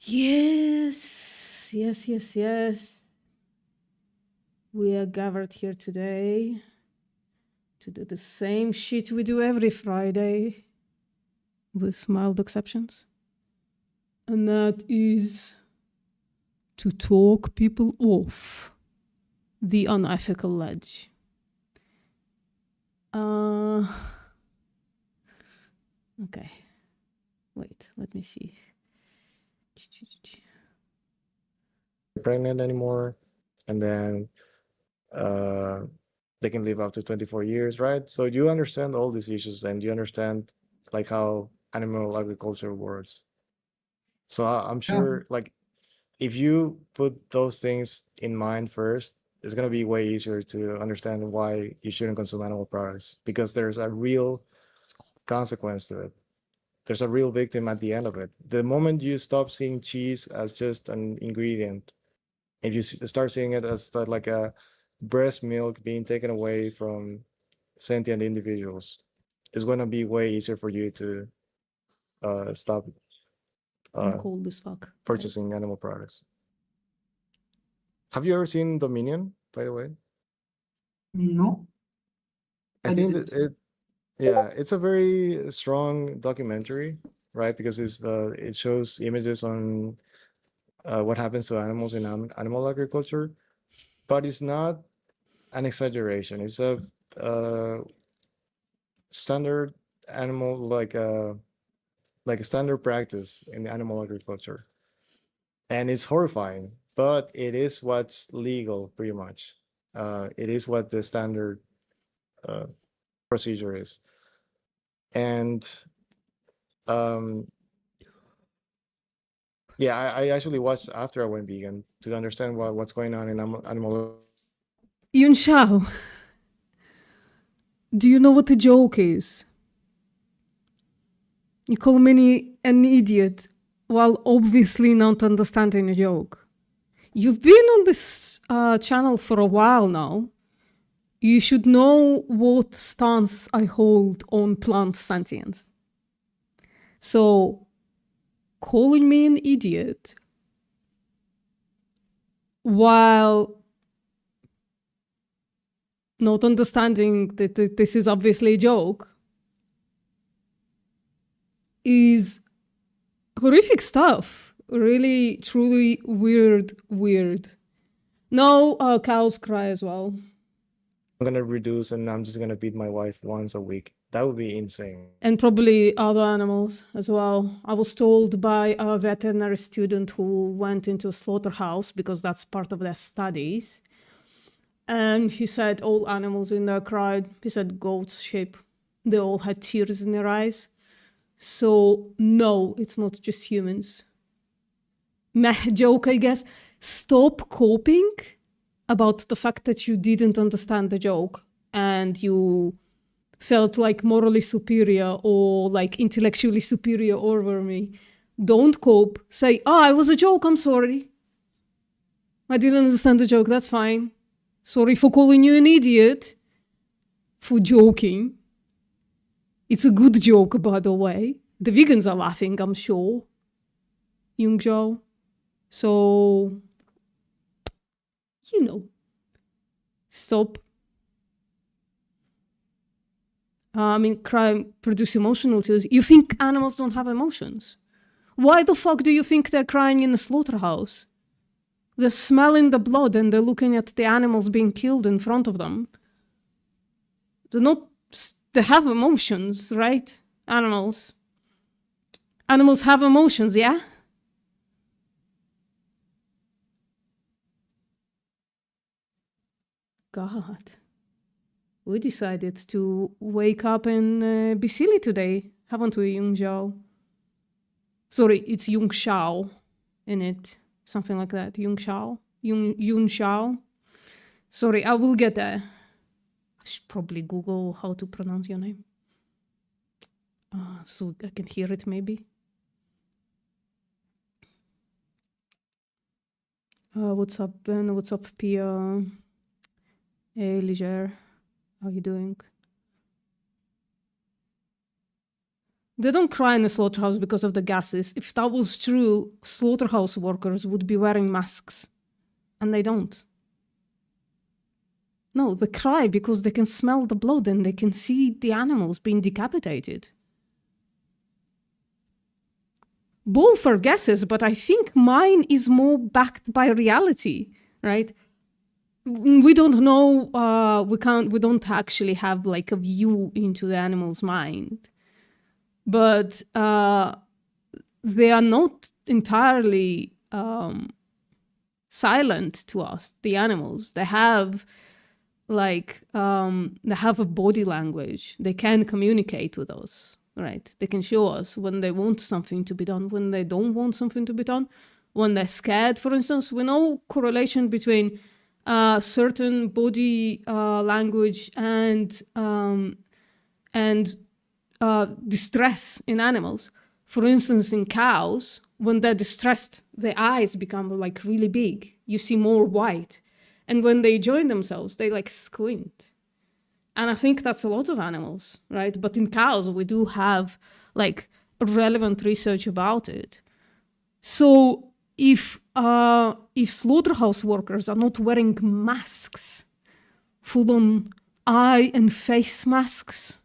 Yes, yes, yes, yes. We are gathered here today to do the same shit we do every Friday, with mild exceptions. And that is to talk people off the unethical ledge. Okay. Wait, let me see. Pregnant anymore, and then they can live up to 24 years, right? So you understand all these issues, and you understand like how animal agriculture works. So I'm sure, like, if you put those things in mind first, it's gonna be way easier to understand why you shouldn't consume animal products, because there's a real consequence to it. There's a real victim at the end of it. The moment you stop seeing cheese as just an ingredient, if you start seeing it as like a breast milk being taken away from sentient individuals, it's going to be way easier for you to stop I'm cold as fuck. purchasing animal products. Have you ever seen Dominion, by the way? No. I think that it's a very strong documentary, right? Because it shows images on what happens to animals in animal agriculture, but it's not an exaggeration. It's a standard animal, like a standard practice in animal agriculture, and it's horrifying. But it is what's legal, pretty much. It is what the standard uh, procedure is, and yeah, I actually watched after I went vegan to understand what's going on in animal. Yun Shao, do you know what the joke is? You call me an idiot while obviously not understanding the joke. You've been on this channel for a while now. You should know what stance I hold on plant sentience. So, calling me an idiot while not understanding that this is obviously a joke is horrific stuff. Really, truly weird. No, cows cry as well. I'm gonna reduce, and I'm just gonna beat my wife once a week. That would be insane. And probably other animals as well. I was told by a veterinary student who went into a slaughterhouse because that's part of their studies. And he said all animals in there cried. He said goats, sheep, they all had tears in their eyes. So no, it's not just humans. Meh joke, I guess. Stop coping about the fact that you didn't understand the joke and you felt like morally superior or like intellectually superior over me. Don't cope. Say, it was a joke, I'm sorry. I didn't understand the joke, that's fine. Sorry for calling you an idiot. For joking. It's a good joke, by the way. The vegans are laughing, I'm sure. Jung Zhao. So, stop. Crime produce emotional tears. You think animals don't have emotions? Why the fuck do you think they're crying in the slaughterhouse? They're smelling the blood and they're looking at the animals being killed in front of them. They have emotions, right? Animals. Animals have emotions, yeah? God. We decided to wake up and be silly today, haven't we, Jung Zhao? Sorry, it's Jung Shao in it. Something like that. Jung Shao? Yun Shao? Sorry, I will get there. I should probably Google how to pronounce your name. So I can hear it maybe. What's up, Ben? What's up, Pia? Hey, Liger. How you doing? They don't cry in the slaughterhouse because of the gases. If that was true, slaughterhouse workers would be wearing masks, and they don't. No, they cry because they can smell the blood and they can see the animals being decapitated. Both are guesses, but I think mine is more backed by reality, right? We don't know, we don't actually have like a view into the animal's mind, but they are not entirely silent to us, the animals. They have a body language. They can communicate with us, right? They can show us when they want something to be done, when they don't want something to be done, when they're scared, for instance. We know correlation between certain body language and distress in animals. For instance, in cows, when they're distressed, their eyes become like really big. You see more white. And when they join themselves, they like squint. And I think that's a lot of animals, right? But in cows, we do have like relevant research about it. So if slaughterhouse workers are not wearing masks, full-on eye and face masks,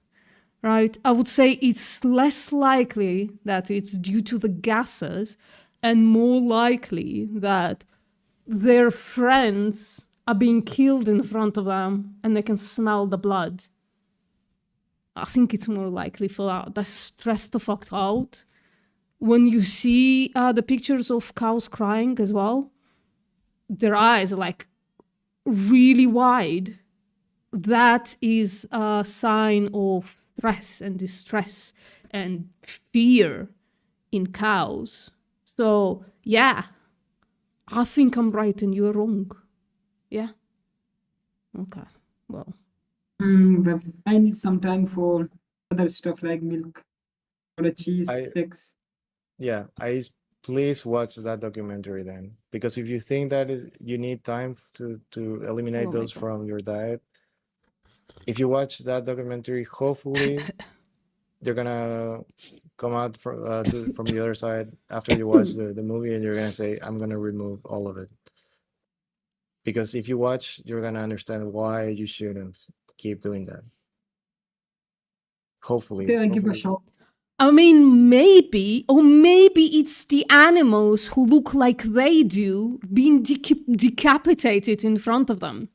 right? I would say it's less likely that it's due to the gases and more likely that their friends are being killed in front of them and they can smell the blood. I think it's more likely for that. They're stressed the fuck out. When you see the pictures of cows crying as well, their eyes are like really wide. That is a sign of stress and distress and fear in cows. So yeah, I think I'm right and you're wrong. Yeah. Okay. Well. But I need some time for other stuff like milk or the cheese, eggs. Yeah, please watch that documentary then, because if you think that you need time to eliminate those from your diet, if you watch that documentary, hopefully you're gonna come out from the other side after you watch the movie, and you're gonna say, I'm gonna remove all of it. Because if you watch, you're gonna understand why you shouldn't keep doing that. Hopefully. Okay, I give a shot. I mean, maybe it's the animals who look like they do being decapitated in front of them.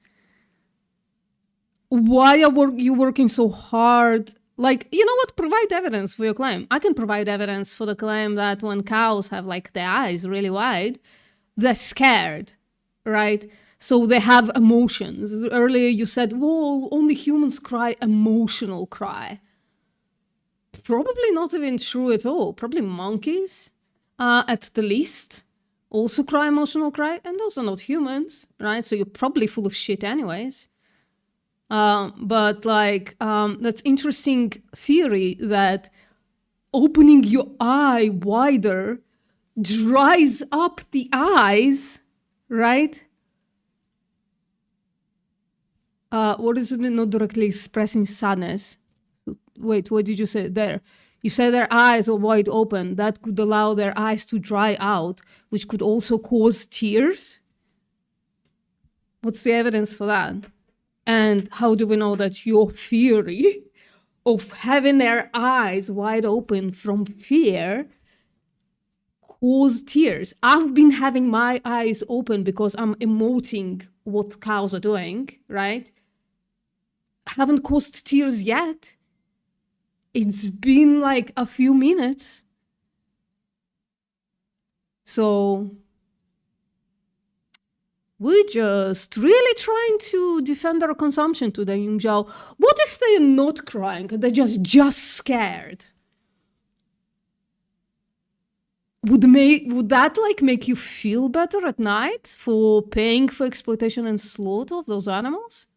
Why are you working so hard? Like, you know what? Provide evidence for your claim. I can provide evidence for the claim that when cows have like their eyes really wide, they're scared, right? So they have emotions. Earlier you said, well, only humans cry emotional cry. Probably not even true at all. Probably monkeys, at the least, also cry emotional cry, and those are not humans, right? So you're probably full of shit anyways. But like, that's interesting theory that opening your eye wider dries up the eyes, right? What is it? Not directly expressing sadness. Wait, what did you say there? You said their eyes are wide open. That could allow their eyes to dry out, which could also cause tears. What's the evidence for that? And how do we know that your theory of having their eyes wide open from fear cause tears? I've been having my eyes open because I'm emoting what cows are doing, right? Haven't caused tears yet. It's been like a few minutes. So we're just really trying to defend our consumption today, Yungjiao. What if they're not crying? They're just scared? Would that like make you feel better at night for paying for exploitation and slaughter of those animals?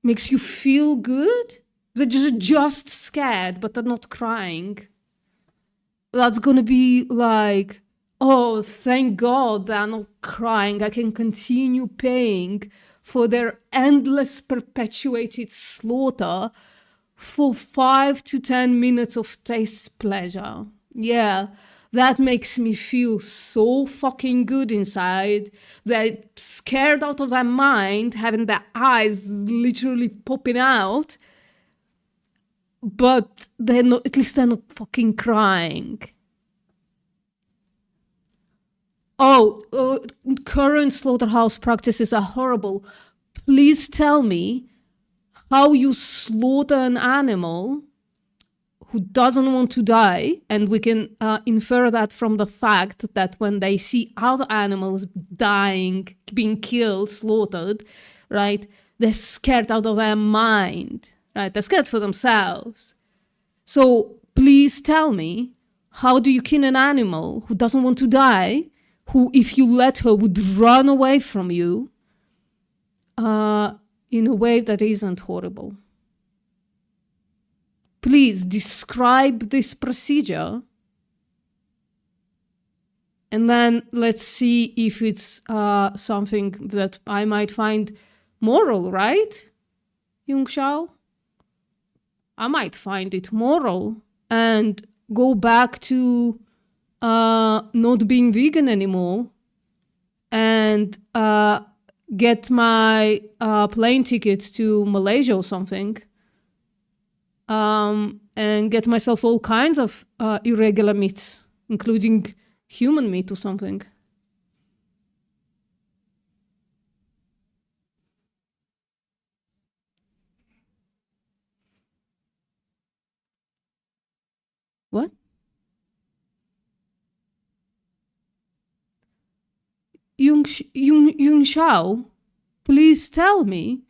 Makes you feel good? They're just scared, but they're not crying. That's gonna be like, oh, thank God they're not crying. I can continue paying for their endless perpetuated slaughter for 5 to 10 minutes of taste pleasure. Yeah, that makes me feel so fucking good inside. They're scared out of their mind, having their eyes literally popping out. But they're not, at least they're not fucking crying. Oh, current slaughterhouse practices are horrible. Please tell me how you slaughter an animal who doesn't want to die, and we can infer that from the fact that when they see other animals dying, being killed, slaughtered, right, they're scared out of their mind, right? They're scared for themselves. So please tell me, how do you kill an animal who doesn't want to die, who, if you let her, would run away from you in a way that isn't horrible? Please describe this procedure, and then let's see if it's something that I might find moral, right, Jung Shao? I might find it moral and go back to not being vegan anymore and get my plane ticket to Malaysia or something. And get myself all kinds of irregular meats, including human meat or something. What? Jung Shao, please tell me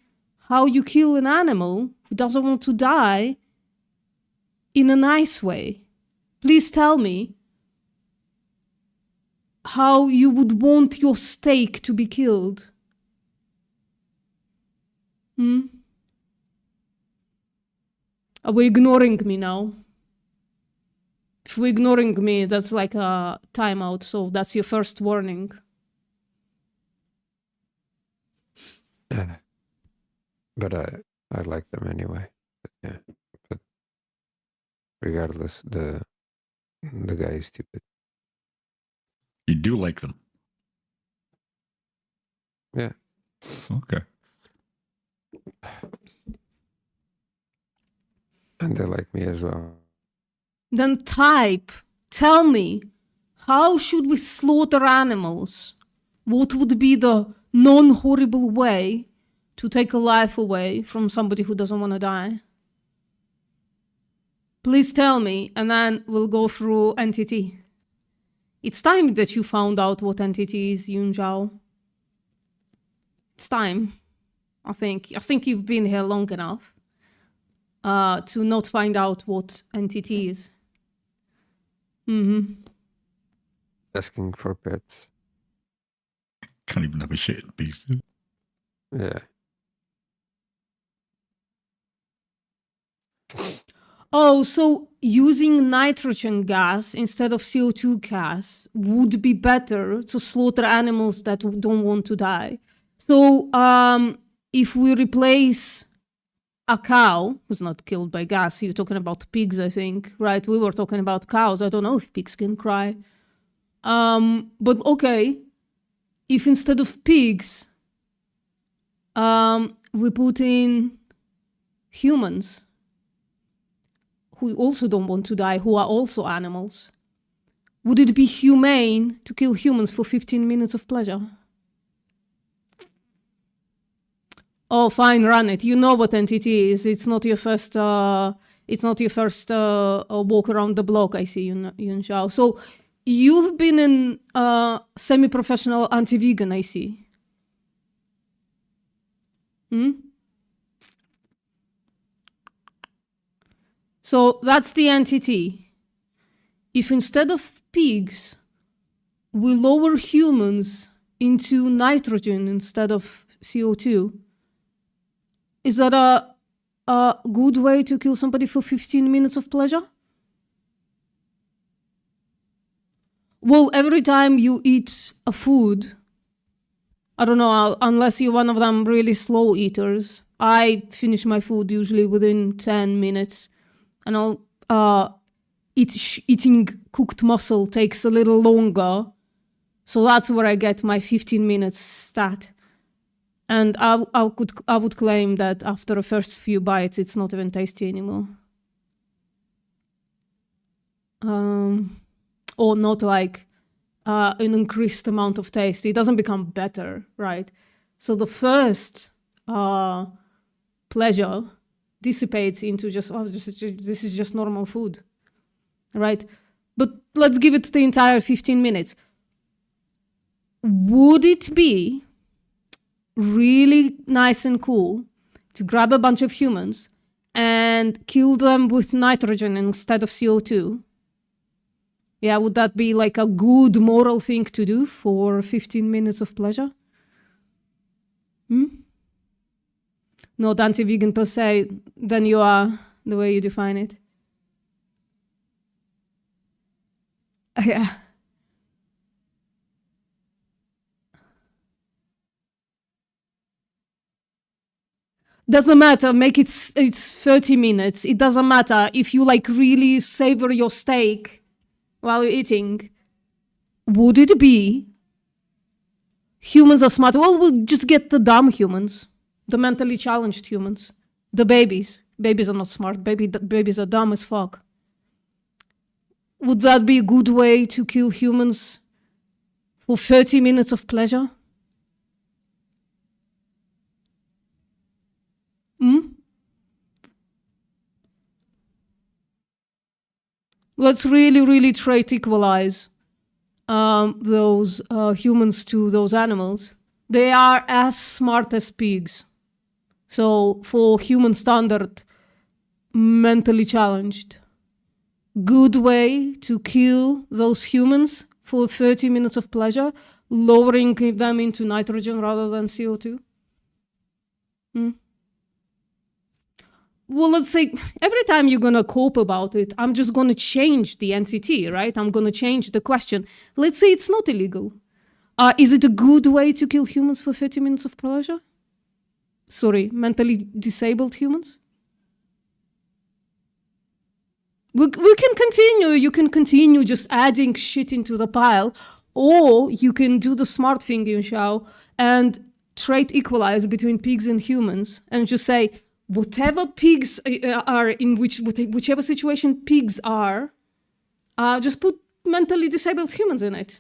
how you kill an animal who doesn't want to die in a nice way. Please tell me how you would want your steak to be killed. Are we ignoring me now? If we're ignoring me, that's like a timeout, so that's your first warning. But I like them anyway. But yeah. But regardless, the guy is stupid. You do like them. Yeah. Okay. And they like me as well. Then tell me, how should we slaughter animals? What would be the non-horrible way to take a life away from somebody who doesn't want to die? Please tell me, and then we'll go through NTT. It's time that you found out what NTT is, Yun Zhao. It's time. I think you've been here long enough to not find out what NTT is. Asking for pets. Can't even have a shit in peace. Yeah. Oh, so using nitrogen gas instead of CO2 gas would be better to slaughter animals that don't want to die. So if we replace a cow who's not killed by gas, you're talking about pigs, I think, right? We were talking about cows. I don't know if pigs can cry. But okay, if instead of pigs, we put in humans who also don't want to die, who are also animals, would it be humane to kill humans for 15 minutes of pleasure? Oh, fine, run it. You know what NTT is. It's not your first. It's not your first walk around the block. I see, Yun Zhao. So you've been in semi-professional anti-vegan. I see. So that's the NTT. If instead of pigs, we lower humans into nitrogen instead of CO2, is that a good way to kill somebody for 15 minutes of pleasure? Well, every time you eat a food, I don't know, unless you're one of them really slow eaters, I finish my food usually within 10 minutes, and eating cooked mussel takes a little longer. So that's where I get my 15 minutes stat. And I would claim that after the first few bites, it's not even tasty anymore. Or not like an increased amount of taste. It doesn't become better, right? So the first pleasure dissipates into just, oh, this is just normal food, right? But let's give it the entire 15 minutes. Would it be really nice and cool to grab a bunch of humans and kill them with nitrogen instead of CO2? Yeah, would that be like a good moral thing to do for 15 minutes of pleasure? Not anti-vegan per se, then you are, the way you define it. Yeah. Doesn't matter, make it's 30 minutes. It doesn't matter if you like really savor your steak while you're eating. Would it be humans are smart? Well, we'll just get the dumb humans, the mentally challenged humans, the babies. Babies are not smart. Babies are dumb as fuck. Would that be a good way to kill humans for 30 minutes of pleasure? Let's really try to equalize those humans to those animals. They are as smart as pigs. So for human standard, mentally challenged. Good way to kill those humans for 30 minutes of pleasure, lowering them into nitrogen rather than CO2. Well, let's say every time you're going to cope about it, I'm just going to change the entity, right? I'm going to change the question. Let's say it's not illegal. Is it a good way to kill humans for 30 minutes of pleasure? Sorry, mentally disabled humans? We can continue. You can continue just adding shit into the pile, or you can do the smart thing, Yunxiao, and trait equalize between pigs and humans, and just say, whatever pigs are in whichever situation pigs are, just put mentally disabled humans in it.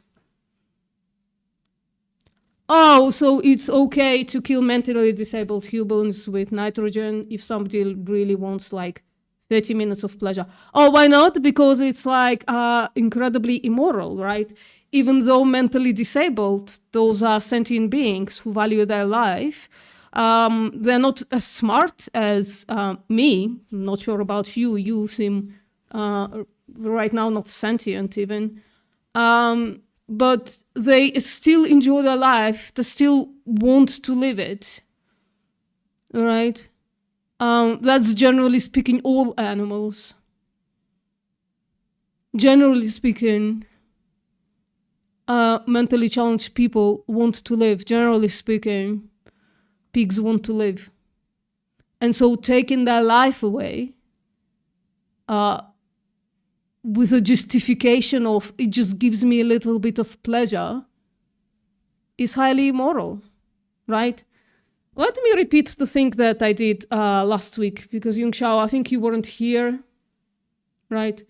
Oh, so it's okay to kill mentally disabled humans with nitrogen if somebody really wants like 30 minutes of pleasure. Oh, why not? Because it's like incredibly immoral, right? Even though mentally disabled, those are sentient beings who value their life. They're not as smart as me. I'm not sure about you. You seem right now not sentient even. But they still enjoy their life. They still want to live it. Right? That's generally speaking all animals. Generally speaking, mentally challenged people want to live. Generally speaking, pigs want to live. And so taking their life away with a justification of it just gives me a little bit of pleasure is highly immoral, right? Let me repeat the thing that I did last week, because Yunxiao, I think you weren't here, right?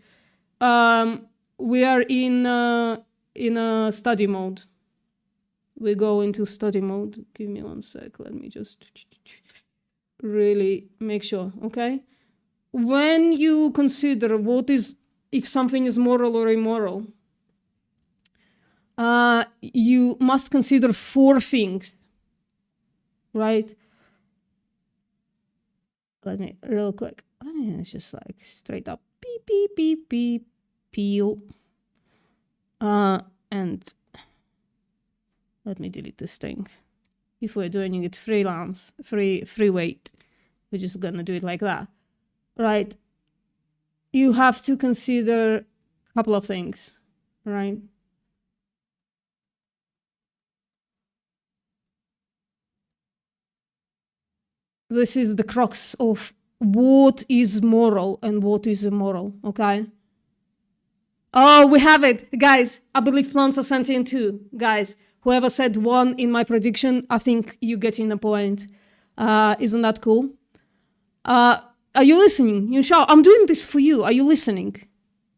We are in a study mode. We go into study mode. Give me 1 sec. Let me just really make sure, okay? When you consider if something is moral or immoral, you must consider 4 things, right? Let me, real quick. It's just like straight up beep, beep, beep, beep, pew. And let me delete this thing. If we're doing it free weight, we're just gonna do it like that, right? You have to consider a couple of things, right? This is the crux of what is moral and what is immoral, okay? Oh, we have it, guys. I believe plants are sentient too, guys. Whoever said 1 in my prediction, I think you're getting the point. Isn't that cool? Are you listening? Yunshao, I'm doing this for you. Are you listening?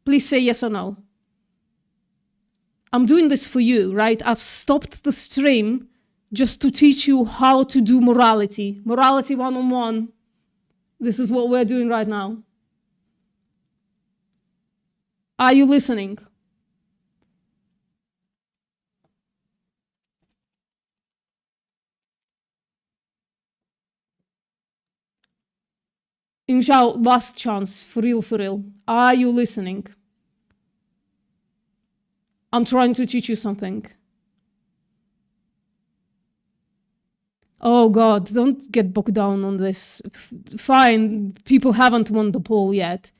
Please say yes or no. I'm doing this for you, right? I've stopped the stream just to teach you how to do morality. Morality 1-on-1. This is what we're doing right now. Are you listening? Yunshao, last chance, for real. Are you listening? I'm trying to teach you something. Oh God, don't get bogged down on this. Fine, people haven't won the poll yet.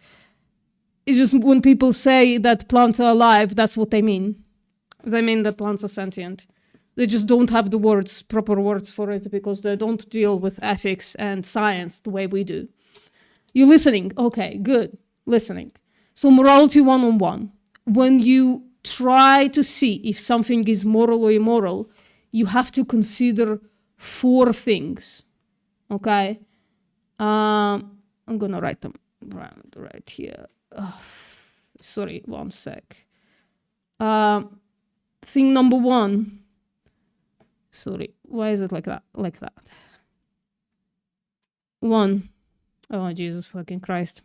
It's just when people say that plants are alive, that's what they mean. They mean that plants are sentient. They just don't have the words, proper words for it, because they don't deal with ethics and science the way we do. You listening? Okay, good. Listening. So morality 1-on-1. When you try to see if something is moral or immoral, you have to consider 4 things. Okay? I'm gonna write them right here. Sorry, 1 sec. Thing number 1. Sorry, why is it like that? Like that. 1. Oh, Jesus fucking Christ.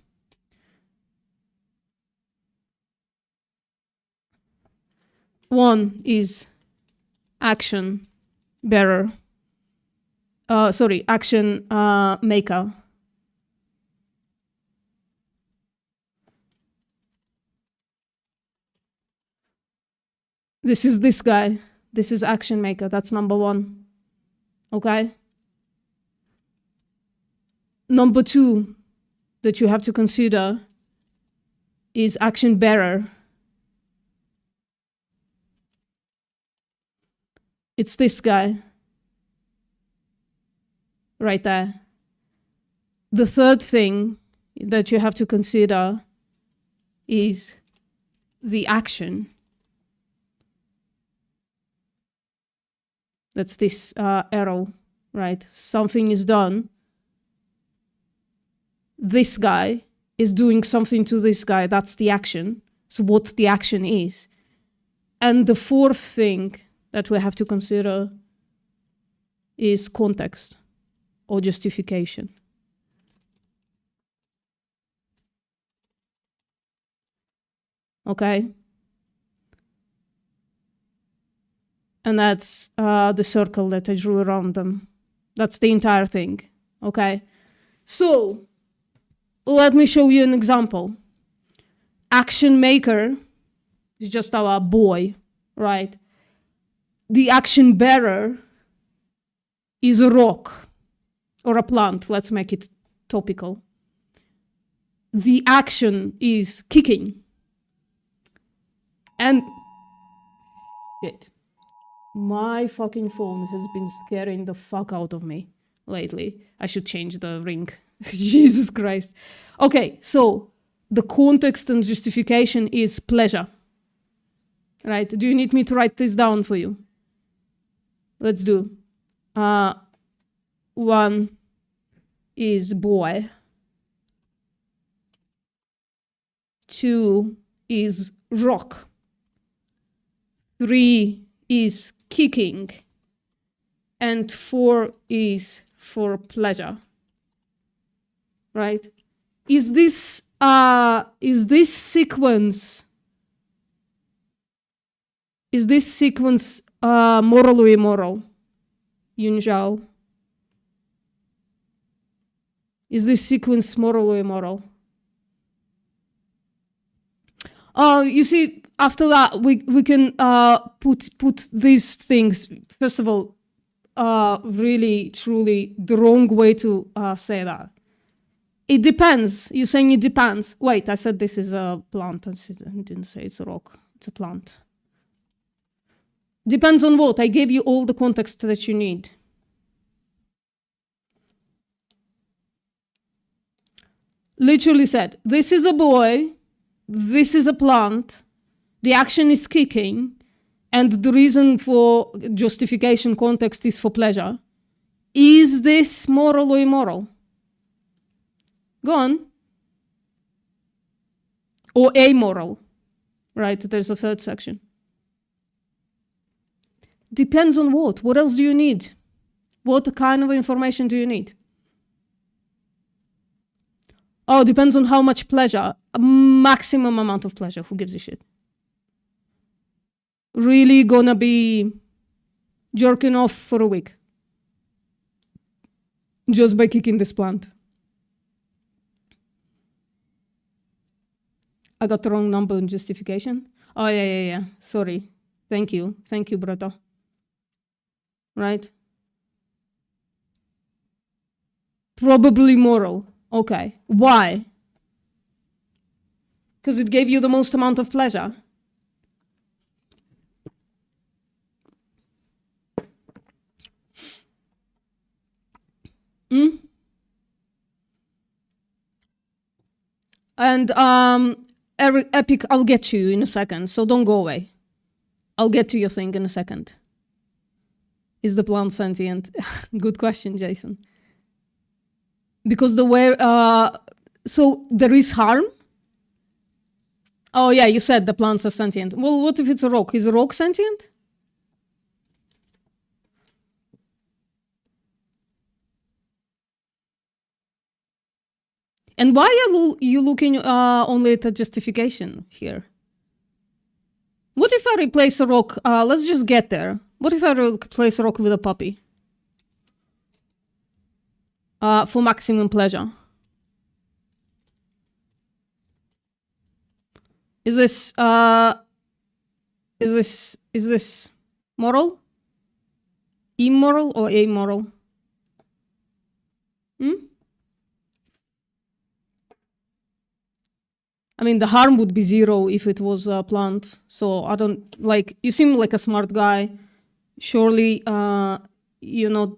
One is action bearer. Action maker. This is this guy. This is action maker. That's number 1. Okay? Number 2 that you have to consider is action bearer. It's this guy. Right there. The 3rd thing that you have to consider is the action. That's this arrow, right? Something is done. This guy is doing something to this guy. That's the action. So what the action is. And the 4th thing that we have to consider is context or justification. Okay? And that's the circle that I drew around them. That's the entire thing. Okay? So, let me show you an example. Action maker is just our boy, right? The action bearer is a rock or a plant. Let's make it topical. The action is kicking. And shit. My fucking phone has been scaring the fuck out of me lately. I should change the ring. Jesus Christ. Okay, so the context and justification is pleasure. Right? Do you need me to write this down for you? Let's do. 1 is boy. 2 is rock. 3 is kicking. And 4 is for pleasure. Right? Is this sequence moral or immoral? Yunzhao. Is this sequence moral or immoral? You see, after that, we can put these things. First of all, really, truly, the wrong way to say that. It depends. You're saying it depends. Wait, I said this is a plant. I didn't say it's a rock. It's a plant. Depends on what? I gave you all the context that you need. literally said, this is a boy, this is a plant, the action is kicking, and the reason for justification context is for pleasure. Is this moral or immoral? Go on. Or amoral, right? There's a third section. Depends on what? What else do you need? What kind of information do you need? Oh, depends on how much pleasure. A maximum amount of pleasure. Who gives a shit? Really gonna be jerking off for a week just by kicking this plant. I got the wrong number in justification. Oh, yeah. Sorry. Thank you, Bretta. Right? Probably moral. Okay. Why? Because it gave you the most amount of pleasure. And Epic, I'll get to you in a second, so don't go away. I'll get to your thing in a second. Is the plant sentient? Good question, Jason. Because the way, so there is harm? Oh yeah, you said the plants are sentient. Well, what if it's a rock? Is a rock sentient? And why are you looking only at the justification here? What if I replace a rock? Let's just get there. What if I replace a rock with a puppy? For maximum pleasure. Is this moral? Immoral or amoral? I mean, the harm would be 0 if it was a plant. So I don't, like, you seem like a smart guy. Surely you're not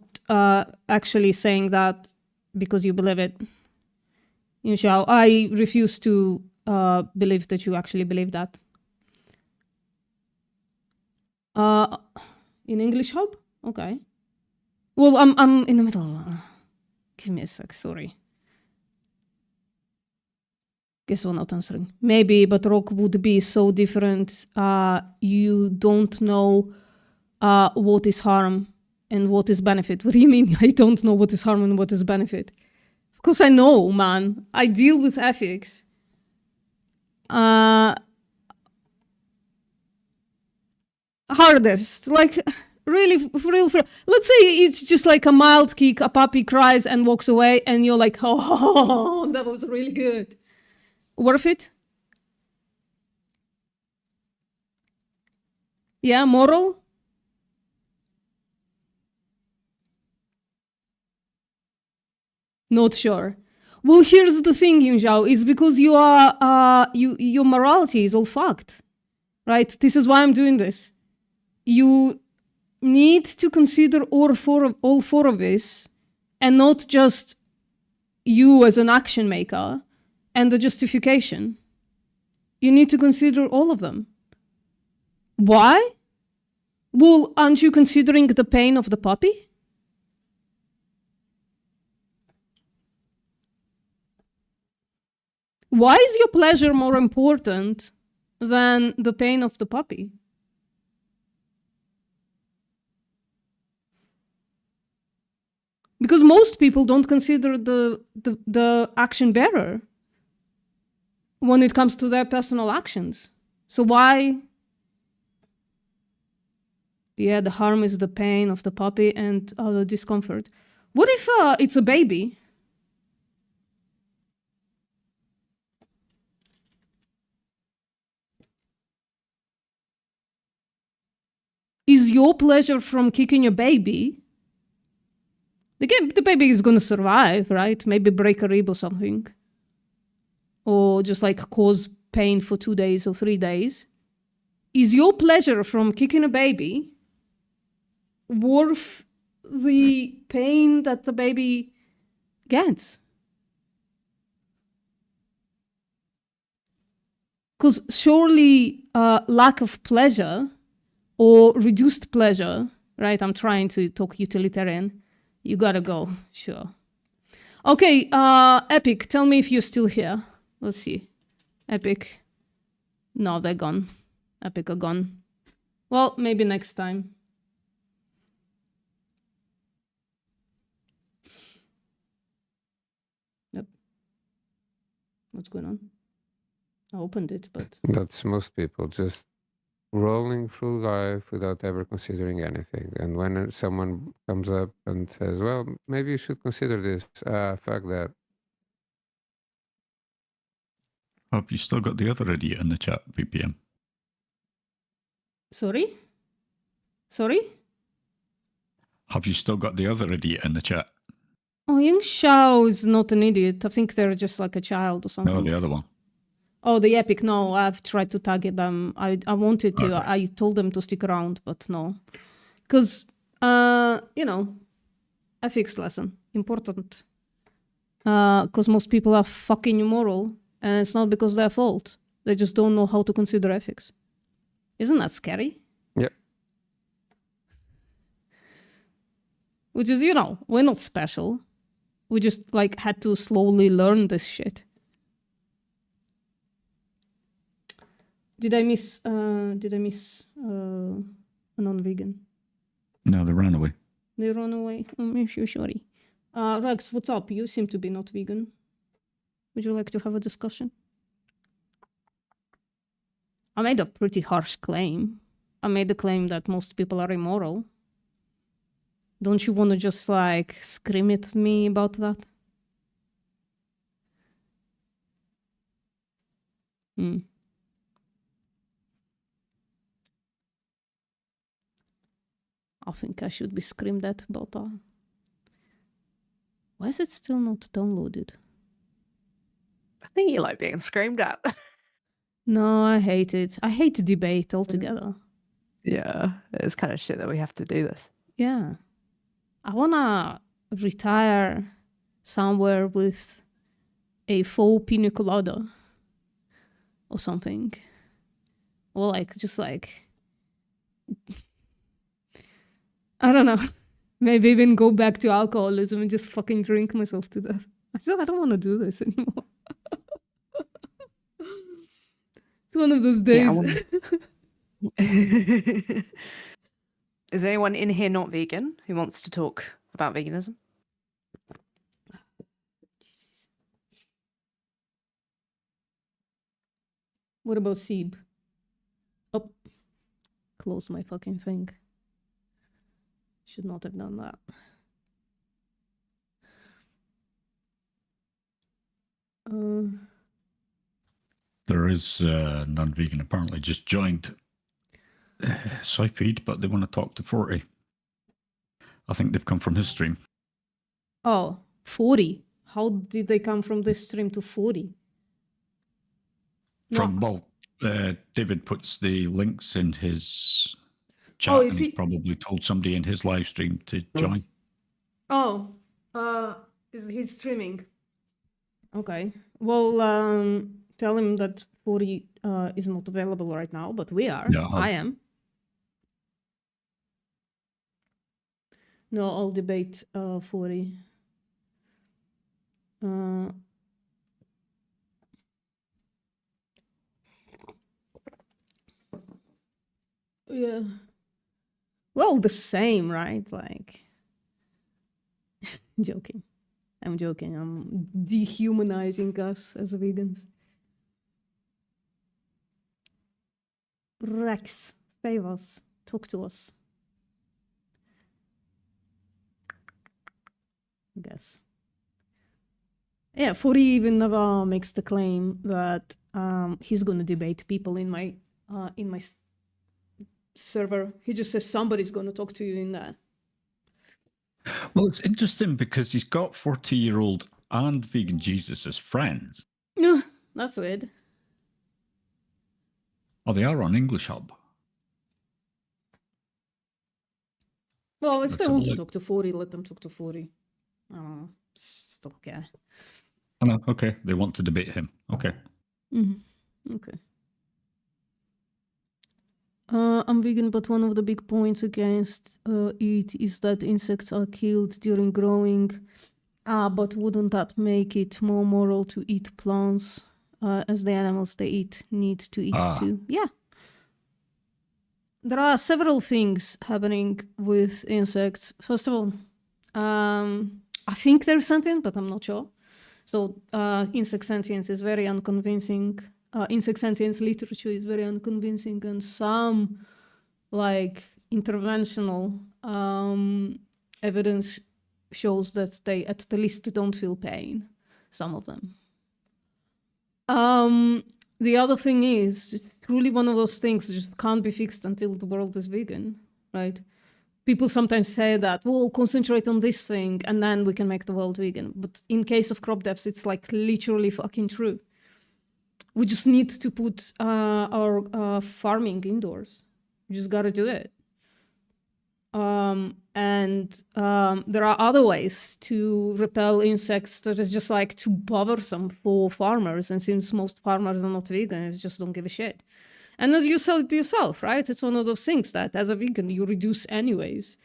actually saying that because you believe it. Inshallah, I refuse to believe that you actually believe that. In English Hub? Okay. Well, I'm in the middle. Give me a sec, sorry. Guess we're not answering. Maybe, but rock would be so different. You don't know what is harm and what is benefit. What do you mean I don't know what is harm and what is benefit? Of course I know, man. I deal with ethics. Hardest, like really, for real. Let's say it's just like a mild kick, a puppy cries and walks away and you're like, oh, that was really good. Worth it? Yeah, moral? Not sure. Well, here's the thing, Yunzhao, is because you are, your morality is all fucked, right? This is why I'm doing this. You need to consider all four of this and not just you as an action maker and the justification. You need to consider all of them. Why? Well, aren't you considering the pain of the puppy? Why is your pleasure more important than the pain of the puppy? Because most people don't consider the action bearer when it comes to their personal actions. So why? Yeah, the harm is the pain of the puppy and the discomfort. What if it's a baby? Is your pleasure from kicking a baby? The baby is gonna survive, right? Maybe break a rib or something. Or just like cause pain for 2 days or 3 days. Is your pleasure from kicking a baby worth the pain that the baby gets? Because surely lack of pleasure or reduced pleasure, right? I'm trying to talk utilitarian. You gotta go, sure. Okay, Epic, tell me if you're still here. Let's see. Epic. No, they're gone. Epic are gone. Well, maybe next time. Yep. What's going on? I opened it, but... That's most people, just rolling through life without ever considering anything. And when someone comes up and says, well, maybe you should consider this, fuck that. Have you still got the other idiot in the chat, BPM? Sorry? Sorry? Have you still got the other idiot in the chat? Oh, Ying Shao is not an idiot. I think they're just like a child or something. No, the other one. Oh, the Epic. No, I've tried to target them. I wanted to. Okay. I told them to stick around, but no. Because, you know, ethics lesson. Important. Because most people are fucking immoral. And it's not because their fault. They just don't know how to consider ethics. Isn't that scary? Yep. Which is, you know, we're not special. We just, like, had to slowly learn this shit. Did I miss a non-vegan? No, they ran away. They run away. I'm so sorry. Rex, what's up? You seem to be not vegan. Would you like to have a discussion? I made a pretty harsh claim. I made the claim that most people are immoral. Don't you want to just, like, scream at me about that? I think I should be screamed at about that. Why is it still not downloaded? I think you like being screamed at. No, I hate it. I hate debate altogether. Yeah, it's kind of shit that we have to do this. Yeah. I want to retire somewhere with a faux pina colada or something. Or like, just like, I don't know. Maybe even go back to alcoholism and just fucking drink myself to death. I don't want to do this anymore. It's one of those days. Yeah, Is anyone in here not vegan who wants to talk about veganism? What about Seeb? Oh, close my fucking thing. Should not have done that. There is non-vegan apparently just joined Side feed, but they want to talk to 40. I think they've come from his stream. Oh, 40. How did they come from this stream to 40? From, well, David puts the links in his chat, Oh, and is he's he- probably told somebody in his live stream to join. Oh, he's streaming. Okay. Well, tell him that 40 is not available right now, but we are. Yeah, I am. No, I'll debate 40. Yeah. Well, the same, right? Like, joking. I'm joking. I'm dehumanizing us as vegans. Rex, save us. Talk to us. I guess. Yeah, 40 even never makes the claim that he's gonna debate people in my server. He just says somebody's gonna talk to you in there. Well, it's interesting because he's got 40-year-old and vegan Jesus as friends. No, that's weird. Oh, they are on English Hub. Well, if Let's they have a want to look. talk to 40, let them talk to 40. I don't know. Just don't care. Oh, no, okay. They want to debate him. Okay. Mm-hmm. Okay. I'm vegan, but one of the big points against it is that insects are killed during growing. But wouldn't that make it more moral to eat plants as the animals they eat need to eat too? Yeah. There are several things happening with insects. First of all, I think they're sentient, but I'm not sure. So insect sentience is very unconvincing. Insect sentience literature is very unconvincing, and some like interventional evidence shows that they at the least don't feel pain, some of them. The other thing is, it's truly one of those things that just can't be fixed until the world is vegan, right? People sometimes say that, well, concentrate on this thing and then we can make the world vegan. But in case of crop depths, it's like literally fucking true. We just need to put our farming indoors. You just gotta do it. There are other ways to repel insects that is just like too bothersome for farmers. And since most farmers are not vegan, they just don't give a shit. And as you said yourself, right? It's one of those things that as a vegan, you reduce anyways.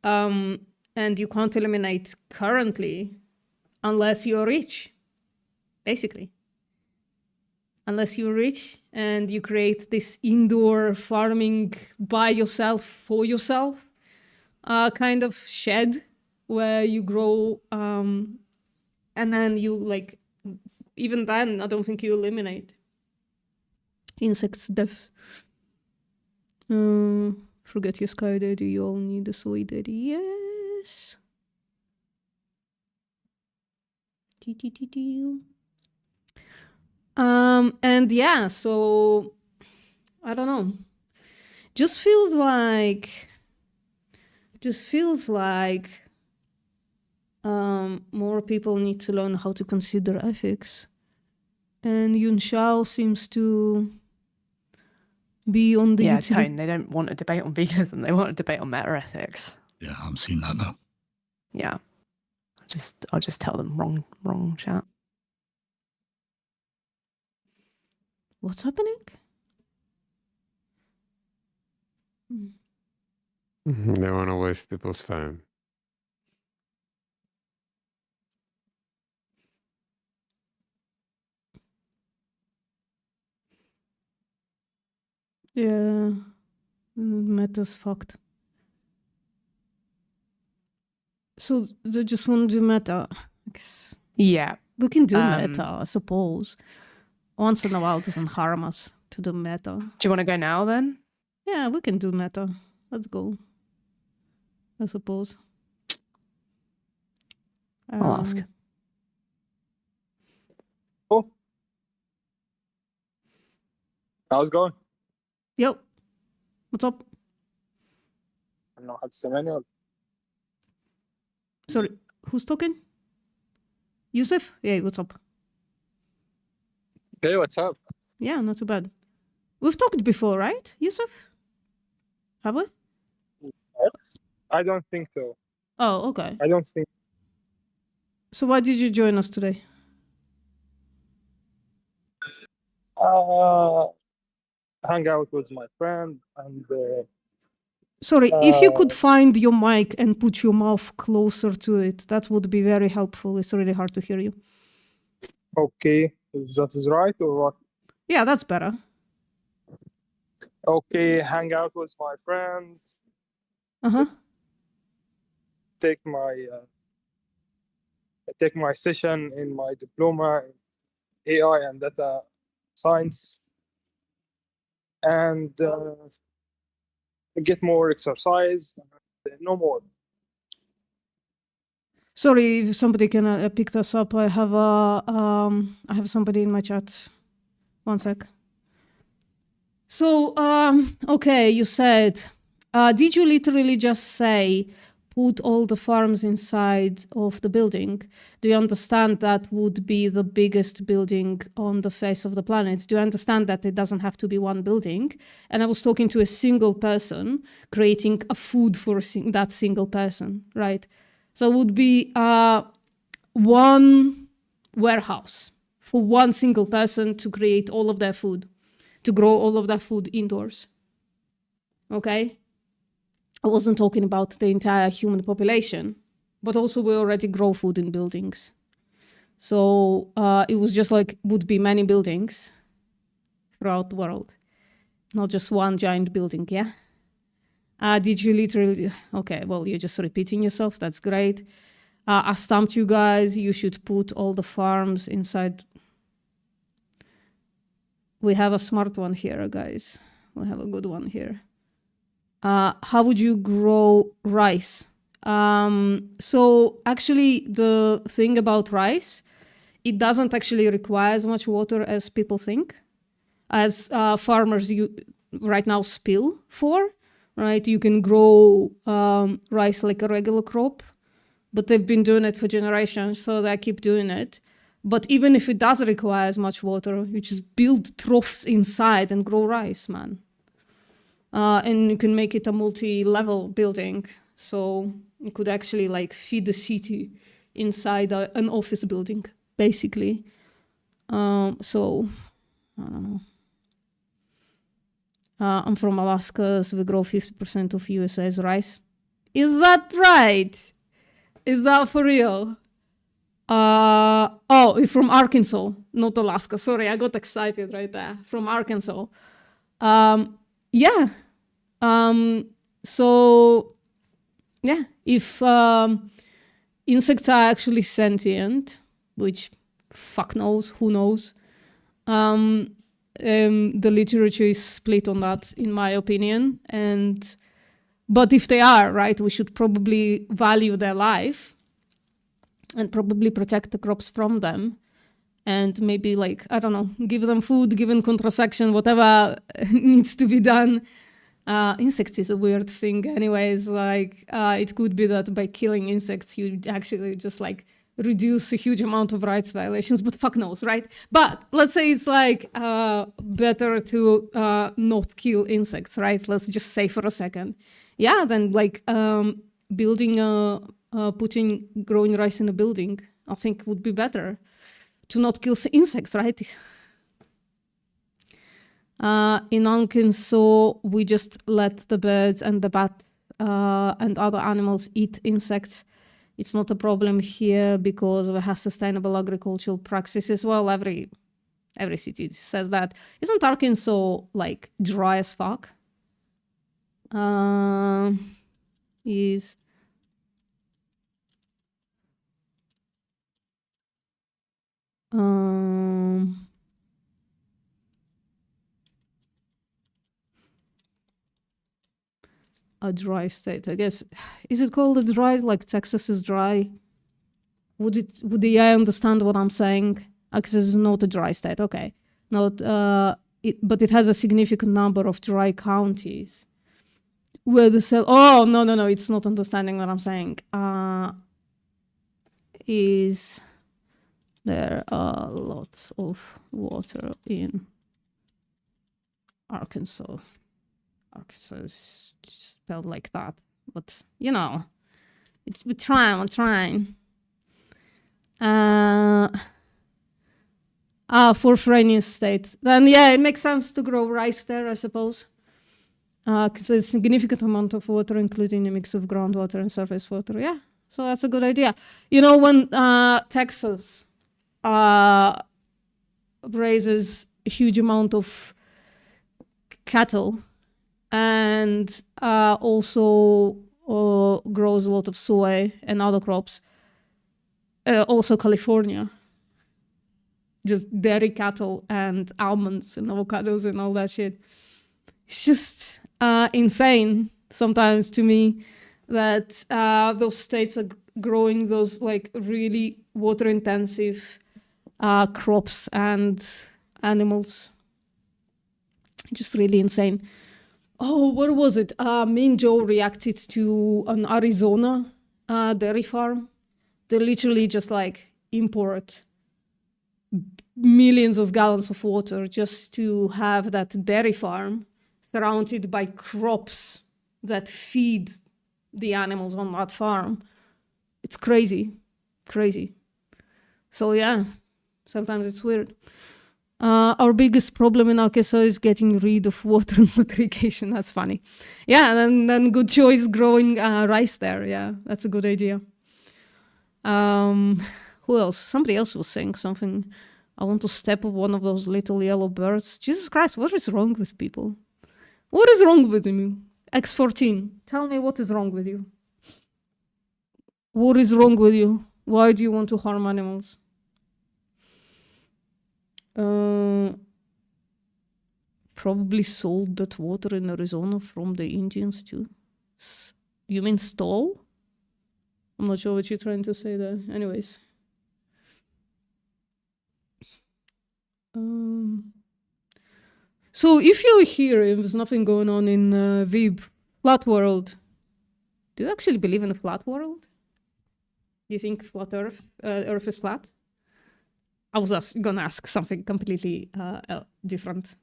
And you can't eliminate currently unless you're rich, basically. Unless you're rich and you create this indoor farming by yourself, for yourself, kind of shed where you grow, and then you like, even then, I don't think you eliminate insects' deaths. Forget your sky daddy, you all need a soy daddy. Yes. And yeah, so I don't know. Just feels like more people need to learn how to consider ethics. And Yun Shao seems to be on the Tone, they don't want a debate on veganism, they want a debate on meta-ethics. Yeah, I'm seeing that now. Yeah. I'll just tell them wrong chat. What's happening? They want to waste people's time. Yeah, meta's fucked. So they just want to do meta. Yeah. We can do meta, I suppose. Once in a while doesn't harm us to do meta. Do you want to go now then? Yeah, we can do meta. Let's go. I suppose. I'll ask. Cool. How's it going? Yo, what's up? I don't know how to say my name. Sorry, who's talking? Yusuf? Yeah, what's up? Hey, what's up? Yeah, not too bad. We've talked before, right, Yusuf? Have we? Yes. I don't think so. Oh, okay. I don't think. So why did you join us today? Hang out with my friend and. Sorry, if you could find your mic and put your mouth closer to it, that would be very helpful. It's really hard to hear you. Okay, that is right or what? Yeah, that's better. Okay, hang out with my friend. Take my session in my diploma in AI and data science, and get more exercise. No more. Sorry, if somebody can pick this up. I have somebody in my chat. One sec. So, okay, you said, did you literally just say, put all the farms inside of the building? Do you understand that would be the biggest building on the face of the planet? Do you understand that it doesn't have to be one building? And I was talking to a single person, creating a food for that single person, right? So it would be one warehouse for one single person to create all of their food, to grow all of their food indoors. okay? I wasn't talking about the entire human population, but also we already grow food in buildings. So it was just like, would be many buildings throughout the world, not just one giant building, yeah? Did you literally, okay, well, you're just repeating yourself, that's great. I stumped you guys, you should put all the farms inside. We have a smart one here, guys. We have a good one here. How would you grow rice? So actually the thing about rice, it doesn't actually require as much water as people think, as farmers right now spill for, right? You can grow rice like a regular crop, but they've been doing it for generations, so they keep doing it. But even if it does require as much water, you just build troughs inside and grow rice, man. And you can make it a multi-level building. So you could actually like feed the city inside an office building, basically. So, I don't know. I'm from Alaska, so we grow 50% of USA's rice. Is that right? Is that for real? Oh, from Arkansas, not Alaska. Sorry, I got excited right there. From Arkansas. Yeah. So, yeah, if insects are actually sentient, which fuck knows, who knows, the literature is split on that, in my opinion. But if they are, right, we should probably value their life and probably protect the crops from them. And maybe, like, I don't know, give them food, give them contraception, whatever needs to be done. Insects is a weird thing anyways. Like, it could be that by killing insects, you actually just, like, reduce a huge amount of rights violations, but fuck knows, right? But let's say it's, like, better to not kill insects, right? Let's just say for a second. Yeah, then, like, growing rice in a building, I think would be better. To not kill insects, right? In Arkansas, we just let the birds and the bats and other animals eat insects. It's not a problem here because we have sustainable agricultural practices. Well, every city says that. Isn't Arkansas like dry as fuck? A dry state, I guess. Is it called a dry? Like Texas is dry? Would the AI understand what I'm saying? Because it's not a dry state. Okay, not. But it has a significant number of dry counties where the cell. Oh no! It's not understanding what I'm saying. Is there a lot of water in Arkansas? Arkansas is spelled like that, but you know, we're trying. Fourth rainiest state. Then yeah, it makes sense to grow rice there, I suppose, because there's a significant amount of water, including a mix of groundwater and surface water. Yeah, so that's a good idea. You know, when Texas raises a huge amount of cattle and also grows a lot of soy and other crops. Also California, just dairy cattle and almonds and avocados and all that shit. It's just insane sometimes to me that those states are growing those like really water intensive crops and animals. Just really insane. Oh, what was it? Me and Joe reacted to an Arizona dairy farm. They literally just like import millions of gallons of water just to have that dairy farm surrounded by crops that feed the animals on that farm. It's crazy. So yeah, sometimes it's weird. Our biggest problem in Arkansas is getting rid of water and irrigation. That's funny. Yeah, and then good choice growing rice there. Yeah, that's a good idea. Who else? Somebody else was saying something. I want to step on one of those little yellow birds. Jesus Christ, what is wrong with people? What is wrong with you? X14, tell me what is wrong with you. What is wrong with you? Why do you want to harm animals? Probably sold that water in Arizona from the Indians too. You mean stole? I'm not sure what you're trying to say there. Anyways. So if you're here and there's nothing going on in Vib, flat world, do you actually believe in a flat world? Do you think flat Earth is flat? I was gonna ask something completely different.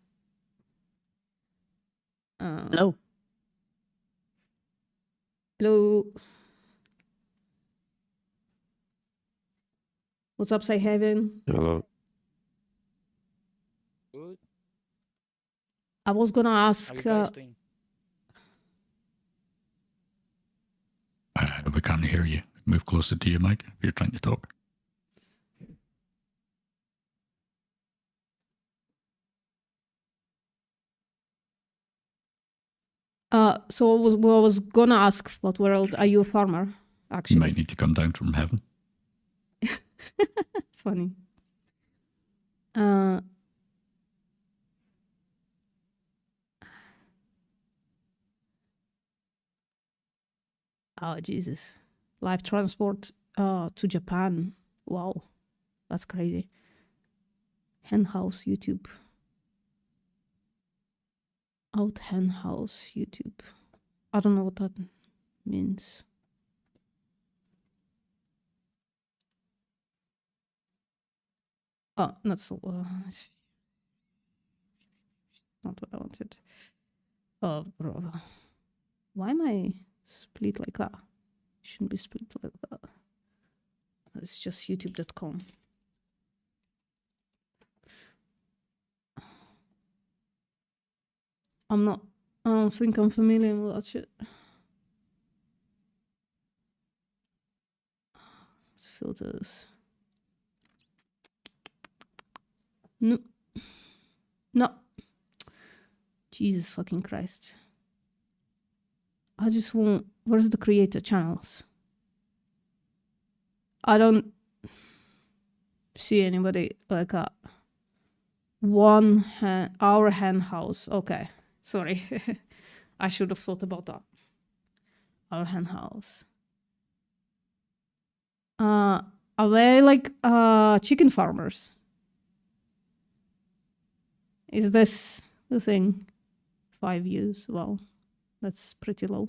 Hello. Hello. What's up, Say Heaven? Hello. Good. I was gonna ask. How you guys doing? We can't hear you. Move closer to your mic if you're trying to talk. So I was gonna ask Flat World, are you a farmer? Actually, You might need to come down from heaven. funny. Oh Jesus! Live transport to Japan. Wow, that's crazy. Hen house YouTube. Out hen house YouTube. I don't know what that means. Oh, not so. Not what I wanted. Oh, bro. Why am I split like that? Shouldn't be split like that. It's just youtube.com. I don't think I'm familiar with that shit. Let's filters. No. No. Jesus fucking Christ. I just want... Where's the creator channels? I don't see anybody like that. Our hen house. Okay. Sorry. I should have thought about that. Our hen house. Are they like chicken farmers? Is this the thing? 5 views. Wow. That's pretty low.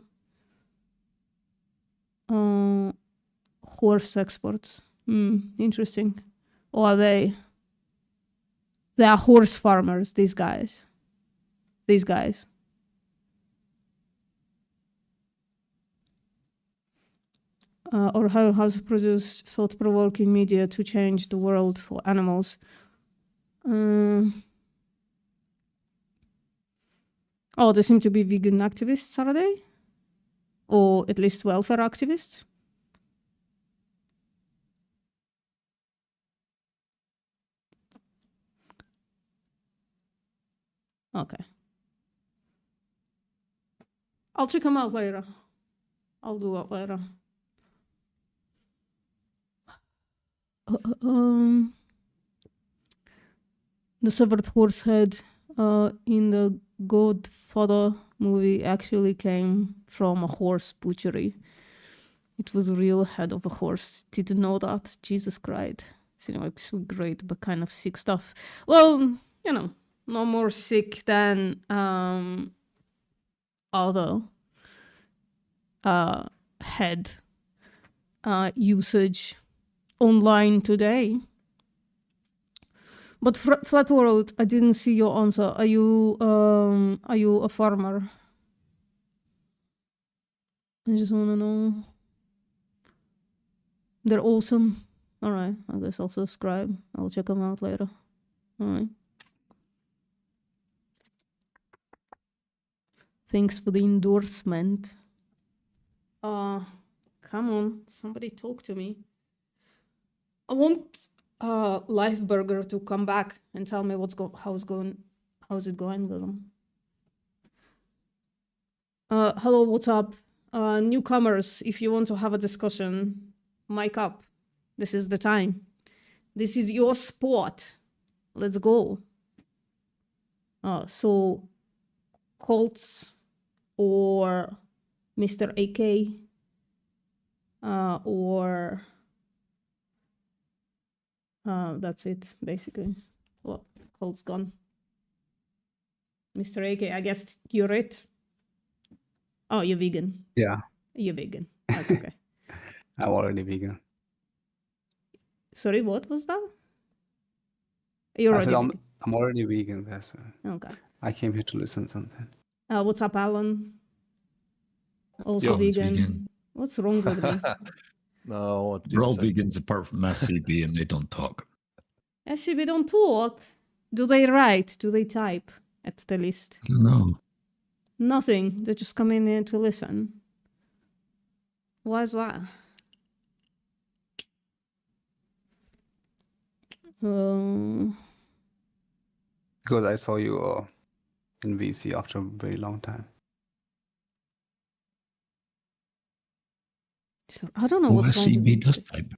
Horse exports. Interesting. Or are they? They are horse farmers, these guys. These guys. Or how has produced thought-provoking media to change the world for animals. Oh, they seem to be vegan activists, are they? Or at least welfare activists? Okay. I'll check them out later. I'll do that later. The severed horse head in the Godfather movie actually came from a horse butchery. It was a real head of a horse. Didn't know that. Jesus Christ. It's so great, but kind of sick stuff. Well, you know, no more sick than other head usage online today. But Flat World, I didn't see your answer. Are you a farmer? I just want to know. They're awesome. All right, I guess I'll subscribe. I'll check them out later. All right. Thanks for the endorsement. Come on, somebody talk to me. I want Life Burger to come back and tell me how's it going with them. Hello, what's up? Newcomers, if you want to have a discussion, mic up. This is the time. This is your spot. Let's go. So Colts or Mr. AK or that's it basically. Well, Colt's gone. Mr. AK, I guess you're it. Oh, you're vegan. Yeah, You're vegan. That's okay. I'm already vegan. Sorry, what was that? You're I already said vegan. I'm already vegan. That's Okay. I came here to listen something. What's up, Alan? Also Yo, it's vegan. vegan. What's wrong with me? No, what did We're you all say? vegans apart from SCB and they don't talk. SCB don't talk. Do they write? Do they type at the list? No. Nothing. They just come in here to listen. Why is that? Because I saw you in VC after a very long time. So I don't know Oh, what's wrong with me SCB does today. type.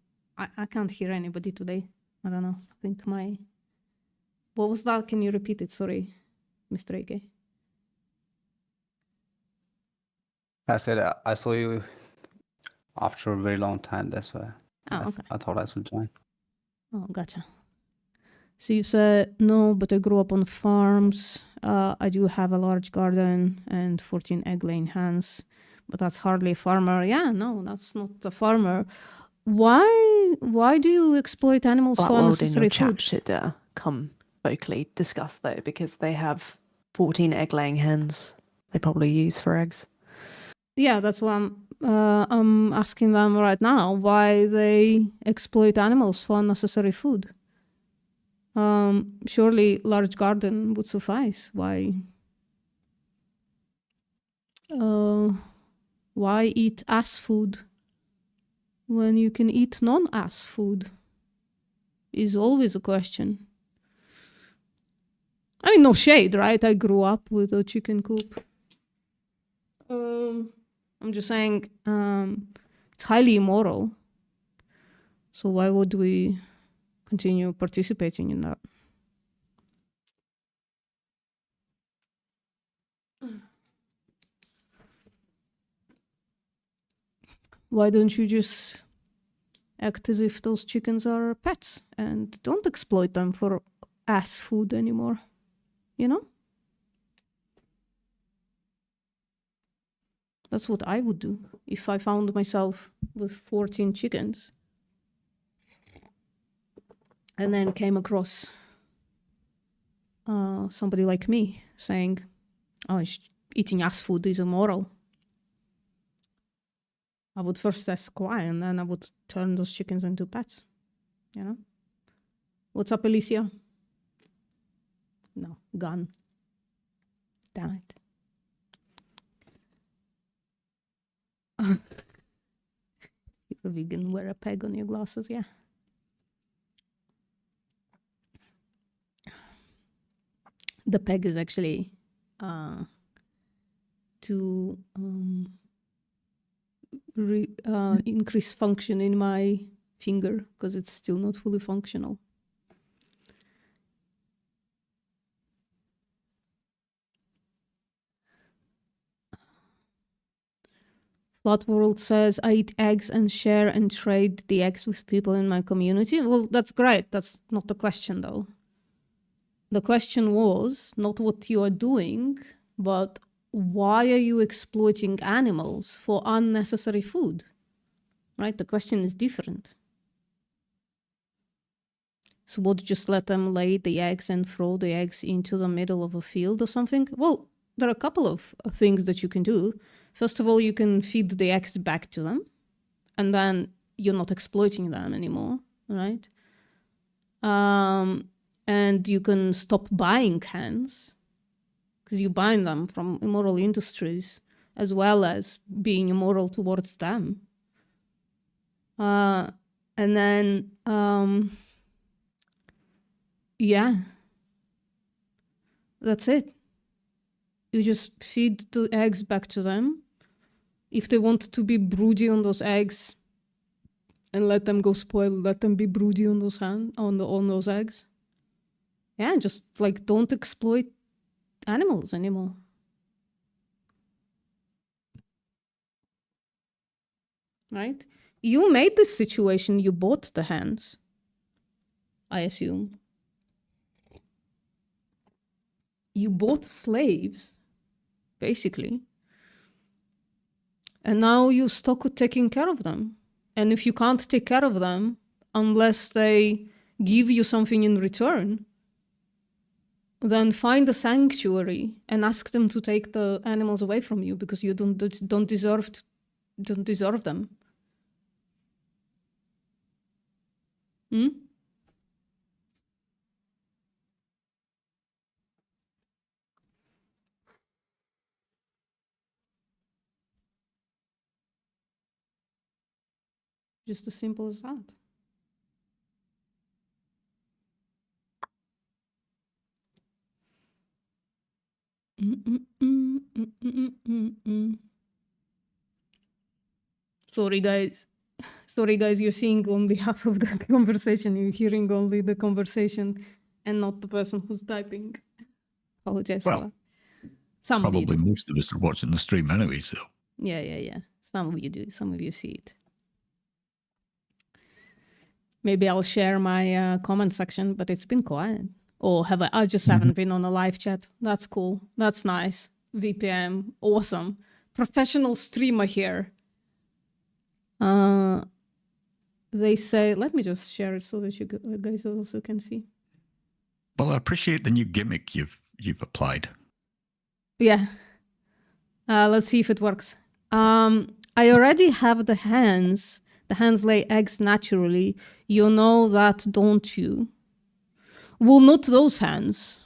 I can't hear anybody today. I don't know. I think my... What was that? Can you repeat it? Sorry, Mr. AK. I said I saw you after a very long time. That's why Oh, okay. I thought I should join. Oh, gotcha. So you said, no, but I grew up on farms. I do have a large garden and 14 egg-laying hens, but that's hardly a farmer. Yeah, no, that's not a farmer. Why do you exploit animals That for world in unnecessary your chat food? should come vocally discuss though, because they have 14 egg-laying hens they probably use for eggs. Yeah, that's why I'm asking them right now why they exploit animals for unnecessary food. Surely large garden would suffice. Why eat ass food when you can eat non-ass food? Is always a question. I mean, no shade, right? I grew up with a chicken coop. I'm just saying, it's highly immoral. So why would we continue participating in that? Why don't you just act as if those chickens are pets and don't exploit them for ass food anymore? You know? That's what I would do if I found myself with 14 chickens and then came across somebody like me saying, oh, eating ass food is immoral. I would first ask why, and then I would turn those chickens into pets, you know? What's up, Alicia? No, gone. Damn it. You're vegan, wear a peg on your glasses, yeah. The peg is actually to increase function in my finger because it's still not fully functional. Flat World says, I eat eggs and share and trade the eggs with people in my community. Well, that's great. That's not the question, though. The question was not what you are doing, but why are you exploiting animals for unnecessary food? Right? The question is different. So would you just let them lay the eggs and throw the eggs into the middle of a field or something? Well, there are a couple of things that you can do. First of all, you can feed the eggs back to them, and then you're not exploiting them anymore, right? And you can stop buying hens because you buy them from immoral industries as well as being immoral towards them. And then, yeah, that's it. You just feed the eggs back to them. If they want to be broody on those eggs, and let them go spoil, let them be broody on those on those eggs. Yeah, just like don't exploit animals anymore. Right? You made this situation, you bought the hens, I assume. You bought slaves, basically. And now you're stuck with taking care of them. And if you can't take care of them, unless they give you something in return, then find a sanctuary and ask them to take the animals away from you because you don't deserve them. Hmm? Just as simple as that. Sorry, guys. Sorry, guys, you're seeing only half of the conversation. You're hearing only the conversation and not the person who's typing. Apologize for that. Some Probably most of us are watching the stream anyway, so. Yeah. Some of you do. Some of you see it. Maybe I'll share my comment section, but it's been quiet. Or have I just haven't been on a live chat. That's cool. That's nice. VPM. Awesome. Professional streamer here. They say, let me just share it so that you guys also can see. Well, I appreciate the new gimmick you've applied. Yeah. Let's see if it works. I already have the hens. The hens lay eggs naturally. You know that, don't you? Well, not those hens.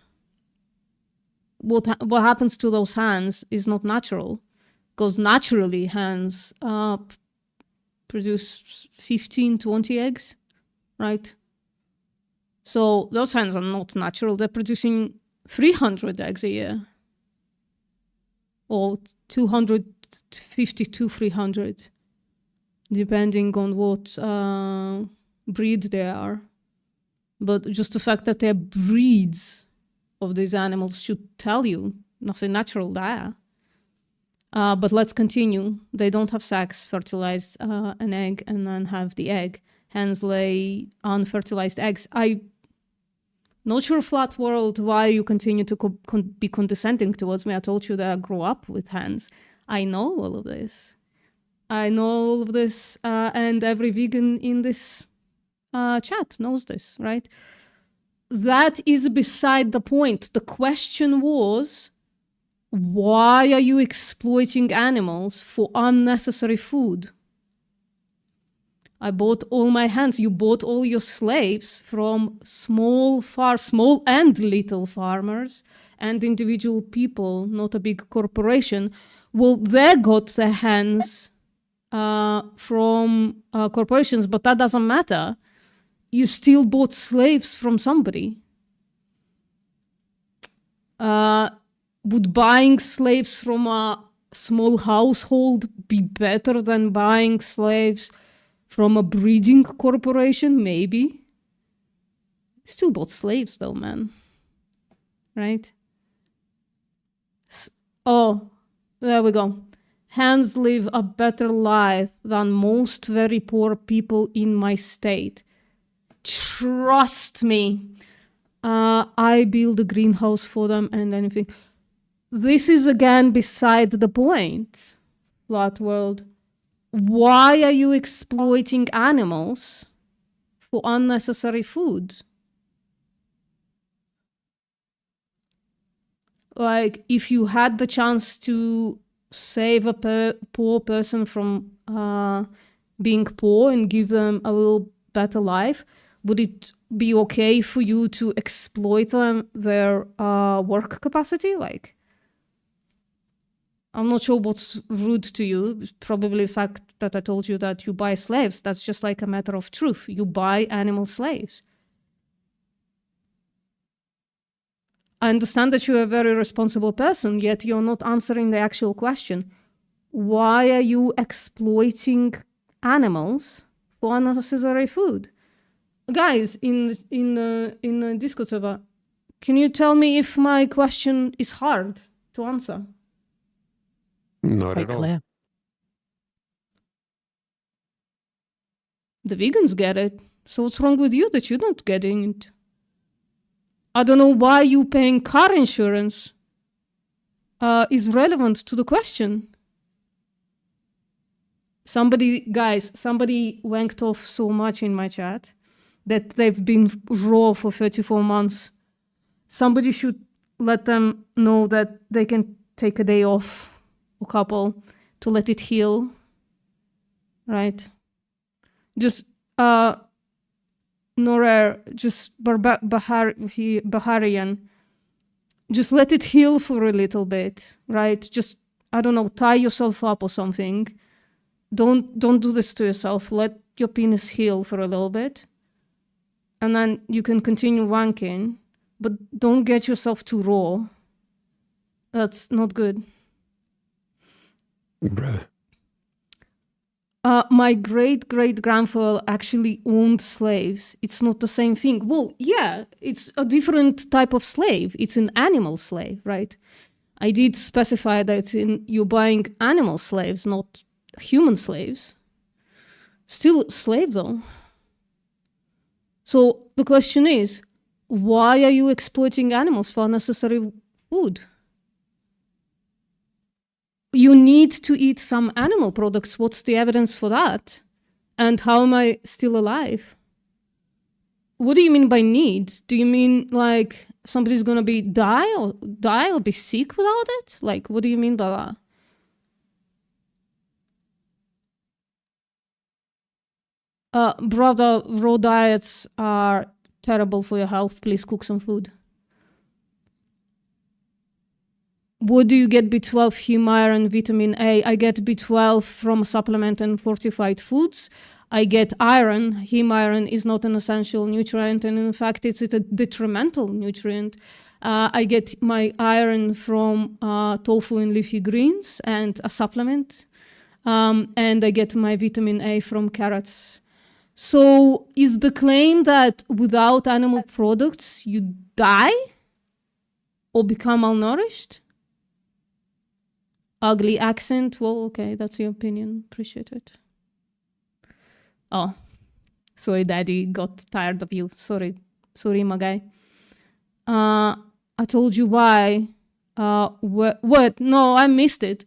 What happens to those hens is not natural. Because naturally, hens produce 15, 20 eggs, right? So those hens are not natural. They're producing 300 eggs a year. Or 250 to 300, depending on what breed they are. But just the fact that they're breeds of these animals should tell you nothing natural there. But let's continue. They don't have sex, fertilize an egg, and then have the egg. Hens lay unfertilized eggs. I'm not sure, Flat World, why you continue to be condescending towards me. I told you that I grew up with hens. I know all of this. And every vegan in this chat knows this, right? That is beside the point. The question was, why are you exploiting animals for unnecessary food? I bought all my hens. You bought all your slaves from small and little farmers and individual people, not a big corporation. Well, they got the hens from corporations, but that doesn't matter. You still bought slaves from somebody. Would buying slaves from a small household be better than buying slaves from a breeding corporation? Maybe. Still bought slaves though, man. Right? Oh, there we go. Hens live a better life than most very poor people in my state. Trust me. I build a greenhouse for them and anything. This is again beside the point, Flat World. Why are you exploiting animals for unnecessary food? Like, if you had the chance to save a poor person from being poor and give them a little better life, would it be okay for you to exploit them, their work capacity? Like, I'm not sure what's rude to you. Probably the fact that I told you that you buy slaves. That's just like a matter of truth. You buy animal slaves. I understand that you're a very responsible person, yet you're not answering the actual question. Why are you exploiting animals for unnecessary food? Guys, in Discord server, can you tell me if my question is hard to answer? Not Quite at all. clear. The vegans get it. So what's wrong with you that you're not getting it? I don't know why you paying car insurance is relevant to the question. Somebody wanked off so much in my chat that they've been raw for 34 months. Somebody should let them know that they can take a day off, a couple, to let it heal. Right? Just, Norer, just Baharian, just let it heal for a little bit, right? Just, I don't know, tie yourself up or something. Don't do this to yourself. Let your penis heal for a little bit. And then you can continue wanking, but don't get yourself too raw. That's not good. Brother. My great-great-grandfather actually owned slaves. It's not the same thing. Well, yeah, it's a different type of slave. It's an animal slave, right? I did specify that you're buying animal slaves, not human slaves. Still slave, though. So the question is, why are you exploiting animals for unnecessary food? You need to eat some animal products. What's the evidence for that? And how am I still alive? What do you mean by need? Do you mean like somebody's gonna die or be sick without it? Like, what do you mean by that? Brother, raw diets are terrible for your health. Please cook some food. What do you get B12, heme, iron, vitamin A? I get B12 from a supplement and fortified foods. I get iron. Heme iron is not an essential nutrient, and in fact, it's a detrimental nutrient. I get my iron from tofu and leafy greens and a supplement. And I get my vitamin A from carrots. So is the claim that without animal products, you die or become malnourished? Ugly accent. Well, okay, that's your opinion. Appreciate it. Oh, sorry, Daddy got tired of you. Sorry, my guy. I told you why. What? No, I missed it.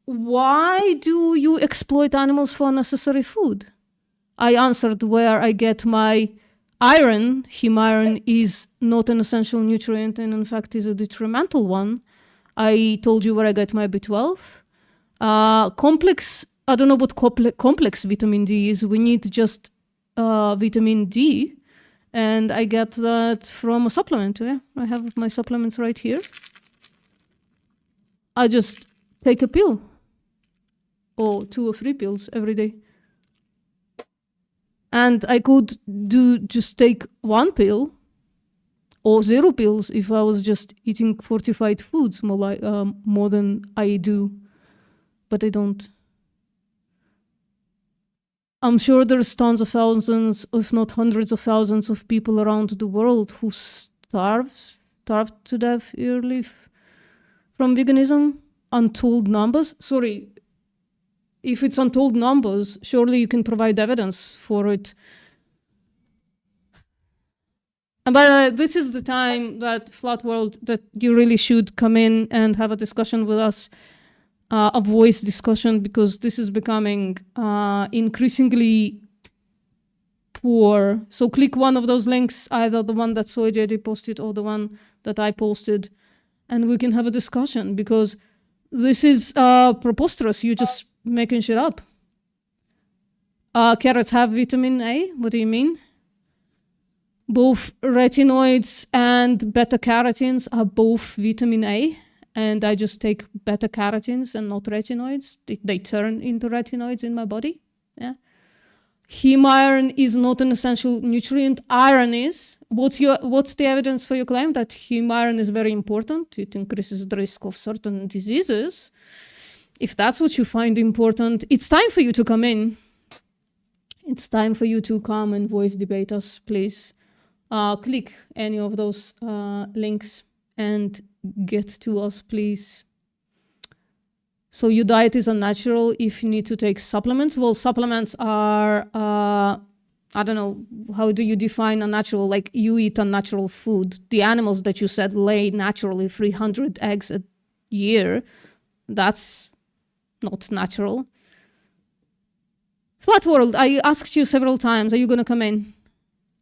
Why do you exploit animals for unnecessary food? I answered where I get my iron. Heme iron is not an essential nutrient and in fact is a detrimental one. I told you where I get my B12. Complex, I don't know what complex vitamin D is. We need just vitamin D. And I get that from a supplement. Yeah, I have my supplements right here. I just take a pill. Or 2 or 3 pills every day. And I could just take 1 pill or 0 pills if I was just eating fortified foods more than I do, but I don't. I'm sure there's tons of thousands, if not hundreds of thousands of people around the world who starve to death yearly from veganism. Untold numbers. Sorry, if it's untold numbers, surely you can provide evidence for it. But this is the time that Flat World, that you really should come in and have a discussion with us, a voice discussion, because this is becoming increasingly poor. So click one of those links, either the one that SoyJD posted or the one that I posted, and we can have a discussion, because this is preposterous. You're just making shit up. Carrots have vitamin A? What do you mean? Both retinoids and beta-carotenes are both vitamin A, and I just take beta carotene and not retinoids. They turn into retinoids in my body. Yeah. Heme iron is not an essential nutrient. Iron is. What's the evidence for your claim that heme iron is very important? It increases the risk of certain diseases. If that's what you find important, it's time for you to come in. It's time for you to come and voice debate us, please. Click any of those links and get to us, please. So your diet is unnatural if you need to take supplements. Well, supplements are, I don't know, how do you define unnatural? Like you eat unnatural food. The animals that you said lay naturally 300 eggs a year. That's not natural. Flat World, I asked you several times, are you going to come in?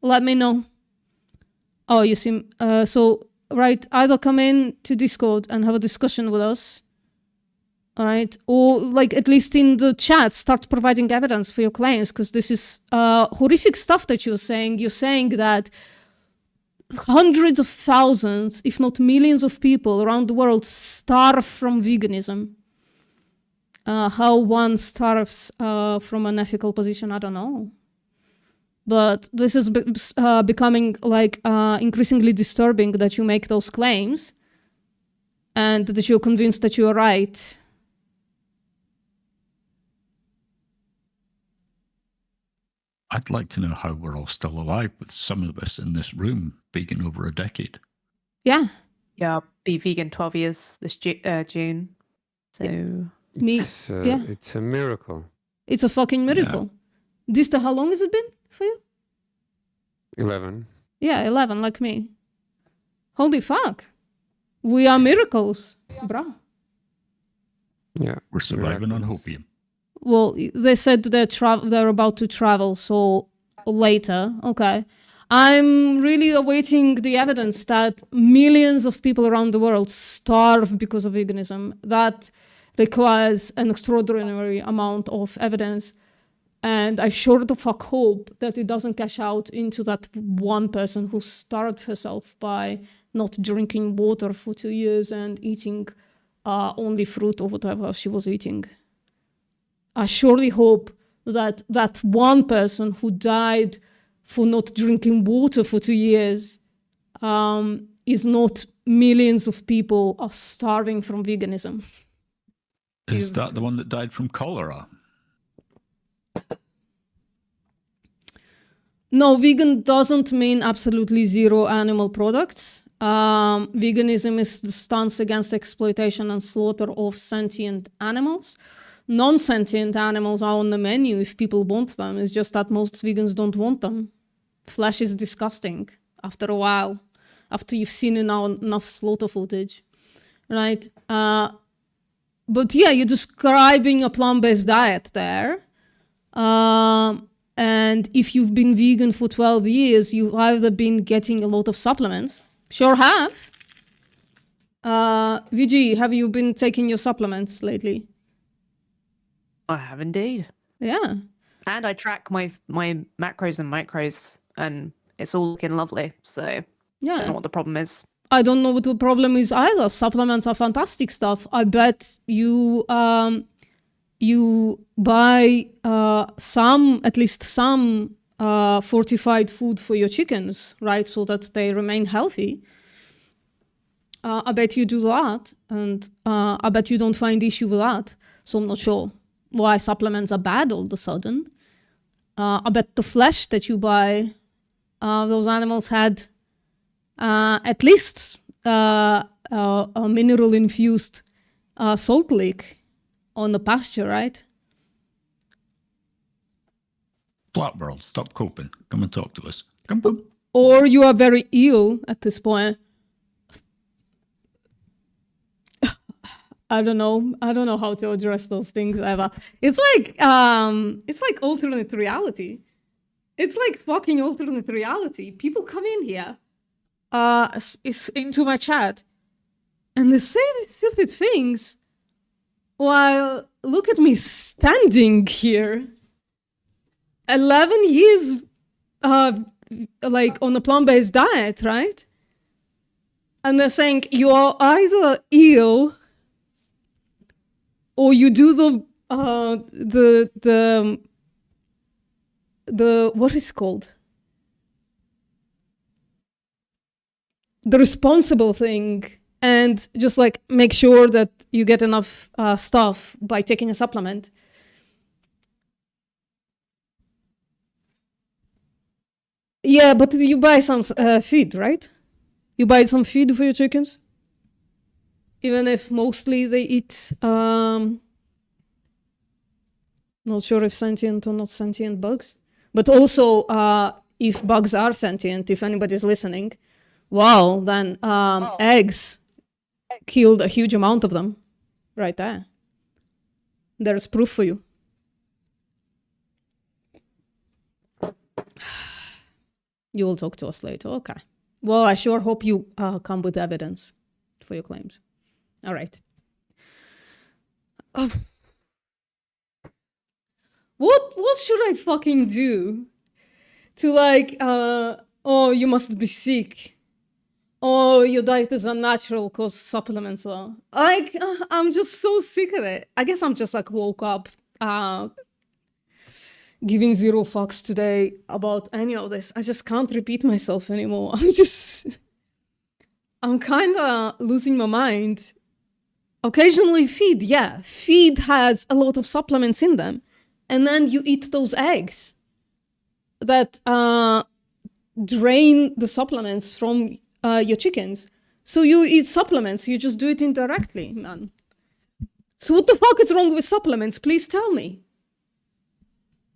Let me know. Oh, you seem, so, right, either come in to Discord and have a discussion with us, all right, or like at least in the chat, start providing evidence for your claims, because this is horrific stuff that you're saying. You're saying that hundreds of thousands, if not millions of people around the world starve from veganism. How one starves from an ethical position, I don't know. But this is becoming like increasingly disturbing that you make those claims and that you're convinced that you're right. I'd like to know how we're all still alive with some of us in this room vegan over a decade. Yeah. Yeah, I'll be vegan 12 years this June. So It's a miracle. It's a fucking miracle. Yeah. Dista, how long has it been for you? 11. Yeah, 11, like me. Holy fuck. We are miracles, bro. Yeah. We're surviving on hopium. Well, they said they're about to travel, so later. Okay. I'm really awaiting the evidence that millions of people around the world starve because of veganism. That requires an extraordinary amount of evidence. And I sure the fuck hope that it doesn't cash out into that one person who starved herself by not drinking water for 2 years and eating only fruit or whatever she was eating. I surely hope that that one person who died for not drinking water for 2 years is not millions of people are starving from veganism. Is that the one that died from cholera? No, vegan doesn't mean absolutely zero animal products. Veganism is the stance against exploitation and slaughter of sentient animals. Non-sentient animals are on the menu if people want them. It's just that most vegans don't want them. Flesh is disgusting after a while, after you've seen enough slaughter footage, right? But yeah, you're describing a plant-based diet there. And if you've been vegan for 12 years, you've either been getting a lot of supplements. Sure have. VG, have you been taking your supplements lately? I have indeed. Yeah. And I track my macros and micros, and it's all looking lovely. So yeah. I don't know what the problem is. I don't know what the problem is either. Supplements are fantastic stuff. I bet you buy at least some fortified food for your chickens, right? So that they remain healthy. I bet you do that. And I bet you don't find issue with that. So I'm not sure why supplements are bad all of a sudden. I bet the flesh that you buy, those animals had at least a mineral-infused salt lick on the pasture, right? Flat World, stop coping. Come and talk to us. Come. Or you are very ill at this point. I don't know how to address those things ever. It's like alternate reality. It's like fucking alternate reality. People come in here, into my chat, and they say these stupid things, while look at me standing here. 11 years, like on a plant-based diet, right? And they're saying you are either ill or you do the what is it called? The responsible thing, and just like make sure that you get enough stuff by taking a supplement. Yeah, but you buy some feed, right? You buy some feed for your chickens? Even if mostly they eat, not sure if sentient or not sentient bugs. But also, if bugs are sentient, if anybody's listening, well, then eggs killed a huge amount of them right there. There's proof for you. You will talk to us later. Okay. Well, I sure hope you come with evidence for your claims. All right. What should I fucking do to like, oh, you must be sick. Oh, your diet is unnatural because supplements are. Like, I'm just so sick of it. I guess I'm just like woke up giving zero fucks today about any of this. I just can't repeat myself anymore. I'm kind of losing my mind. Occasionally feed, yeah. Feed has a lot of supplements in them. And then you eat those eggs that drain the supplements from your chickens. So you eat supplements, you just do it indirectly, man. So what the fuck is wrong with supplements? Please tell me.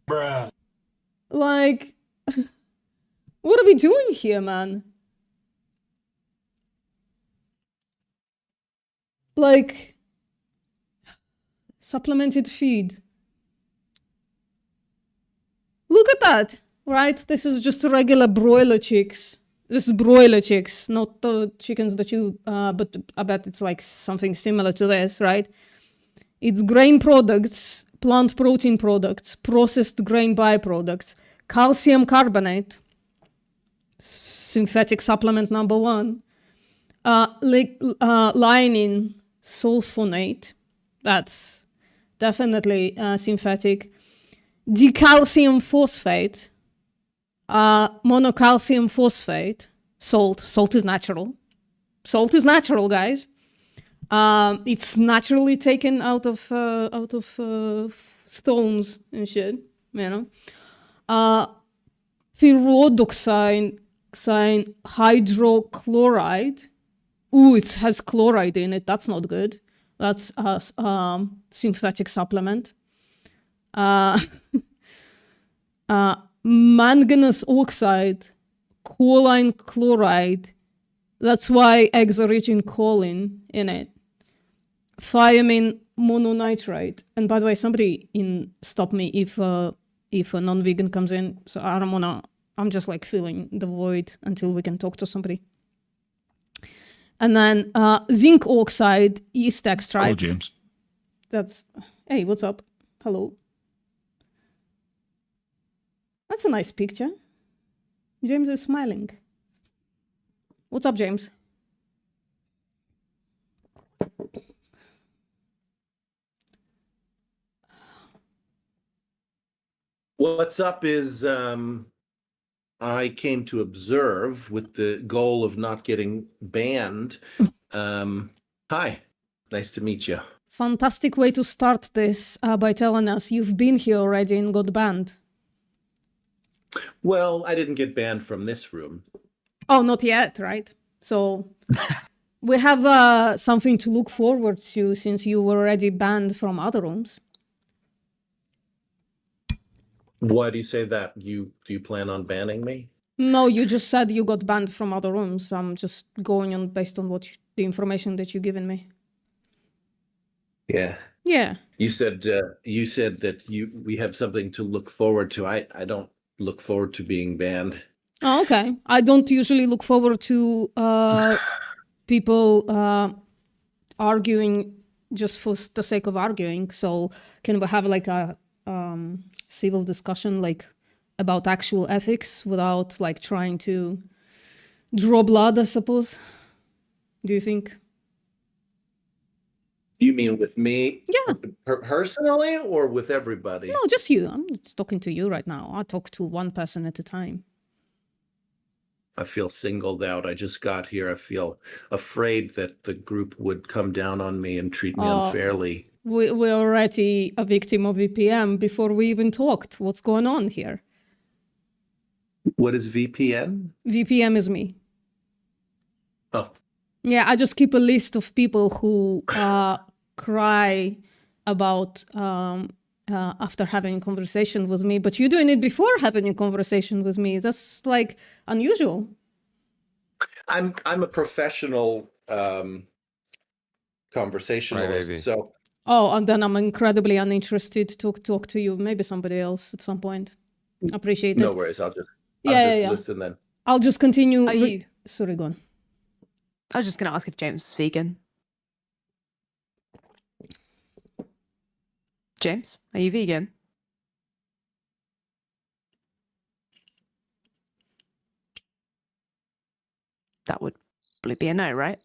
Bruh. Like, what are we doing here, man? Like, supplemented feed. Look at that, right? This is just regular broiler chicks. This is broiler chicks, not the chickens that you, but I bet it's like something similar to this, right? It's grain products, plant protein products, processed grain byproducts, calcium carbonate, synthetic supplement number 1, lining sulfonate, that's definitely synthetic, decalcium phosphate, monocalcium phosphate, salt. Salt is natural. Salt is natural, guys. It's naturally taken out of stones and shit, you know. Pyridoxine hydrochloride. Ooh, it has chloride in it. That's not good. That's a synthetic supplement. Manganese oxide, choline chloride. That's why eggs are rich in choline in it. Thiamine mononitrate. And by the way, somebody stop me if a non-vegan comes in. So I don't wanna. I'm just like filling the void until we can talk to somebody. And then zinc oxide, yeast extract. Hello, James. That's, hey, what's up? Hello. That's a nice picture. James is smiling. What's up, James? What's up is I came to observe with the goal of not getting banned. Hi, nice to meet you. Fantastic way to start this by telling us you've been here already and got banned. Well, I didn't get banned from this room. Oh, not yet, right? So we have something to look forward to since you were already banned from other rooms. Why do you say that? Do you plan on banning me? No, you just said you got banned from other rooms. I'm just going on based on the information that you've given me. Yeah. Yeah. You said that we have something to look forward to. I don't look forward to being banned. Oh, okay. I don't usually look forward to people arguing just for the sake of arguing. So can we have like a civil discussion like about actual ethics without like trying to draw blood, I suppose? do you think? You mean with me? Yeah. Personally, or with everybody? No, just you. I'm just talking to you right now. I talk to one person at a time. I feel singled out. I just got here. I feel afraid that the group would come down on me and treat me unfairly. We're already a victim of VPN before we even talked. What's going on here? What is VPN? VPN is me. Oh. Yeah, I just keep a list of people who cry about after having a conversation with me, but you're doing it before having a conversation with me. That's like unusual. I'm a professional conversationalist, Right, so. Oh, and then I'm incredibly uninterested to talk to you. Maybe somebody else at some point. Appreciate it. No worries. I'll just listen then. I'll just continue. Are you? Sorry, go on. I was just going to ask if James is vegan. James, are you vegan? That would probably be a no, right?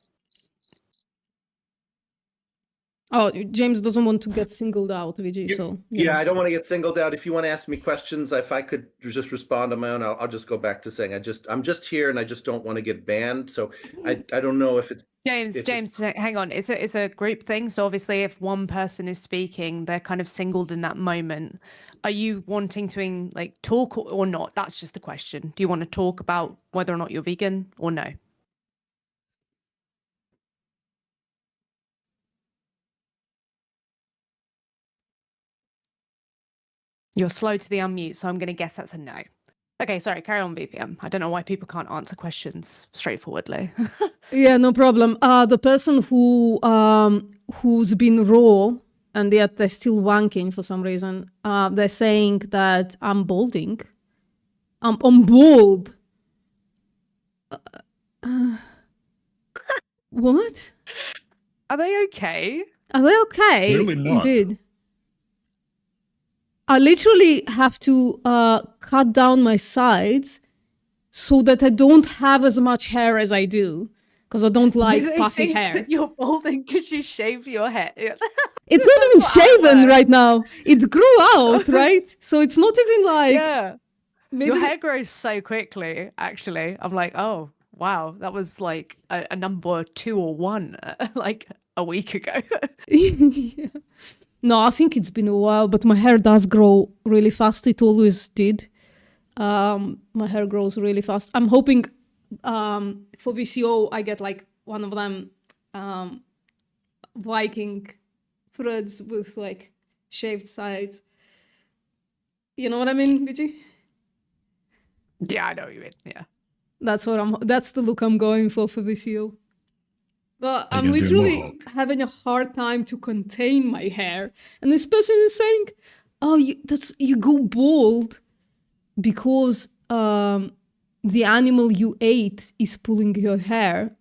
Oh, James doesn't want to get singled out, VG, so... Yeah, I don't want to get singled out. If you want to ask me questions, if I could just respond on my own, I'll just go back to saying I'm just here and I just don't want to get banned. So I don't know if it's... James, hang on. It's a group thing. So obviously if one person is speaking, they're kind of singled in that moment. Are you wanting to like talk or not? That's just the question. Do you want to talk about whether or not you're vegan or no? You're slow to the unmute, so I'm going to guess that's a no. Okay, sorry, carry on, VPM. I don't know why people can't answer questions straightforwardly. Yeah, no problem. The person who's been raw and yet they're still wanking for some reason, they're saying that I'm balding. I'm bald. What? Are they okay? Are they okay? Really not. Indeed. I literally have to cut down my sides so that I don't have as much hair as I do, because I don't like puffy hair. That you're balding because you shave your hair. It's not even shaven right now. It grew out, right? So it's not even like... Yeah. Maybe... Your hair grows so quickly, actually. I'm like, oh, wow, that was like a number 2 or 1 like a week ago. Yeah. No, I think it's been a while, but my hair does grow really fast. It always did. My hair grows really fast. I'm hoping for VCO, I get like one of them Viking threads with like shaved sides. You know what I mean, BG? Yeah, I know what you mean. Yeah. That's the look I'm going for VCO. But Are I'm you gonna do literally mohawk? having a hard time to contain my hair. And this person is saying, oh, you go bald because the animal you ate is pulling your hair.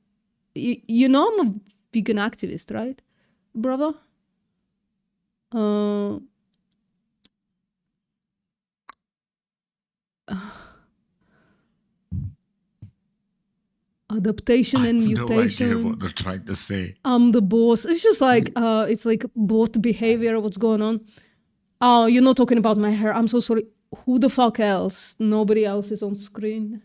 You know I'm a vegan activist, right, brother? Adaptation and mutation. No idea what they're trying to say. I'm the boss. It's just like it's like bot behavior. What's going on? Oh, you're not talking about my hair. I'm so sorry. Who the fuck else? Nobody else is on screen.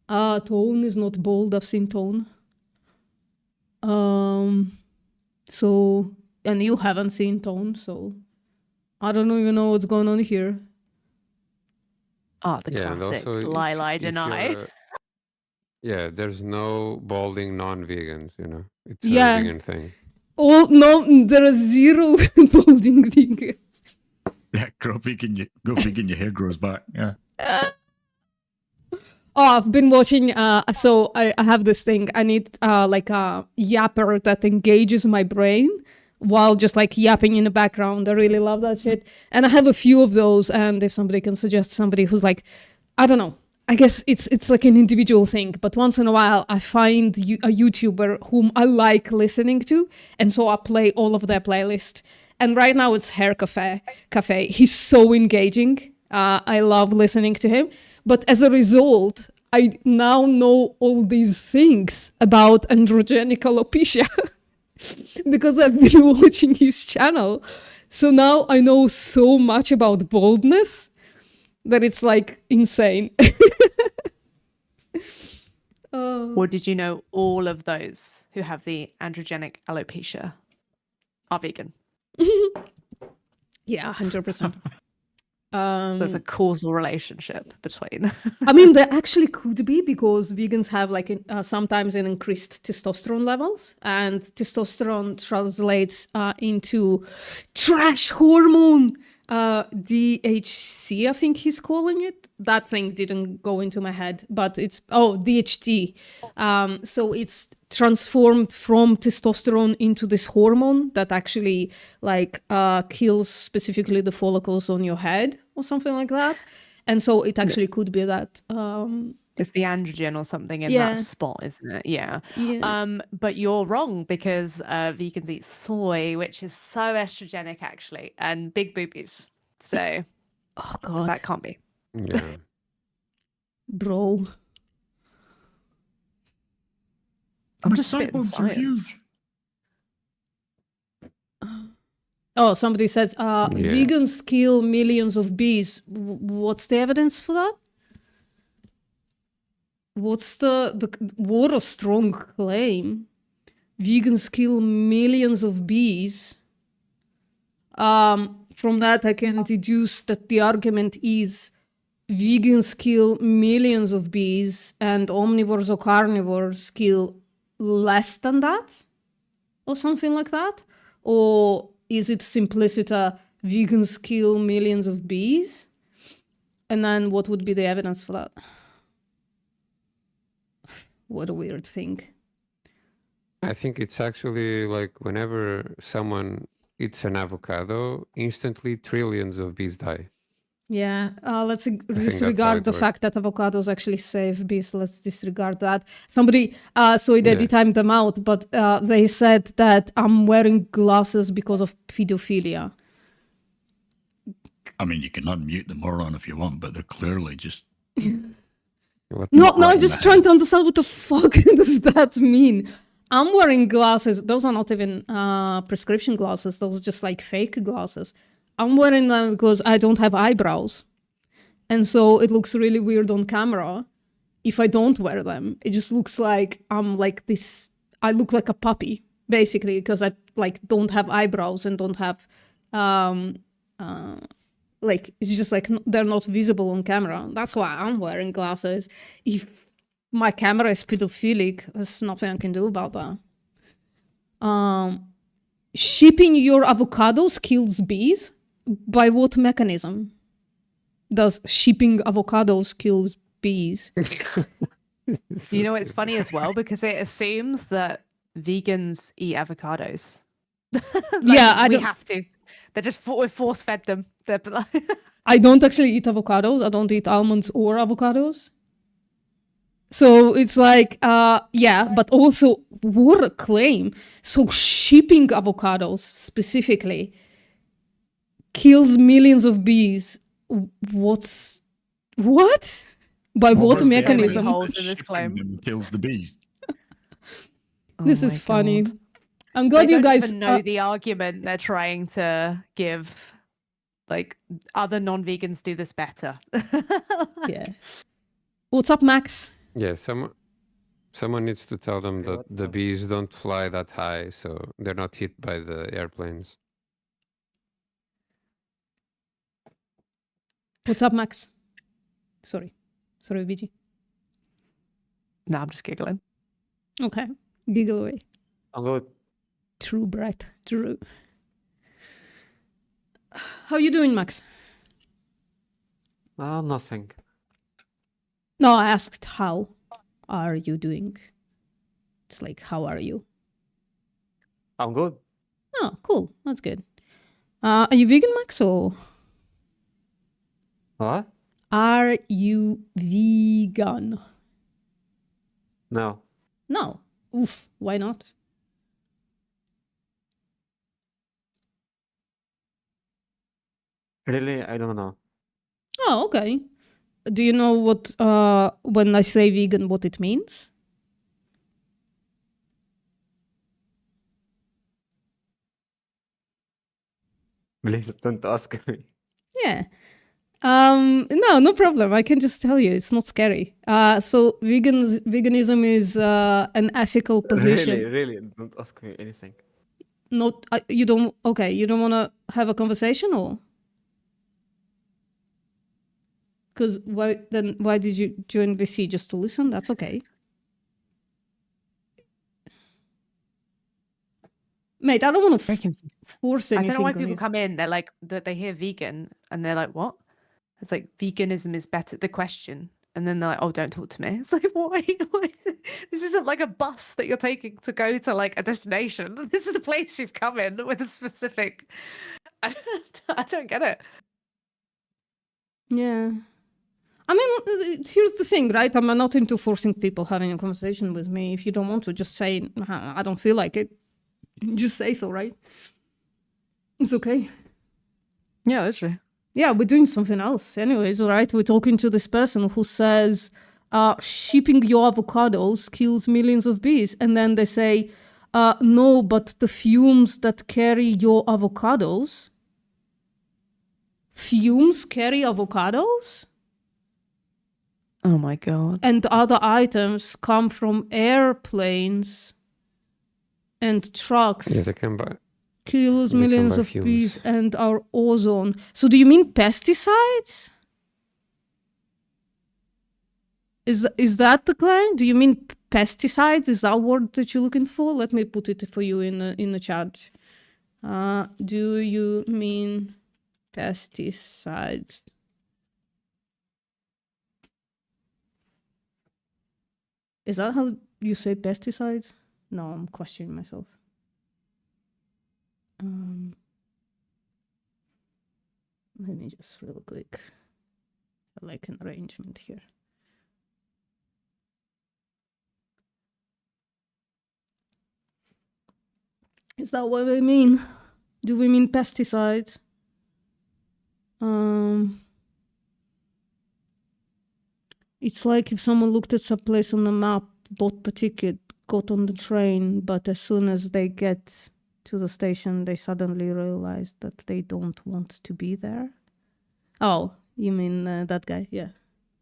Tone is not bold. I've seen Tone. So, and you haven't seen Tone, so I don't even know what's going on here. Oh, the classic lie, deny. Yeah, there's no balding non-vegans, you know. It's a vegan thing. Oh, no, there are 0 balding vegans. Yeah, go vegan, your hair grows back. Yeah. Oh, I've been watching, so I have this thing. I need like a yapper that engages my brain while just like yapping in the background. I really love that shit. And I have a few of those. And if somebody can suggest somebody who's like, I don't know, I guess it's like an individual thing. But once in a while, I find a YouTuber whom I like listening to. And so I play all of their playlist. And right now it's Hair Cafe. He's so engaging. I love listening to him. But as a result, I now know all these things about androgenic alopecia because I've been watching his channel. So now I know so much about baldness that it's like insane. Or did you know all of those who have the androgenic alopecia are vegan? Yeah, 100%. There's a causal relationship between. I mean, there actually could be, because vegans have like sometimes an increased testosterone levels, and testosterone translates into trash hormone, DHC, I think he's calling it. That thing didn't go into my head, but it's, DHT. So it's transformed from testosterone into this hormone that actually like kills specifically the follicles on your head or something like that. And so it actually could be that. It's the androgen or something in Yeah. that spot, isn't it? Yeah. Yeah. But you're wrong, because vegans eat soy, which is so estrogenic actually, and big boobies. So Oh God, that can't be. Yeah. bro. I'm just spitting science. Oh, somebody says vegans kill millions of bees. What's the evidence for that? What's what a strong claim. Vegans kill millions of bees. From that, I can deduce that the argument is vegans kill millions of bees and omnivores or carnivores kill less than that, or something like that. Or is it simpliciter, vegans kill millions of bees? And then what would be the evidence for that? What a weird thing. I think it's actually like whenever someone eats an avocado, instantly trillions of bees die. Yeah, let's that's how disregard it the works. fact that avocados actually save bees. Let's disregard that. Somebody, so they Yeah. timed them out, but they said that I'm wearing glasses because of pedophilia. I mean, you can unmute the moron if you want, but they're clearly just What No, Not right I'm in just the trying head. to understand what the fuck does that mean. I'm wearing glasses. Those are not even prescription glasses. Those are just like fake glasses. I'm wearing them because I don't have eyebrows. And so it looks really weird on camera if I don't wear them. It just looks like I'm like this. I look like a puppy, basically, because I like don't have eyebrows and don't have like, it's just like they're not visible on camera. That's why I'm wearing glasses. If my camera is pedophilic, there's nothing I can do about that. Shipping your avocados kills bees? By what mechanism does shipping avocados kills bees? You know, it's funny as well, because it assumes that vegans eat avocados. Yeah, we have to. They're just we force fed them. They're like, I don't actually eat avocados. I don't eat almonds or avocados. So it's like, yeah, but also what a claim. So shipping avocados specifically kills millions of bees. What? By Well, what that's the mechanism? evidence Holes that in this shipping claim. them kills the bees. This oh is my funny. God. I'm They glad you don't guys even know the argument they're trying to give. Like, other non-vegans do this better. yeah. What's up, Max? Yeah, someone needs to tell them that the bees don't fly that high, so they're not hit by the airplanes. What's up, Max? Sorry, VG. No, I'm just giggling. Okay, giggle away. I'm good. True, Brett. True. How you doing, Max? Nothing. No, I asked how are you doing. It's like, how are you? I'm good. Oh, cool. That's good. Are you vegan, Max, or What? are you vegan? No. No. Oof. Why not? Really, I don't know. Oh, okay. Do you know what when I say vegan, what it means? Please don't ask me. Yeah. No problem. I can just tell you, it's not scary. So veganism is an ethical position. Really, don't ask me anything. Not you don't. Okay, you don't want to have a conversation, or because why did you join VC, just to listen? That's okay. Mate, I don't want to force I anything don't know why on people you. come in, they're like, they hear vegan and they're like, what? It's like, veganism is better, the question. And then they're like, oh, don't talk to me. It's like, why? This isn't like a bus that you're taking to go to like a destination. This is a place you've come in with a specific. I don't get it. Yeah. I mean, here's the thing, right? I'm not into forcing people having a conversation with me. If you don't want to, just say, I don't feel like it. Just say so, right? It's okay. Yeah, literally. Yeah, we're doing something else. Anyways, all right? We're talking to this person who says, shipping your avocados kills millions of bees. And then they say, no, but the fumes that carry your avocados. Fumes carry avocados? Oh my God. And other items come from airplanes and trucks. Yeah, they can buy. Kills They can millions buy of fumes. bees and our ozone. So do you mean pesticides? Is that the claim? Do you mean pesticides? Is that word that you're looking for? Let me put it for you in the chat. Do you mean pesticides? Is that how you say pesticides? No, I'm questioning myself. Let me just real quick. I like an arrangement here. Is that what we mean? Do we mean pesticides? It's like if someone looked at some place on the map, bought the ticket, got on the train, but as soon as they get to the station, they suddenly realize that they don't want to be there. Oh, you mean that guy? Yeah,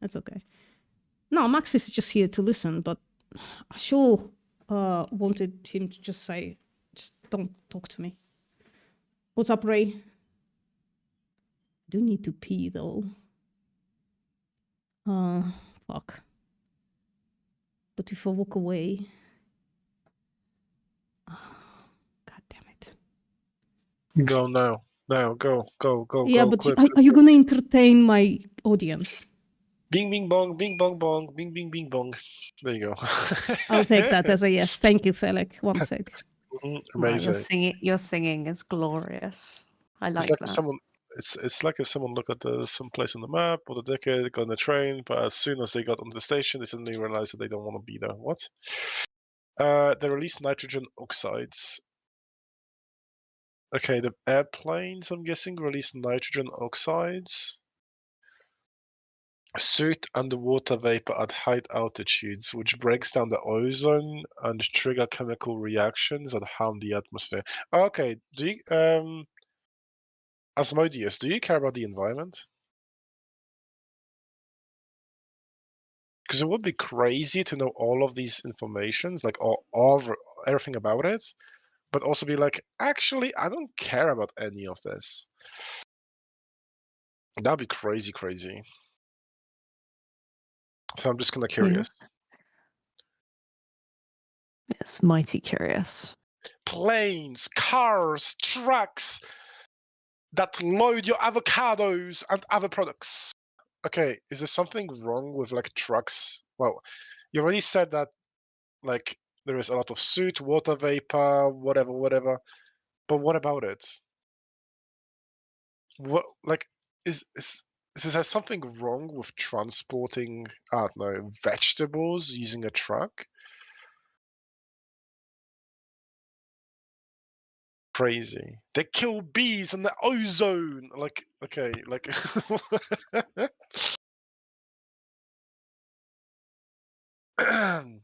that's okay. No, Max is just here to listen, but I sure wanted him to just say, just don't talk to me. What's up, Ray? I do need to pee though. Fuck. But if I walk away... God damn it. Go now. Now, go. Yeah, go, but clip, are you going to entertain my audience? Bing, bing, bong, bing, bong, bong, bing, bing, bing, bong. There you go. I'll take that as a yes. Thank you, Felix. One sec. Amazing. Your singing is glorious. I like It's like that. if someone, it's like if someone looked at some place on the map or the ticket, got on the train, but as soon as they got on the station, they suddenly realized that they don't want to be there. What? They release nitrogen oxides. Okay, the airplanes, I'm guessing, release nitrogen oxides. Soot underwater vapor at high altitudes, which breaks down the ozone and trigger chemical reactions that harm the atmosphere. Okay, do you, Asmodeus, do you care about the environment? Because it would be crazy to know all of these informations, like all everything about it, but also be like, actually, I don't care about any of this. That'd be crazy. So I'm just kind of curious. Yes, mighty curious. Planes, cars, trucks that load your avocados and other products. Okay, is there something wrong with like trucks? Well, you already said that like there is a lot of soot, water vapor, whatever. But what about it? What like is there something wrong with transporting, I don't know, vegetables using a truck? Crazy. They kill bees and the ozone. Like, okay, like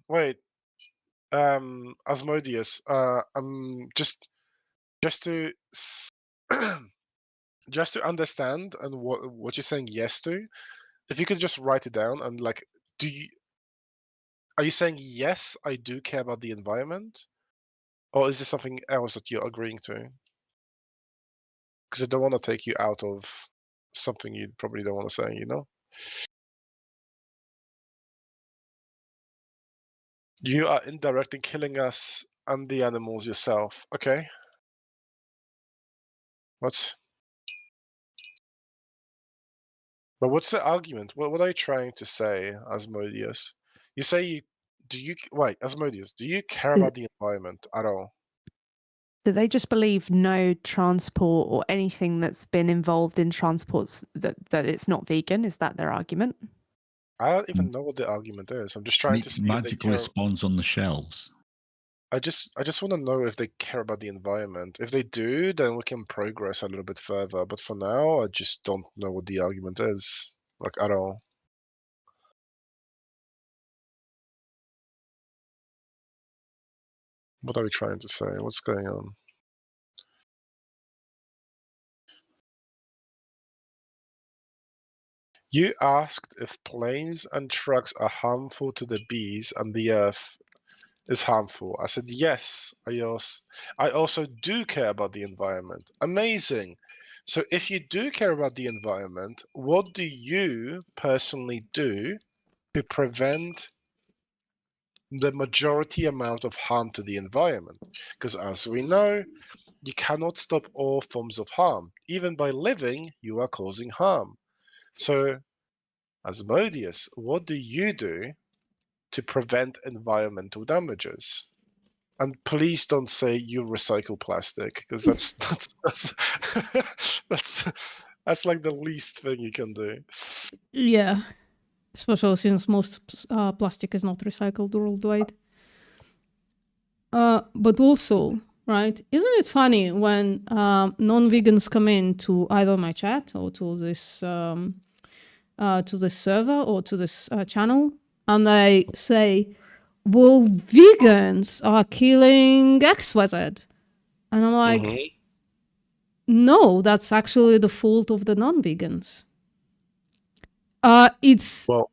Wait, Asmodeus, just to just to understand and what you're saying yes to, if you could just write it down and like, are you saying yes, I do care about the environment, or is this something else that you're agreeing to? Because I don't want to take you out of something you probably don't want to say, you know? You are indirectly killing us and the animals yourself. Okay. But what's the argument? What are you trying to say, Asmodeus? You say wait, Asmodeus, do you care about the environment at all? Do they just believe no transport or anything that's been involved in transports that it's not vegan? Is that their argument? I don't even know what the argument is. I'm just trying to see if they magically care. spawns on the shelves. I just want to know if they care about the environment. If they do, then we can progress a little bit further. But for now, I just don't know what the argument is, like at all. What are we trying to say? What's going on? You asked if planes and trucks are harmful to the bees and the earth is harmful. I said yes. I also do care about the environment. Amazing. So if you do care about the environment, what do you personally do to prevent the majority amount of harm to the environment? Because as we know, you cannot stop all forms of harm. Even by living, you are causing harm. So, Asmodeus, what do you do to prevent environmental damages? And please don't say you recycle plastic, because that's like the least thing you can do. Yeah, especially since most plastic is not recycled worldwide. But also, right, isn't it funny when non-vegans come in to either my chat or to this server or to this channel, and they say, well, vegans are killing XYZ. And I'm like, no, that's actually the fault of the non-vegans.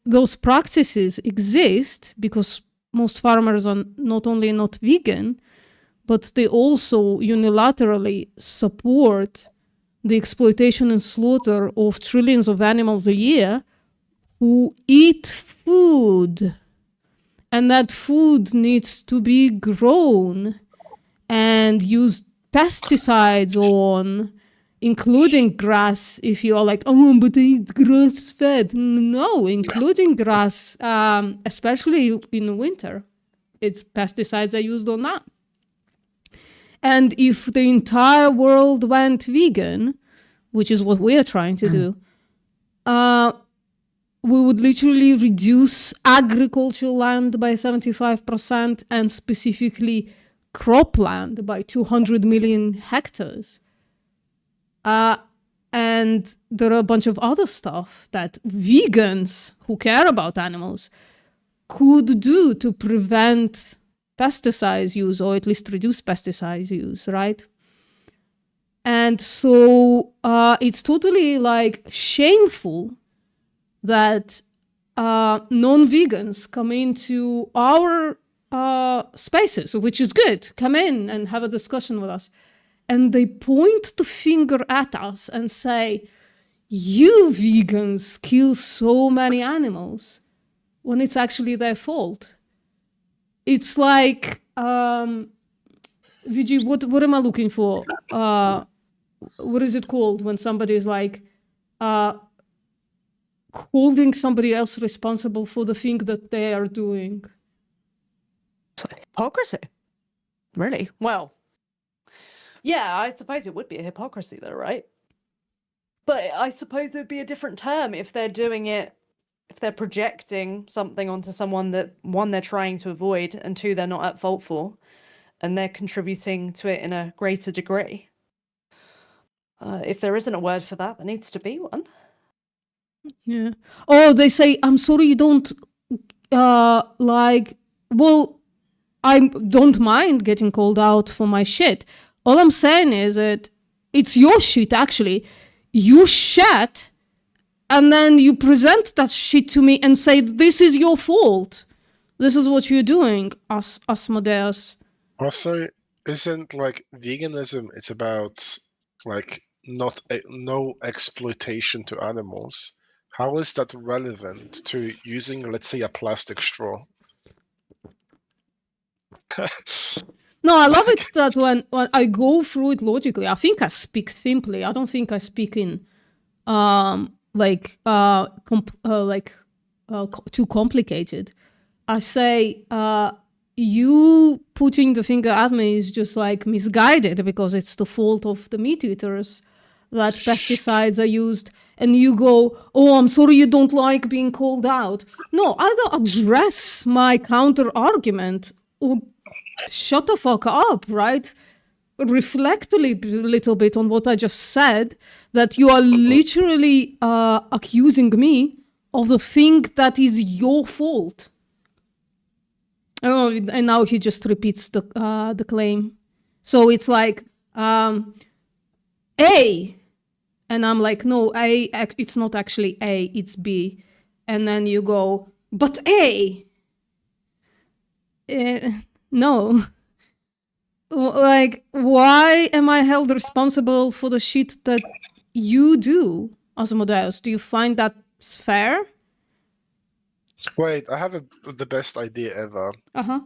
Those practices exist because most farmers are not only not vegan, but they also unilaterally support the exploitation and slaughter of trillions of animals a year who eat food. And that food needs to be grown and use pesticides on, including grass. If you are like, oh, but they eat grass fed. No, including grass, especially in winter. It's pesticides are used on that. And if the entire world went vegan, which is what we are trying to do, we would literally reduce agricultural land by 75% and specifically cropland by 200 million hectares. And there are a bunch of other stuff that vegans who care about animals could do to prevent pesticide use, or at least reduce pesticide use, right? And so it's totally like shameful that non-vegans come into our spaces, which is good. Come in and have a discussion with us. And they point the finger at us and say, you vegans kill so many animals, when it's actually their fault. It's like, VG, what am I looking for? What is it called when somebody is like holding somebody else responsible for the thing that they are doing? Hypocrisy. Really? Well, yeah, I suppose it would be a hypocrisy though, right? But I suppose there'd be a different term if they're doing it, if they're projecting something onto someone that, one, they're trying to avoid, and two, they're not at fault for, and they're contributing to it in a greater degree. If there isn't a word for that, there needs to be one. Yeah. Oh, they say, I'm sorry you don't well, I don't mind getting called out for my shit. All I'm saying is that it's your shit, actually. You shat, and then you present that shit to me and say, this is your fault. This is what you're doing, Asmodeus. Also, isn't like veganism, it's about like no exploitation to animals. How is that relevant to using, let's say, a plastic straw? No, I love it that when I go through it logically, I think I speak simply. I don't think I speak in too complicated. I say you putting the finger at me is just like misguided because it's the fault of the meat eaters that pesticides are used, and you go, oh, I'm sorry you don't like being called out. No, either address my counter argument or shut the fuck up, right? Reflect a little bit on what I just said, that you are literally accusing me of the thing that is your fault. Oh, and now he just repeats the claim. So it's like, A. And I'm like, no, A, it's not actually A, it's B. And then you go, but A. No. Like, why am I held responsible for the shit that you do, Asmodeus? Do you find that fair? Wait, I have the best idea ever. Uh-huh.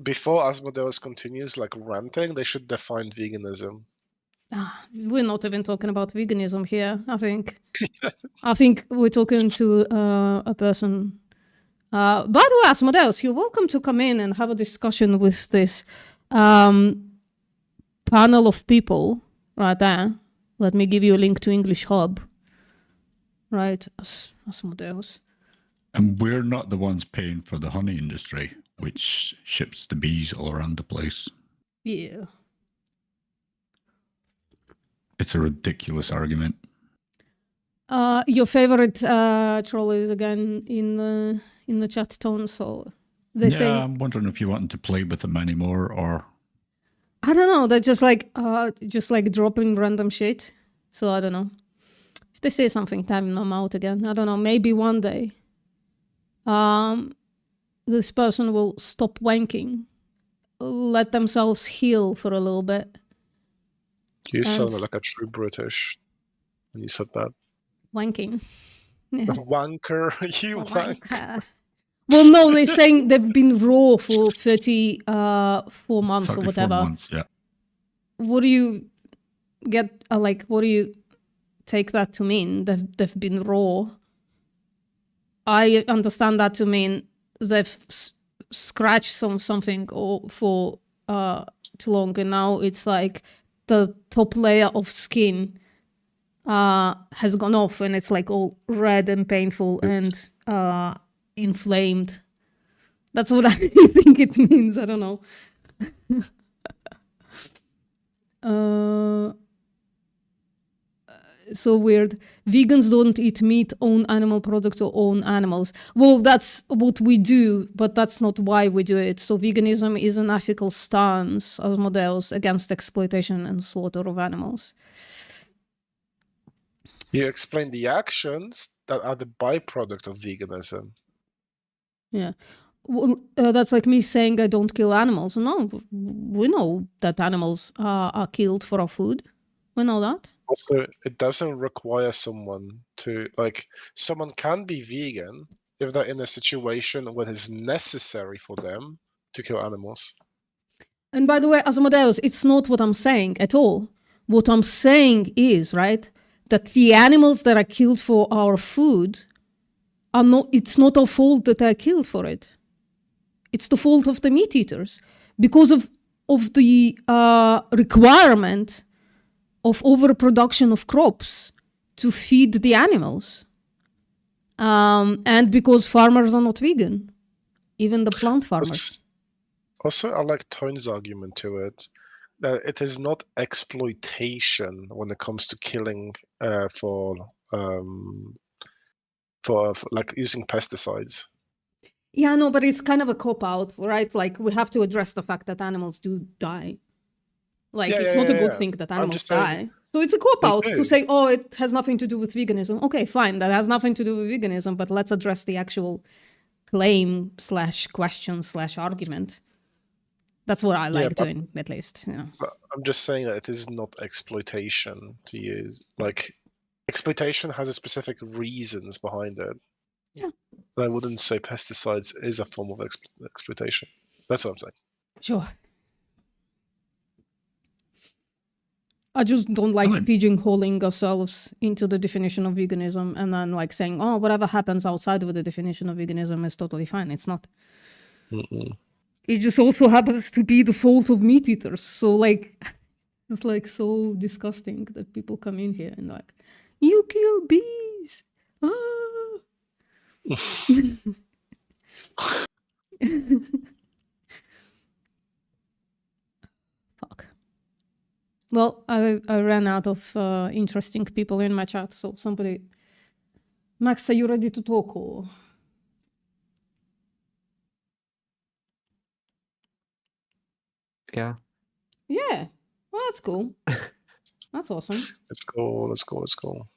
Before Asmodeus continues like ranting, they should define veganism. We're not even talking about veganism here, I think. I think we're talking to a person. By the way, Asmodeus, you're welcome to come in and have a discussion with this panel of people right there. Let me give you a link to English Hub. Right, Asmodeus. And we're not the ones paying for the honey industry, which ships the bees all around the place. Yeah. It's a ridiculous argument. Your favorite troll is again in the chat tone, so they say. I'm wondering if you want to play with them anymore, or I don't know. They're just like dropping random shit. So I don't know. If they say something, time them out again. I don't know. Maybe one day, this person will stop wanking, let themselves heal for a little bit. You sounded like a true British when you said that. Wanking. Wanker, you wanker. Well, no, they're saying they've been raw for 34 months or whatever. 34 months, yeah. What do you get, what do you take that to mean? That they've been raw? I understand that to mean they've scratched something for too long, and now it's like the top layer of skin has gone off, and it's like all red and painful and inflamed. That's what I think it means. I don't know. So weird. Vegans don't eat meat, own animal products, or own animals. Well, that's what we do, but that's not why we do it. So veganism is an ethical stance, Asmodeus, against exploitation and slaughter of animals. You explain the actions that are the byproduct of veganism. Yeah. Well, that's like me saying I don't kill animals. No, we know that animals are killed for our food. We know that. Also, it doesn't require someone to, someone can be vegan if they're in a situation where it's necessary for them to kill animals. And by the way, Asmodeus, it's not what I'm saying at all. What I'm saying is, right, that the animals that are killed for our food are not, it's not our fault that they're killed for it. It's the fault of the meat eaters because of the requirement of overproduction of crops to feed the animals. And because farmers are not vegan, even the plant farmers. Also, I like Tone's argument to it, that it is not exploitation when it comes to killing for like using pesticides. Yeah, no, but it's kind of a cop-out, right? Like, we have to address the fact that animals do die. Like, Yeah, it's yeah, not a yeah, good yeah. thing that I'm animals just saying die. So it's a cop-out they to do. say, oh, it has nothing to do with veganism. Okay, fine, that has nothing to do with veganism, but let's address the actual claim / question / argument. That's what I like but- doing, at least. You know. But I'm just saying that it is not exploitation to use. Like, exploitation has a specific reasons behind it. Yeah. And I wouldn't say pesticides is a form of exploitation. That's what I'm saying. Sure. I just don't like Fine. pigeonholing ourselves into the definition of veganism and then like saying, oh, whatever happens outside of the definition of veganism is totally fine. It's not. Mm-mm. It just also happens to be the fault of meat eaters. So like, it's like so disgusting that people come in here and like, you kill bees. Ah. Fuck. Well, I ran out of interesting people in my chat, so somebody... Max, are you ready to talk or... Yeah. Yeah, well, that's cool. That's awesome. Let's go, let's go, let's go.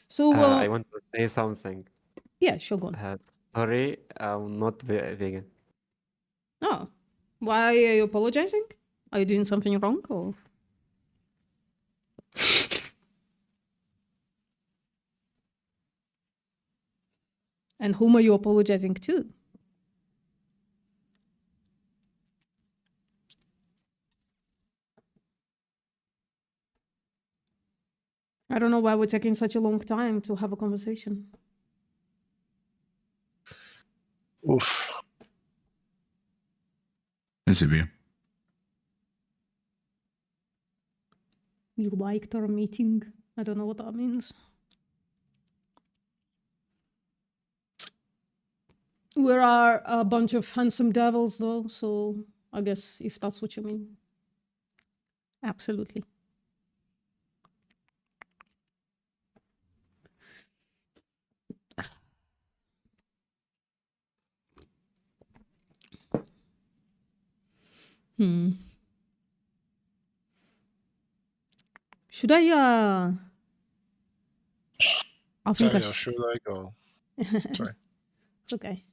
So, I want to say something. yeah, sure, go on. Sorry, I'm not vegan. Oh, why are you apologizing? Are you doing something wrong or... And whom are you apologizing to? I don't know why we're taking such a long time to have a conversation. Oof. Is it beer? You liked our meeting? I don't know what that means. We are a bunch of handsome devils, though, so I guess if that's what you mean. Absolutely. Should I, I think I Tanya, should I go? Sorry. It's okay.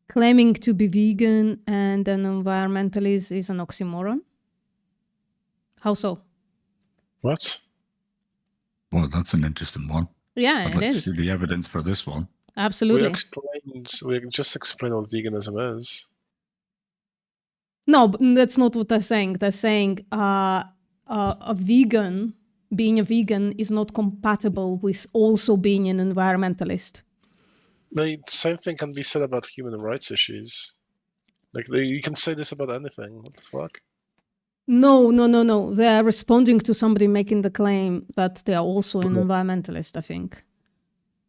Claiming to be vegan and an environmentalist is an oxymoron? How so? What? Well, that's an interesting one. Yeah, I'd it like to is. see the evidence for this one. Absolutely. We just explained what veganism is. No, but that's not what they're saying. They're saying a vegan, being a vegan is not compatible with also being an environmentalist. The same thing can be said about human rights issues. Like, you can say this about anything. What the fuck? No. They're responding to somebody making the claim that they are also an Okay. environmentalist, I think.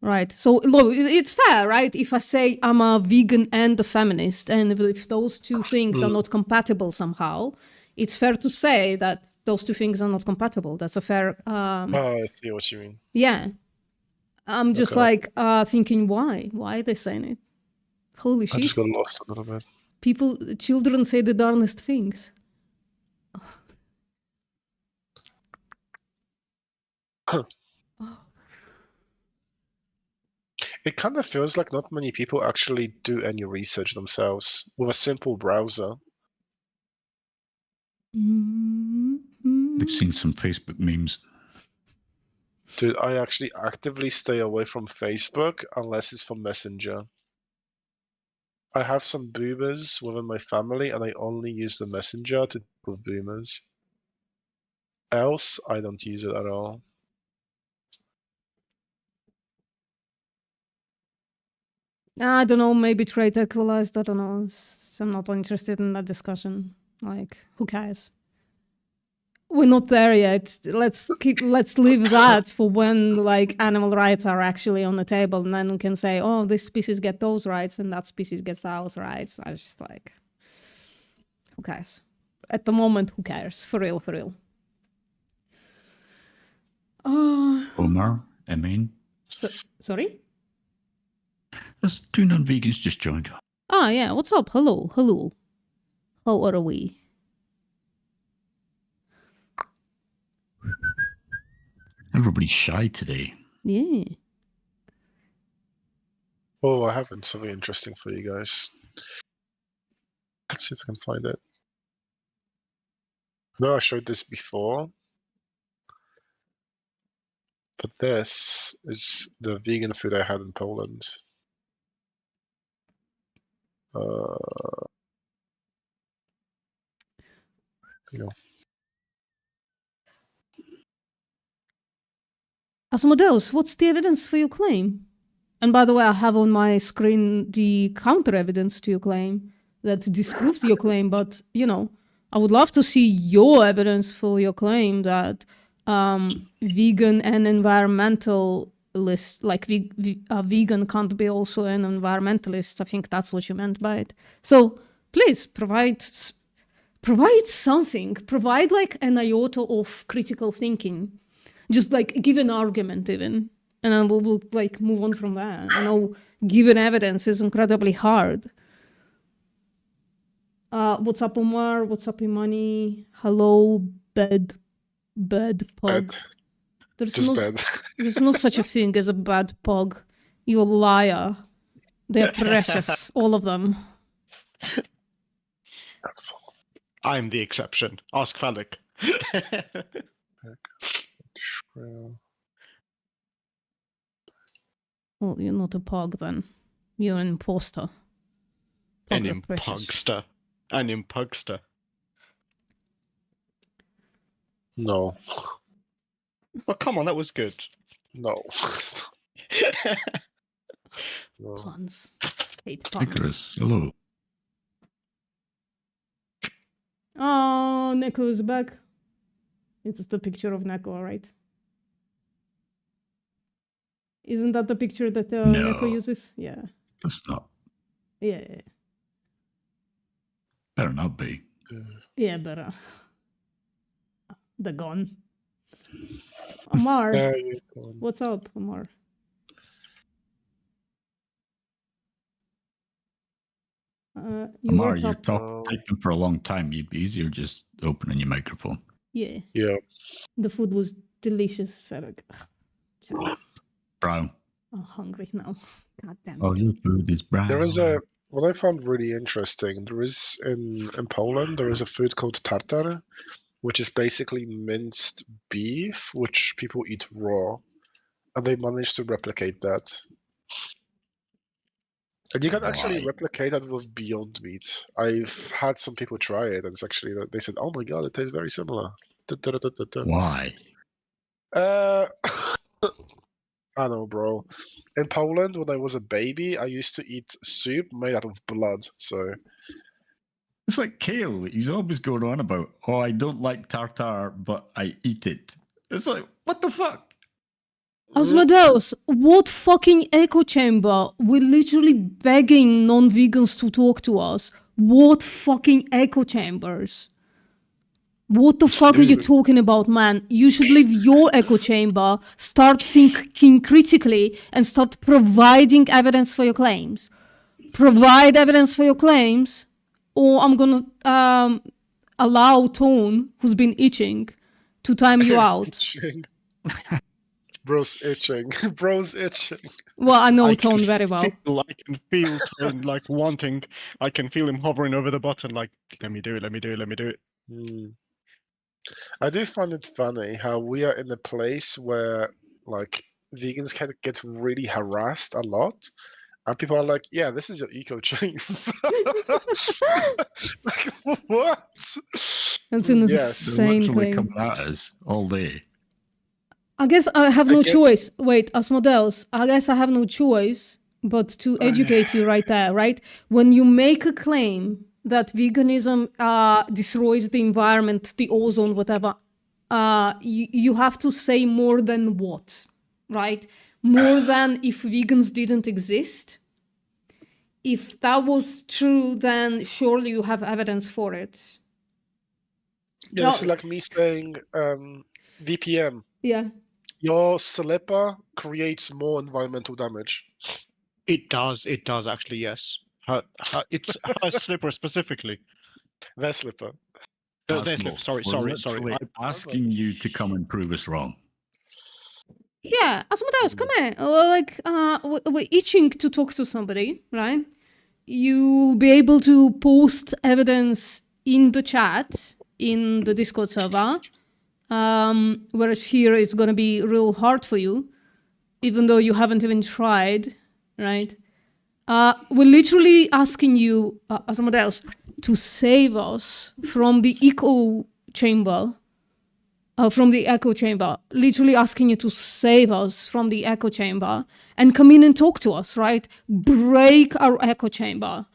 Right. So, look, it's fair, right? If I say I'm a vegan and a feminist, and if those two things are not compatible somehow, it's fair to say that those two things are not compatible. That's a fair... Oh, I see what you mean. Yeah. I'm just Okay. like thinking, why? Why are they saying it? Holy I just shit. got lost a little bit. Children say the darnest things. It kind of feels like not many people actually do any research themselves with a simple browser. They've seen some Facebook memes. Dude, I actually actively stay away from Facebook unless it's for Messenger. I have some boomers within my family and I only use the Messenger to talk with boomers. Else, I don't use it at all. I don't know, maybe trade equalized, I don't know. I'm not interested in that discussion. Like, who cares? We're not there yet. Let's leave that for when like animal rights are actually on the table, and then we can say, oh, this species get those rights and that species gets those rights. I was just like, who cares? At the moment, who cares? For real, for real. Omar, Amin. Sorry? There's 2 non-vegans just joined. Ah, yeah. What's up? Hello. Hello. How are we? Everybody's shy today. Yeah. Oh, I have something interesting for you guys. Let's see if I can find it. No, I showed this before. But this is the vegan food I had in Poland. Asmodeus, what's the evidence for your claim? And by the way, I have on my screen the counter evidence to your claim that disproves your claim, but, you know, I would love to see your evidence for your claim that vegan and environmentalist, like a vegan can't be also an environmentalist. I think that's what you meant by it. So please provide something, provide like an iota of critical thinking. Just like give an argument even, and then we'll like move on from that. I know giving evidence is incredibly hard. What's up, Omar? What's up, Imani? Hello, bed pug. There's no such a thing as a bad pug. You're a liar. They're precious, all of them. I'm the exception. Ask Falik. Well, you're not a pug then. You're an imposter. An impugster. An impugster. No. Oh, come on, that was good. No. Puns. Hate puns. Icarus, hello. Oh, Neko's back. It's the picture of Neko, right? Isn't that the picture that No. Neko uses? Yeah. That's not. Yeah. Better not be. Yeah, but the gun. Amar, what's up, Amar? Amar, you're typing for a long time. You'd be easier just opening your microphone. Yeah. Yeah. The food was delicious, Ferg. Brown. I'm hungry now. God damn it. Oh, your food is brown. There is what I found really interesting. There is in Poland, there is a food called tartar, which is basically minced beef, which people eat raw, and they managed to replicate that. And you can actually replicate that with Beyond Meat. I've had some people try it, and it's actually they said, "Oh my god, it tastes very similar." Why? I know, bro. In Poland, when I was a baby, I used to eat soup made out of blood. So it's like Kale. He's always going on about, "Oh, I don't like tartar, but I eat it." It's like, what the fuck? Asmodeus, what fucking echo chamber? We're literally begging non-vegans to talk to us. What fucking echo chambers? What the fuck are you talking about, man? You should leave your echo chamber, start thinking critically, and start providing evidence for your claims. Provide evidence for your claims, or I'm gonna allow Tone, who's been itching, to time you out. Bro's itching. Bro's itching. Well, I know Tone very well. I can feel Tone like wanting. I can feel him hovering over the button like, let me do it, let me do it, let me do it. I do find it funny how we are in a place where like vegans can get really harassed a lot. And people are like, yeah, this is your eco chain. Like, what? That's an insane claim. Come at us all day. I guess I have no choice. Wait, Asmodeus, I guess I have no choice but to educate you right there, right? When you make a claim that veganism destroys the environment, the ozone, whatever, you have to say more than what, right? More than if vegans didn't exist. If that was true, then surely you have evidence for it. Yeah, it's like me saying VPN. Yeah. your slipper creates more environmental damage. It does actually, yes. It's her slipper specifically. Their slipper. No, their Asmo, slipper. we're Sorry. literally asking you to come and prove us wrong. Yeah, Asmodeus, come here. We're itching to talk to somebody, right? You'll be able to post evidence in the chat, in the Discord server. Whereas here it's going to be real hard for you, even though you haven't even tried, right? We're literally asking you, Asmodeus, to save us from the echo chamber. Literally asking you to save us from the echo chamber and come in and talk to us, right? Break our echo chamber.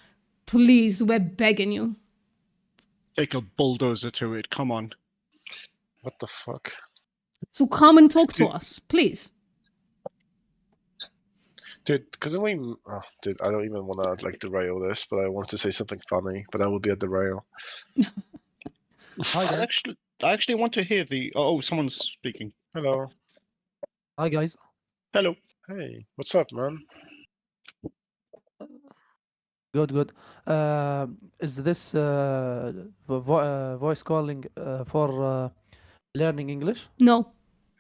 Please, we're begging you. Take a bulldozer to it, come on. What the fuck? So come and talk to us, please. Dude, couldn't we... Oh, dude, I don't even want to, derail this, but I want to say something funny, but that would be a derail. I actually want to hear the... Oh, someone's speaking. Hello. Hi, guys. Hello. Hey, what's up, man? Good. Is this voice calling for learning English? No.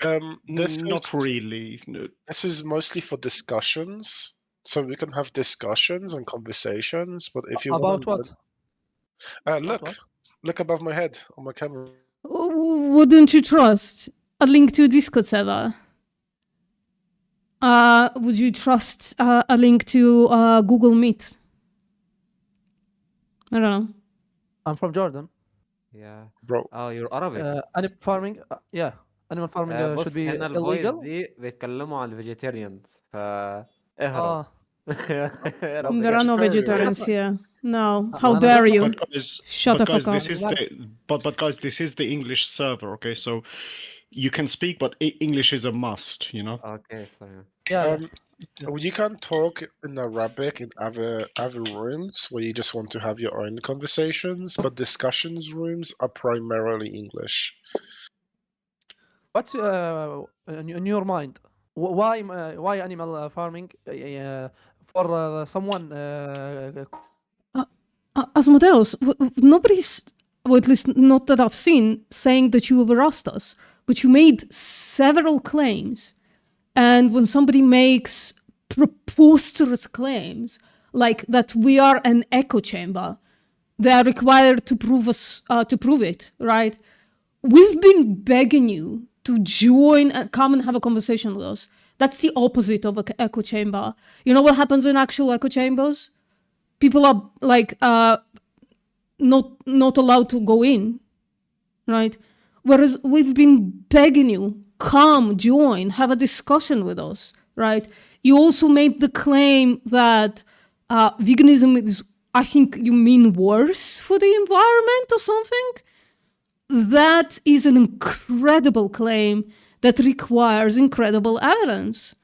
Not really. No. This is mostly for discussions, so we can have discussions and conversations. But if you about want what? Look above my head on my camera. Wouldn't you trust a link to a Discord server? Would you trust a link to Google Meet? I don't know. I'm from Jordan. Yeah. Bro. Oh, you're Arabic. Animal farming. Yeah. Animal farming should بص be هنا الفويس illegal. دي بيتكلموا عن الفيجيتيريانز اهرب. There are no vegetarians here. No. How But dare you? guys, Shut the fuck up. But guys, this is the English server, okay? So you can speak, but English is a must, you know? Okay, sorry. Yeah. You can talk in Arabic in other rooms where you just want to have your own conversations, but discussions rooms are primarily English. What's in your mind? Why animal farming for someone? Asmodeus, nobody's, or at least not that I've seen, saying that you harassed us, but you made several claims. And when somebody makes preposterous claims, like that we are an echo chamber, they are required to prove it, right? We've been begging you to join and come and have a conversation with us. That's the opposite of an echo chamber. You know what happens in actual echo chambers? People are not allowed to go in, right? Whereas we've been begging you, come, join, have a discussion with us, right? You also made the claim that veganism is, I think you mean worse for the environment or something? That is an incredible claim that requires incredible evidence.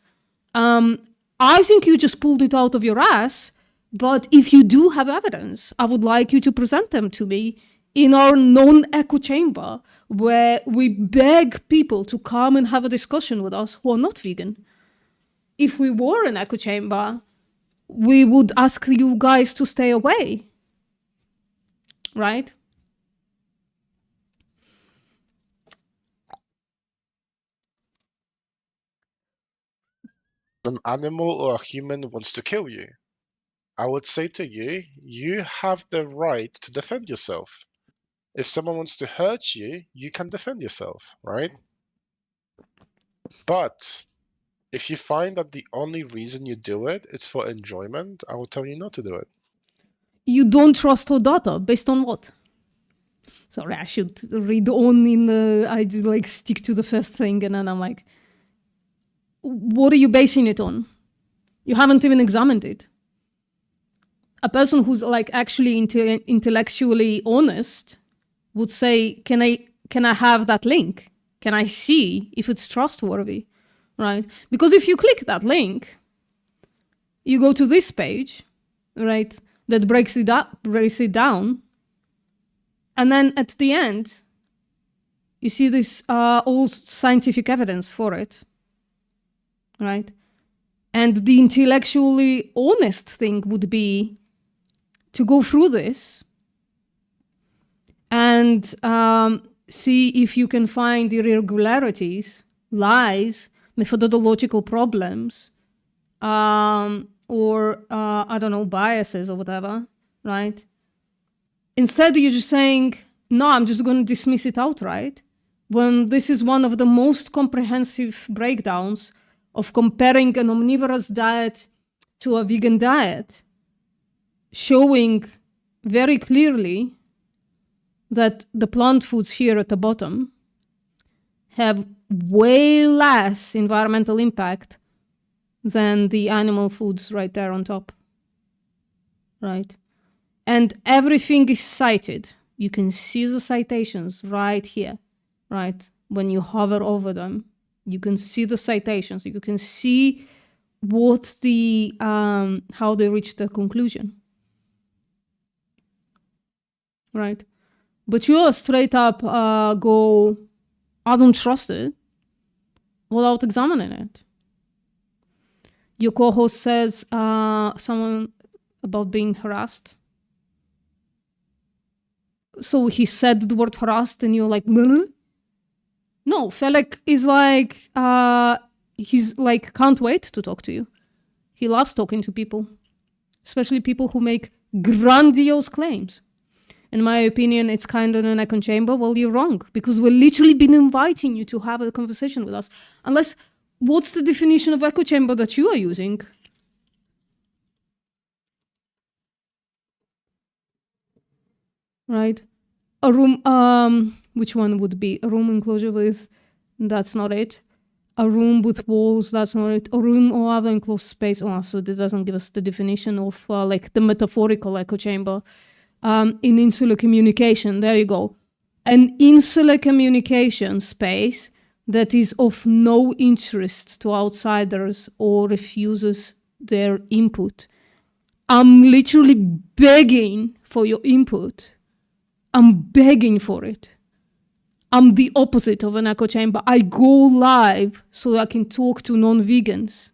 I think you just pulled it out of your ass, but if you do have evidence, I would like you to present them to me in our non-echo chamber, where we beg people to come and have a discussion with us who are not vegan. If we were an echo chamber, we would ask you guys to stay away, right? An animal or a human wants to kill you, I would say to you, you have the right to defend yourself. If someone wants to hurt you, you can defend yourself, right? But if you find that the only reason you do it is for enjoyment, I will tell you not to do it. You don't trust our data, based on what? Sorry, I should read on in the... I just like stick to the first thing and then I'm like, what are you basing it on? You haven't even examined it. A person who's like actually intellectually honest would say, can I have that link? Can I see if it's trustworthy, right? Because if you click that link, you go to this page, right, that breaks it down, and then at the end, you see this all scientific evidence for it, right? And the intellectually honest thing would be to go through this and see if you can find irregularities, lies, methodological problems, or, I don't know, biases or whatever, right? Instead, you're just saying, no, I'm just going to dismiss it outright, when this is one of the most comprehensive breakdowns of comparing an omnivorous diet to a vegan diet, showing very clearly that the plant foods here at the bottom have way less environmental impact than the animal foods right there on top, right? And everything is cited. You can see the citations right here, right? When you hover over them, you can see the citations. You can see what the, how they reached the conclusion, right? But you straight up go, I don't trust it, without examining it. Your co-host says someone about being harassed. So he said the word harassed and you're like, no, Felek is like, he's like, can't wait to talk to you. He loves talking to people, especially people who make grandiose claims. In my opinion, it's kind of an echo chamber. Well, you're wrong, because we've literally been inviting you to have a conversation with us. Unless, what's the definition of echo chamber that you are using? Right? A room, which one would be? A room enclosure with, that's not it. A room with walls, that's not it. A room or other enclosed space. Oh, so that doesn't give us the definition of like the metaphorical echo chamber. In insular communication, there you go. An insular communication space that is of no interest to outsiders or refuses their input. I'm literally begging for your input. I'm begging for it. I'm the opposite of an echo chamber. I go live so I can talk to non-vegans.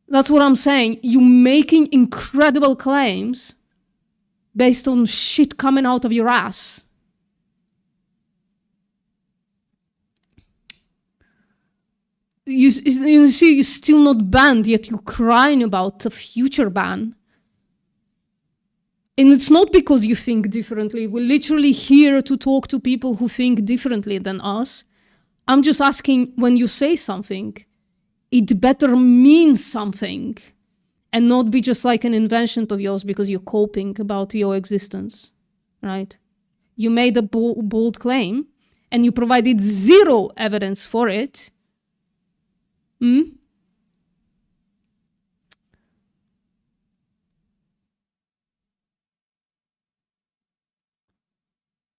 That's what I'm saying. You're making incredible claims based on shit coming out of your ass. You see, you're still not banned, yet you're crying about a future ban. And it's not because you think differently. We're literally here to talk to people who think differently than us. I'm just asking, when you say something, it better mean something and not be just like an invention of yours because you're coping about your existence, right? You made a bold claim and you provided zero evidence for it.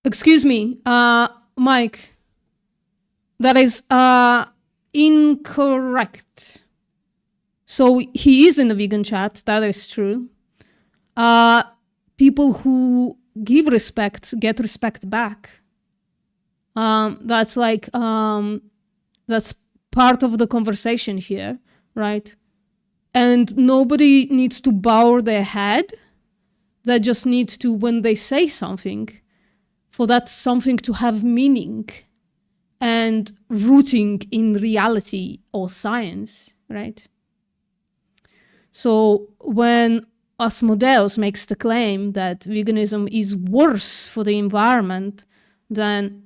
Excuse me, Mike, that is incorrect. So he is in the vegan chat, that is true. People who give respect get respect back. That's like, that's part of the conversation here, right? And nobody needs to bow their head. They just need to, when they say something, for that something to have meaning and rooting in reality or science, right? So when Asmodeus makes the claim that veganism is worse for the environment than,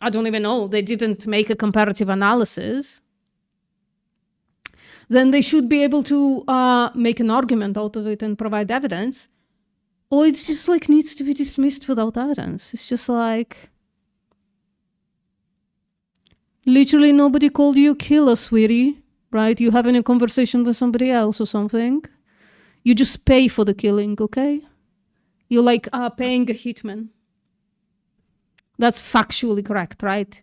I don't even know, they didn't make a comparative analysis, then they should be able to make an argument out of it and provide evidence. Or it's just like needs to be dismissed without evidence. It's just like, literally nobody called you a killer, sweetie, right? You're having a conversation with somebody else or something. You just pay for the killing, okay? You're like paying a hitman. That's factually correct, right?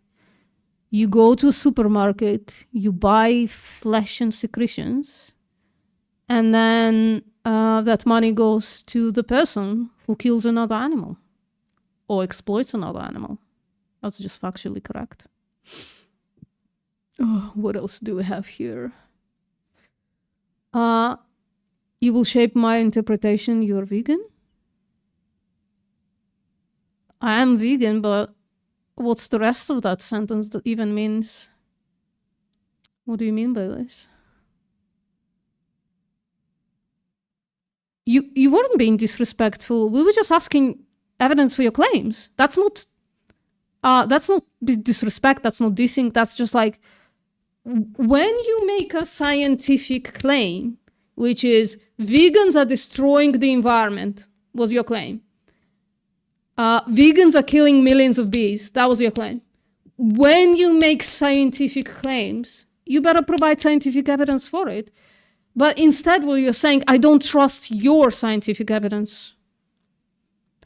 You go to a supermarket, you buy flesh and secretions, and then that money goes to the person who kills another animal or exploits another animal. That's just factually correct. Oh, what else do we have here? You will shape my interpretation. You're vegan? I am vegan, but what's the rest of that sentence that even means? What do you mean by this? You weren't being disrespectful. We were just asking evidence for your claims. That's not disrespect. That's not dissing. That's just like, when you make a scientific claim, which is vegans are destroying the environment, was your claim. Vegans are killing millions of bees, that was your claim. When you make scientific claims, you better provide scientific evidence for it. But instead, what you're saying, I don't trust your scientific evidence.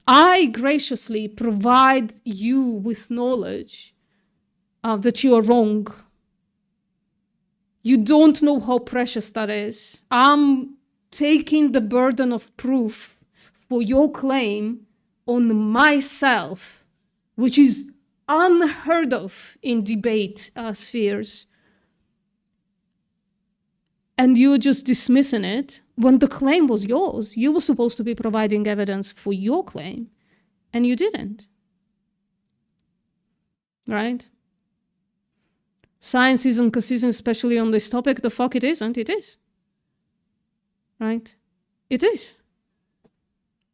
I graciously provide you with knowledge that you are wrong. You don't know how precious that is. I'm taking the burden of proof for your claim on myself, which is unheard of in debate spheres. And you're just dismissing it when the claim was yours. You were supposed to be providing evidence for your claim, and you didn't. Right? Science isn't consistent, especially on this topic. The fuck it isn't. It is. Right? It is.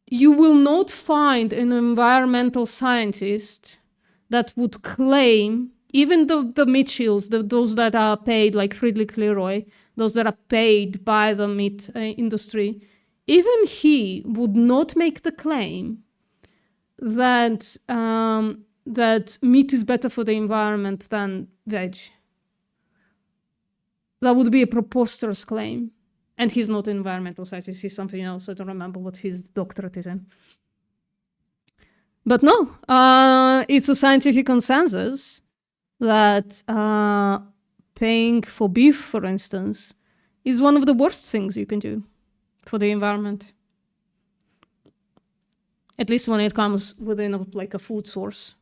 You will not find an environmental scientist that would claim, even the Mitchells, those that are paid, like Friedrich Leroy, those that are paid by the meat industry, even he would not make the claim that that meat is better for the environment than veg. That would be a preposterous claim. And he's not an environmental scientist, he's something else. I don't remember what his doctorate is in. But no, it's a scientific consensus that paying for beef, for instance, is one of the worst things you can do for the environment. At least when it comes within like a food source.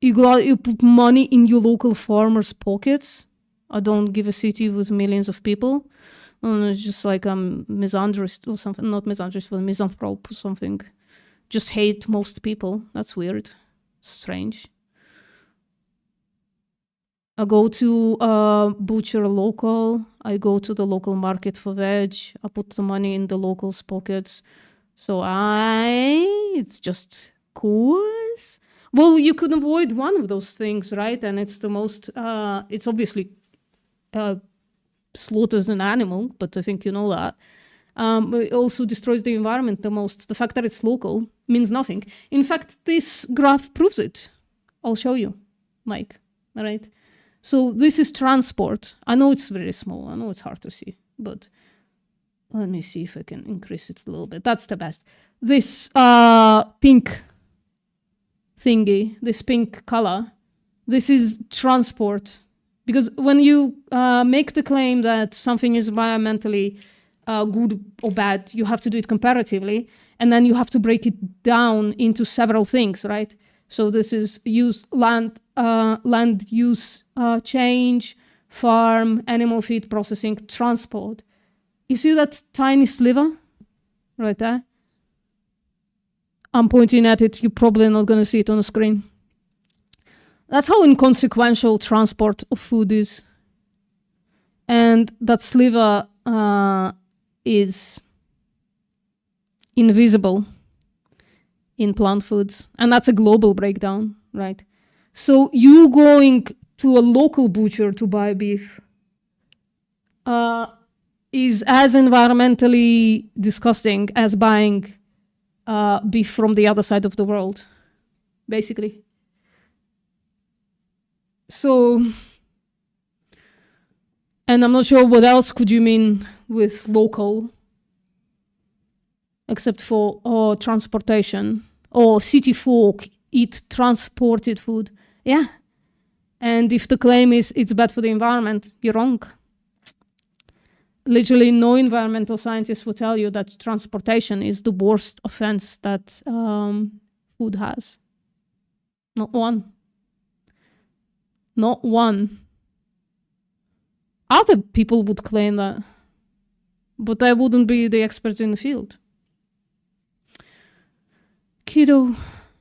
You put money in your local farmers' pockets. I don't give a city with millions of people. And it's just like I'm misandrist or something. Not misandrist, but misanthrope or something. Just hate most people. That's weird. Strange. I go to a butcher local. I go to the local market for veg. I put the money in the locals' pockets. So it's just course. Well, you could avoid one of those things, right? And it's the most, it's obviously slaughters an animal, but I think you know that. It also destroys the environment the most. The fact that it's local means nothing. In fact, this graph proves it. I'll show you, Mike, all right? So this is transport. I know it's very small. I know it's hard to see, but let me see if I can increase it a little bit. That's the best. This pink thingy, this pink color, this is transport. Because when you make the claim that something is environmentally good or bad, you have to do it comparatively, and then you have to break it down into several things, right? So this is land use change, farm, animal feed processing, transport. You see that tiny sliver right there? I'm pointing at it. You're probably not going to see it on the screen. That's how inconsequential transport of food is. And that sliver is invisible in plant foods. And that's a global breakdown, right? So you going to a local butcher to buy beef is as environmentally disgusting as buying beef from the other side of the world, basically. So, and I'm not sure what else could you mean with local, except for transportation, or city folk eat transported food. Yeah. And if the claim is it's bad for the environment, you're wrong. Literally no environmental scientist will tell you that transportation is the worst offense that food has. Not one. Not one. Other people would claim that, but I wouldn't be the expert in the field. Kiddo,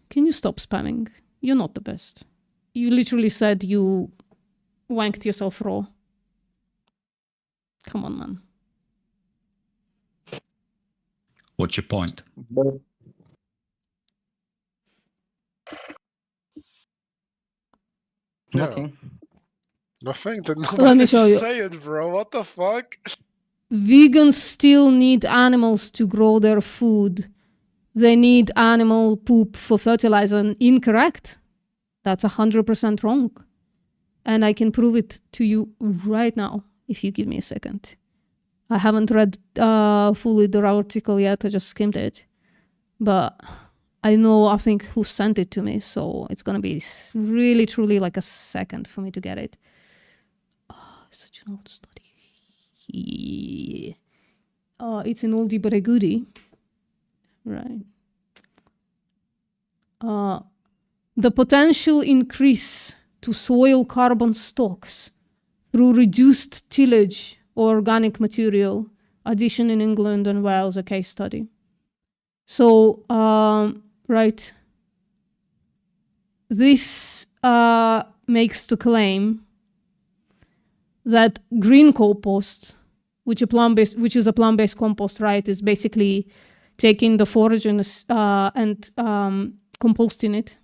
can you stop spamming? You're not the best. You literally said you wanked yourself raw. Come on, man. What's your point? Nothing. Nothing? Did Let nobody me show you. say it, bro? What the fuck? Vegans still need animals to grow their food. They need animal poop for fertilizer. Incorrect. That's 100% wrong. And I can prove it to you right now, if you give me a second. I haven't read fully the article yet, I just skimmed it. But I know, I think, who sent it to me, so it's gonna be really, truly like a second for me to get it. Oh, such an old study. It's an oldie but a goodie. Right. The potential increase to soil carbon stocks through reduced tillage or organic material addition in England and Wales, a case study. So, right. This makes the claim that green compost, which is a plant-based compost, right, is basically taking the forage and composting it,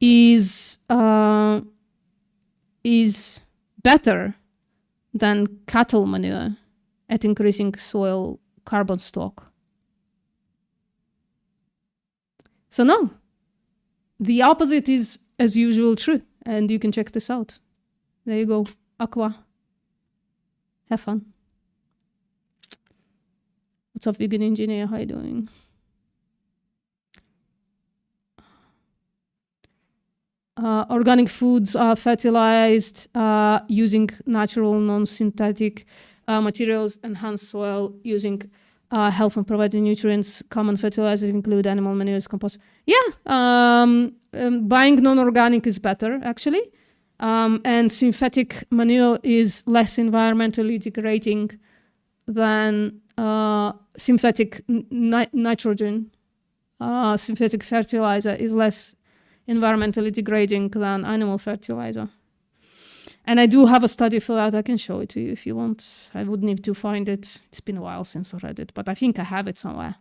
is better than cattle manure at increasing soil carbon stock. So no, the opposite is, as usual, true. And you can check this out. There you go. Aqua. Have fun. What's up, vegan engineer? How you doing? Organic foods are fertilized using natural, non-synthetic materials, enhance soil using health and providing nutrients. Common fertilizers include animal manures, compost. Yeah, buying non-organic is better, actually. And synthetic manure is less environmentally degrading than synthetic nitrogen. Synthetic fertilizer is less environmentally degrading than animal fertilizer. And I do have a study for that. I can show it to you if you want. I would need to find it. It's been a while since I read it, but I think I have it somewhere.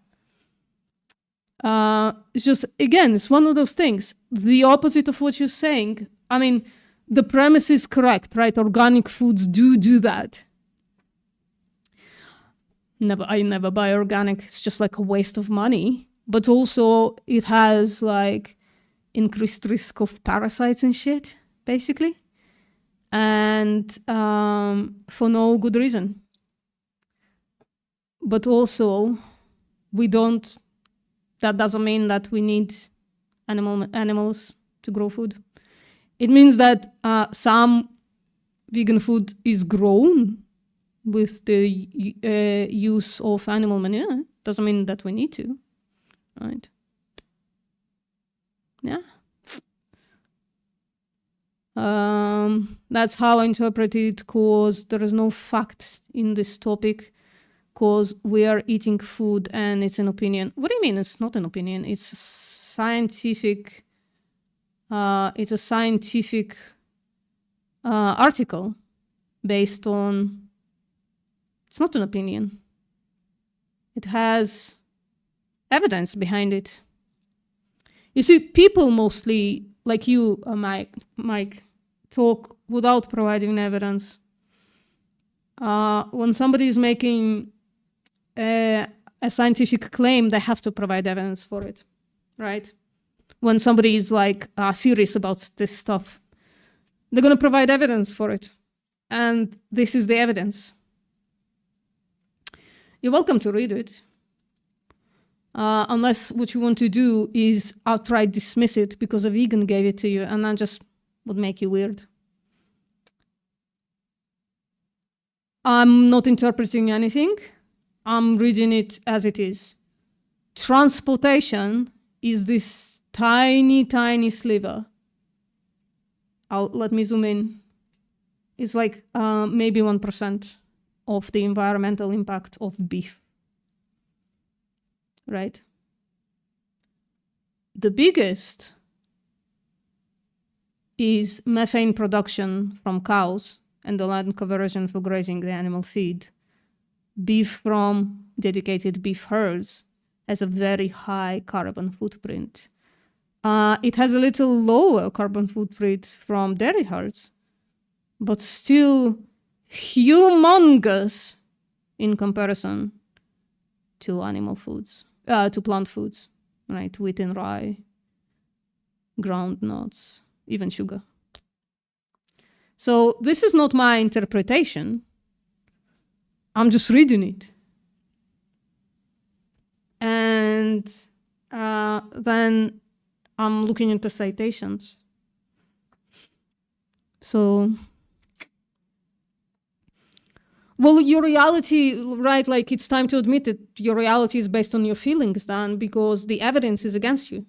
It's just, again, it's one of those things. The opposite of what you're saying. I mean, the premise is correct, right? Organic foods do that. I never buy organic. It's just like a waste of money. But also it has like increased risk of parasites and shit, basically. And for no good reason. But also, that doesn't mean that we need animals to grow food. It means that some vegan food is grown with the use of animal manure. Doesn't mean that we need to, right? Yeah. That's how I interpret it, because there is no fact in this topic, because we are eating food and it's an opinion. What do you mean it's not an opinion? It's a scientific article based on, it's not an opinion. It has evidence behind it. You see, people mostly, like you, Mike, talk without providing evidence. When somebody is making a scientific claim, they have to provide evidence for it, right? When somebody is like serious about this stuff, they're going to provide evidence for it. And this is the evidence. You're welcome to read it. Unless what you want to do is outright dismiss it because a vegan gave it to you, and that just would make you weird. I'm not interpreting anything. I'm reading it as it is. Transportation is this tiny, tiny sliver let me zoom in. It's like maybe 1% of the environmental impact of beef, right? The biggest is methane production from cows and the land conversion for grazing the animal feed. Beef from dedicated beef herds has a very high carbon footprint. It has a little lower carbon footprint from dairy herds, but still humongous in comparison to animal foods, to plant foods, right? Wheat and rye, ground nuts, even sugar. So this is not my interpretation. I'm just reading it. And then I'm looking into citations. So, well, your reality, right, like it's time to admit that your reality is based on your feelings then, because the evidence is against you.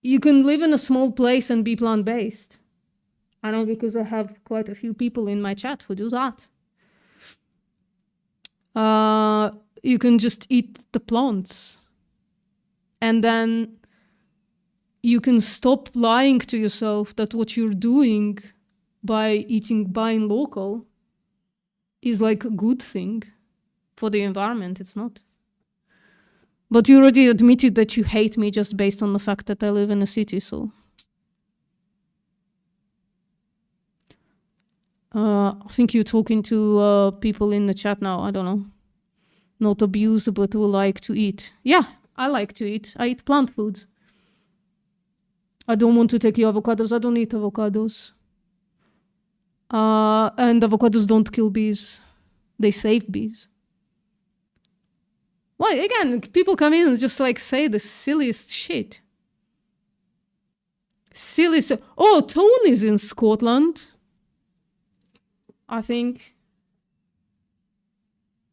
You can live in a small place and be plant-based. I know because I have quite a few people in my chat who do that. You can just eat the plants. And then you can stop lying to yourself that what you're doing by buying local is like a good thing for the environment. It's not. But you already admitted that you hate me just based on the fact that I live in a city, so. I think you're talking to people in the chat now, I don't know. Not abuse, but who like to eat. Yeah, I like to eat. I eat plant foods. I don't want to take your avocados. I don't eat avocados. And avocados don't kill bees. They save bees. Why? Again, people come in and just like say the silliest shit. Silliest. Oh, Tone is in Scotland. I think.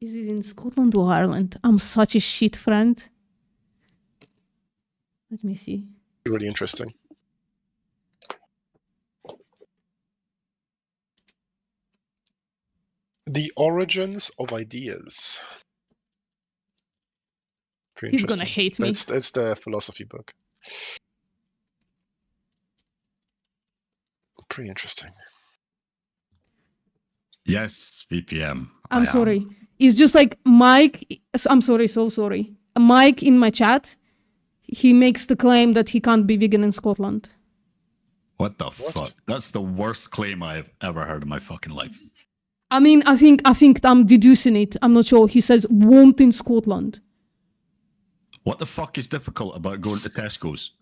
Is it in Scotland or Ireland? I'm such a shit friend. Let me see. Really interesting. The origins of ideas. Pretty He's gonna hate me. It's the philosophy book. Pretty interesting. Yes, VPM. I'm sorry. It's just like Mike. I'm sorry, so sorry. Mike in my chat, he makes the claim that he can't be vegan in Scotland. What the fuck? That's the worst claim I've ever heard in my fucking life. I mean, I think I'm deducing it. I'm not sure. He says won't in Scotland. What the fuck is difficult about going to Tesco's?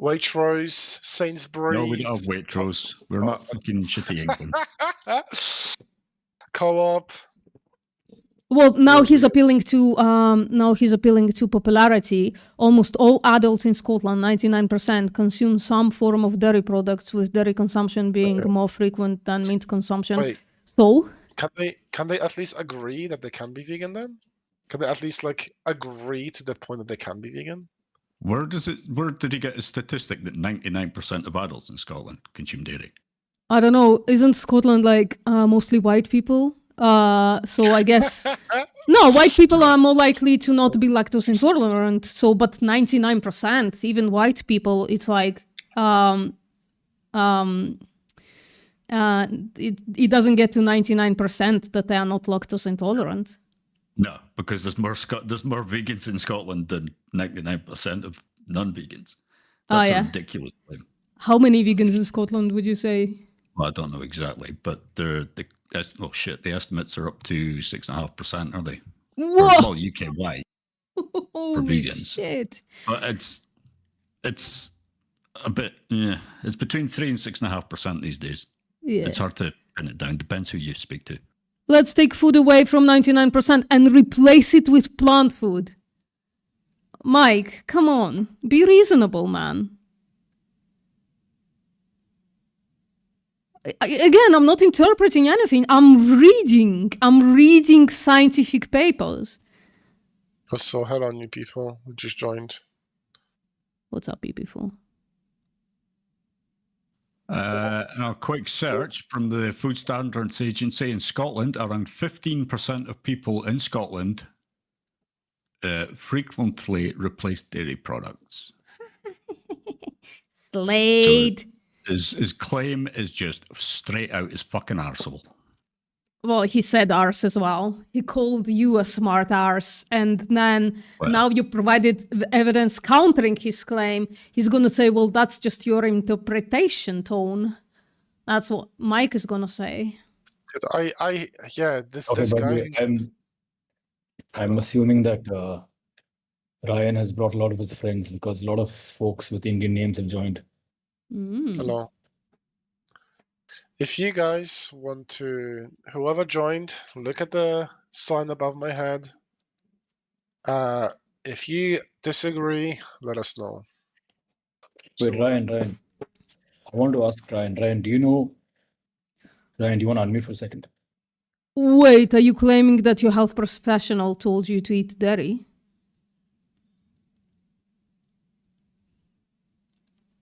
Waitrose, Sainsbury's. No, we don't have Waitrose. We're not fucking shitty England. Co-op. Well, now he's appealing to popularity. Almost all adults in Scotland, 99%, consume some form of dairy products, with dairy consumption being more frequent than meat consumption. Wait. So can they at least agree that they can be vegan then? Can they at least like agree to the point that they can be vegan? Where did he get a statistic that 99% of adults in Scotland consume dairy? I don't know. Isn't Scotland like mostly white people? So I guess no, white people are more likely to not be lactose intolerant. So, but 99%, even white people, it's like it doesn't get to 99% that they are not lactose intolerant. No, because there's more vegans in Scotland than 99% of non-vegans. That's a ridiculous claim. How many vegans in Scotland would you say? Well, I don't know exactly, but the estimates are up to 6.5%, are they? Whoa! Well, UK-wide for vegans. Shit. But it's a bit, yeah. It's between 3 and 6.5% these days. Yeah. It's hard to pin it down. Depends who you speak to. Let's take food away from 99% and replace it with plant food. Mike, come on. Be reasonable, man. Again, I'm not interpreting anything. I'm reading scientific papers. So hello, new people who just joined. What's up, people? Now, a quick search from the Food Standards Agency in Scotland, around 15% of people in Scotland frequently replace dairy products. Slade. So his claim is just straight out his fucking arsehole. Well, he said arse as well. He called you a smart arse. And then now you provided evidence countering his claim. He's going to say, well, that's just your interpretation, Tone. That's what Mike is going to say. This Okay, but guy. I'm assuming that Ryan has brought a lot of his friends because a lot of folks with Indian names have joined. Hello. If you guys want to, whoever joined, look at the sign above my head. If you disagree, let us know. Wait, Ryan. I want to ask Ryan. Ryan, do you want to unmute for a second? Wait, are you claiming that your health professional told you to eat dairy?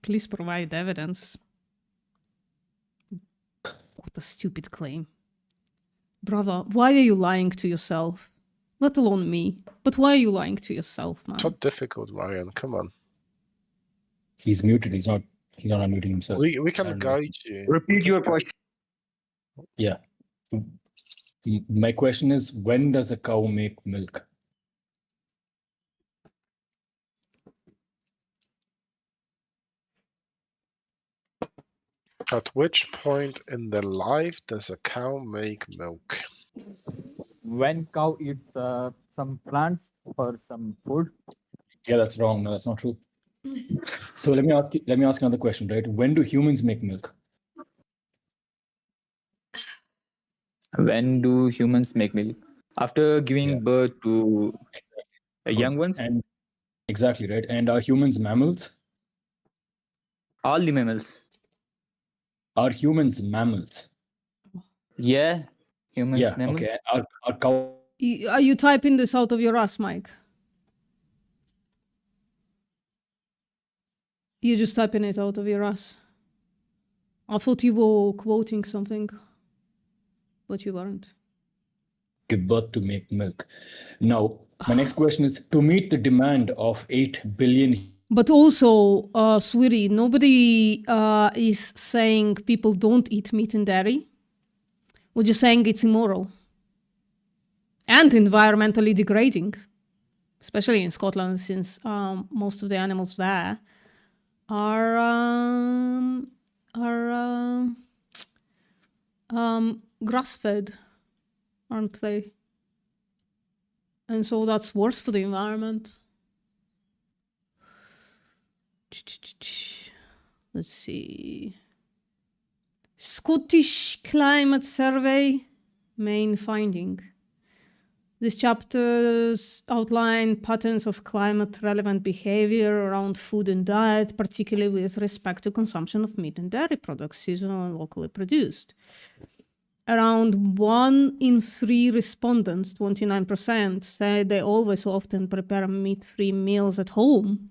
Please provide evidence. What a stupid claim. Brother, why are you lying to yourself? Let alone me. But why are you lying to yourself, man? It's not difficult, Ryan. Come on. He's muted. He's not unmuting himself. We can guide you. Repeat your question. Yeah. My question is, when does a cow make milk? At which point in their life does a cow make milk? When cow eats some plants for some food. Yeah, that's wrong. No, that's not true. So let me ask another question, right? When do humans make milk? When do humans make milk? After giving birth to young ones? And exactly, right? And are humans mammals? All the mammals. Are humans mammals? Yeah, humans mammals. Okay. Are cow? Are you typing this out of your ass, Mike? You're just typing it out of your ass. I thought you were quoting something, but you weren't. Give birth to make milk. Now, my next question is, to meet the demand of 8 billion. But also, sweetie, nobody is saying people don't eat meat and dairy. We're just saying it's immoral. And environmentally degrading. Especially in Scotland, since most of the animals there are grass-fed, aren't they? And so that's worse for the environment. Let's see. Scottish Climate Survey, main finding. These chapters outline patterns of climate-relevant behavior around food and diet, particularly with respect to consumption of meat and dairy products, seasonal and locally produced. Around 1 in 3 respondents, 29%, say they always or often prepare meat-free meals at home.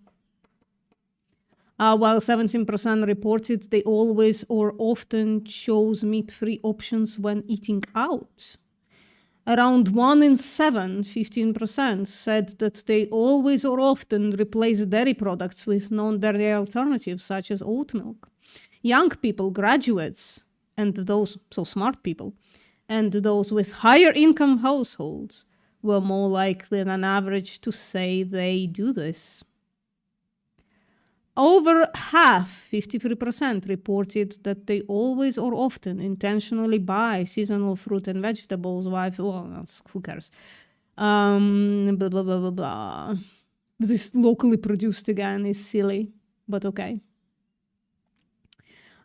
While 17% reported they always or often chose meat-free options when eating out. Around 1 in 7, 15%, said that they always or often replace dairy products with non-dairy alternatives such as oat milk. Young people, graduates, and those, so smart people, and those with higher income households were more likely than average to say they do this. Over half, 53%, reported that they always or often intentionally buy seasonal fruit and vegetables. Well, who cares? Blah, blah, blah, blah, blah. This locally produced again is silly, but okay.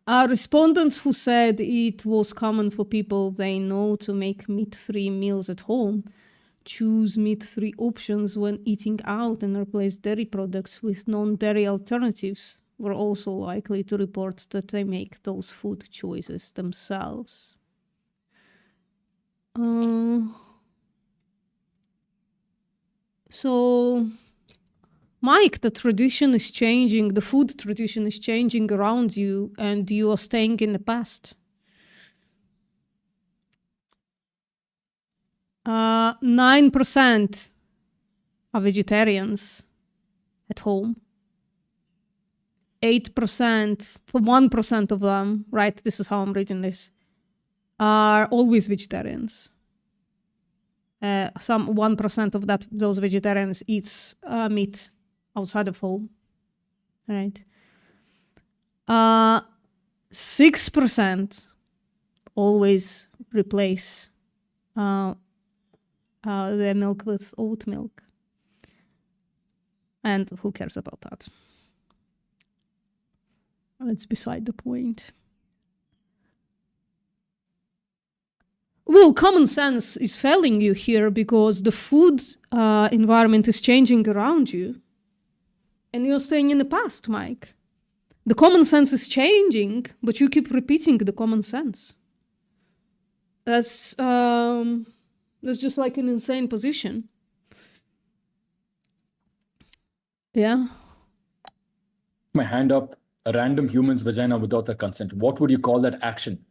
Respondents who said it was common for people they know to make meat-free meals at home choose meat-free options when eating out and replace dairy products with non-dairy alternatives were also likely to report that they make those food choices themselves. So Mike, the tradition is changing, the food tradition is changing around you, and you are staying in the past. 9% are vegetarians at home. 8%, for 1% of them, right, this is how I'm reading this, are always vegetarians. 1% of those vegetarians eats meat outside of home, right? 6% always replace their milk with oat milk. And who cares about that? It's beside the point. Well, common sense is failing you here because the food environment is changing around you. And you're staying in the past, Mike. The common sense is changing, but you keep repeating the common sense. That's just like an insane position. Yeah. My hand up a random human's vagina without their consent. What would you call that action?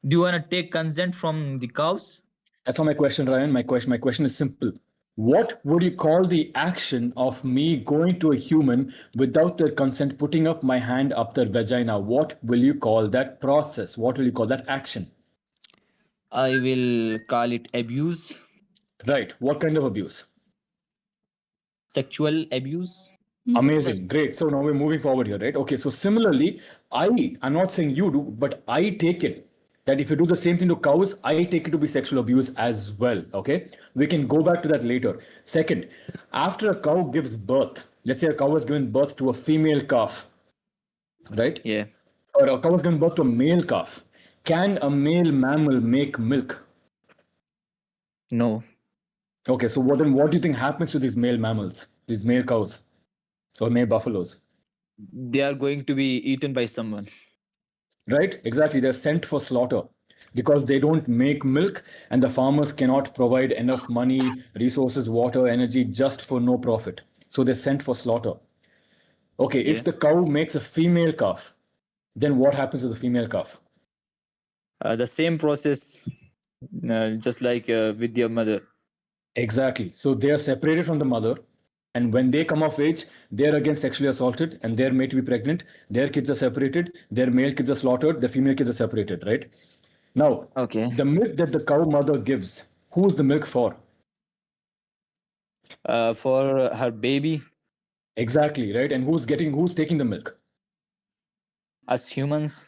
Do you want to take consent from the cows? That's not my question, Ryan. My question is simple. What would you call the action of me going to a human without their consent, putting up my hand up their vagina? What will you call that process? What will you call that action? I will call it abuse. Right. What kind of abuse? Sexual abuse. Amazing. Great. So now we're moving forward here, right? Okay. So similarly, I'm not saying you do, but I take it that if you do the same thing to cows, I take it to be sexual abuse as well. Okay. We can go back to that later. Second, after a cow gives birth, let's say a cow has given birth to a female calf, right? Yeah. Or a cow has given birth to a male calf. Can a male mammal make milk? No. Okay. So what do you think happens to these male mammals, these male cows or male buffaloes? They are going to be eaten by someone. Right? Exactly. They're sent for slaughter because they don't make milk and the farmers cannot provide enough money, resources, water, energy just for no profit. So they're sent for slaughter. Okay, if the cow makes a female calf, then what happens to the female calf? The same process, just like with your mother. Exactly. So they are separated from the mother. And when they come of age, they're again sexually assaulted and they're made to be pregnant. Their kids are separated. Their male kids are slaughtered. The female kids are separated, right? Now, the milk that the cow mother gives, who's the milk for? For her baby. Exactly, right? And who's taking the milk? Us humans.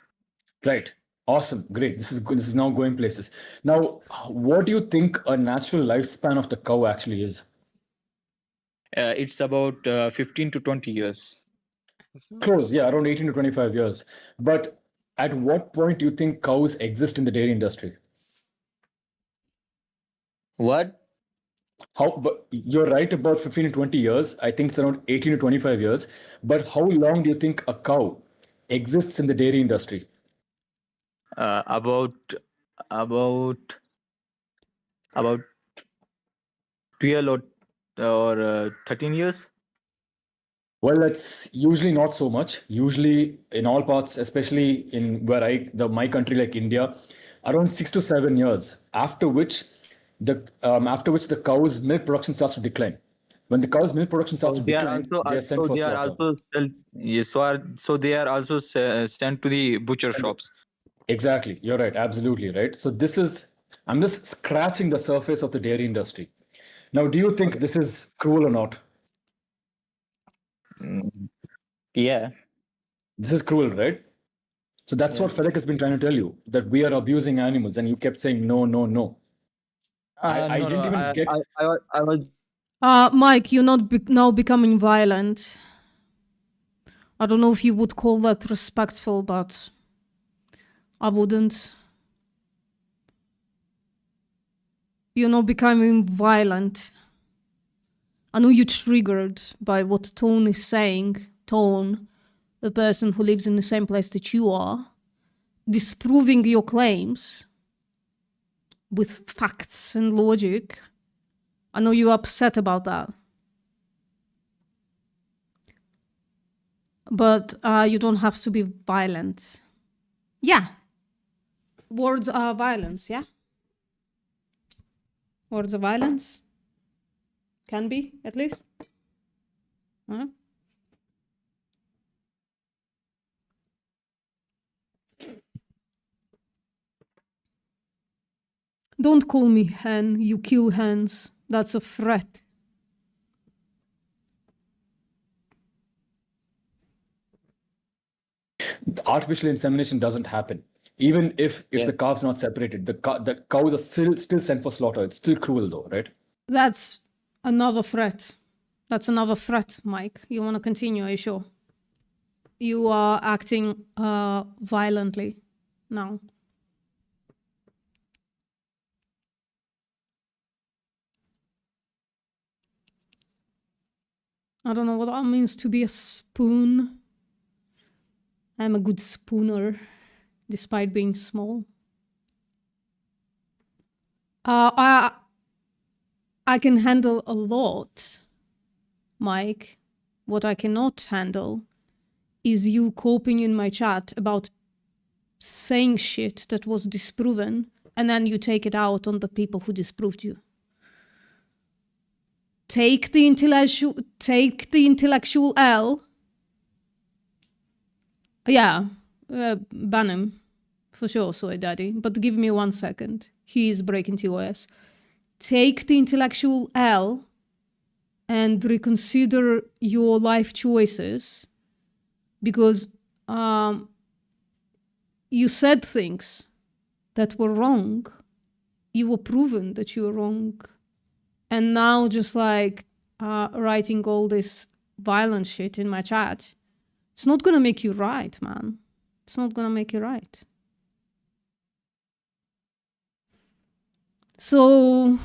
Right. Awesome. Great. This is good. This is now going places. Now, what do you think a natural lifespan of the cow actually is? It's about 15 to 20 years. Close, yeah, around 18 to 25 years. But at what point do you think cows exist in the dairy industry? What? But you're right about 15 to 20 years. I think it's around 18 to 25 years. But how long do you think a cow exists in the dairy industry? About 12 or 13 years. Well, that's usually not so much. Usually in all parts, especially in my country like India, around 6 to 7 years, after which the cow's milk production starts to decline. When the cow's milk production starts to decline, they are sent for slaughter. So they are also sent to the butcher shops. Exactly. You're right. Absolutely right. So I'm just scratching the surface of the dairy industry. Now, do you think this is cruel or not? Yeah. This is cruel, right? So that's what FedEx has been trying to tell you, that we are abusing animals, and you kept saying no, no, no. I didn't even get. I was. Mike, you're not now becoming violent. I don't know if you would call that respectful, but I wouldn't. You're not becoming violent. I know you're triggered by what Tone is saying. Tone, the person who lives in the same place that you are, disproving your claims with facts and logic. I know you're upset about that. but you don't have to be violent. Yeah. Words are violence, yeah? Words are violence? Can be, at least. Huh? Don't call me hen, you kill hens. That's a threat. Artificial insemination doesn't happen. Even if the calf's not separated, the cows are still sent for slaughter. It's still cruel though, right? That's another threat. That's another threat, Mike. You want to continue, are you sure? You are acting violently now. I don't know what that means to be a spoon. I'm a good spooner, despite being small. I can handle a lot, Mike. What I cannot handle is you coping in my chat about saying shit that was disproven, and then you take it out on the people who disproved you. Take the intellectual L. Yeah, ban him. For sure, Soy Daddy. But give me 1 second. He is breaking TOS. Take the intellectual L and reconsider your life choices, because you said things that were wrong. You were proven that you were wrong. And now just like writing all this violent shit in my chat, it's not gonna make you right, man. It's not gonna make you right. So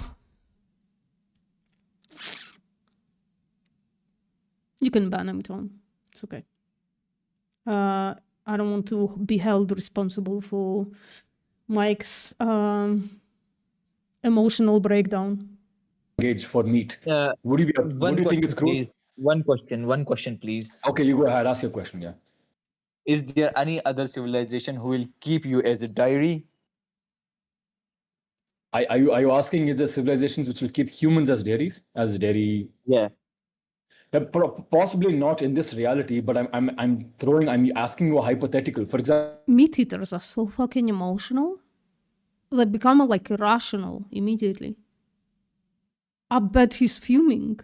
you can ban him, Tom. It's okay. I don't want to be held responsible for Mike's emotional breakdown. Engage for meat. Would you think it's cruel? Please. One question, please. Okay, you go ahead. Ask your question. Yeah. Is there any other civilization who will keep you as a diary? Are you asking if the civilizations which will keep humans as dairies, as a dairy? Yeah. Possibly not in this reality, but I'm asking you a hypothetical. For example, Meat eaters are so fucking emotional. They become like irrational immediately. I bet he's fuming.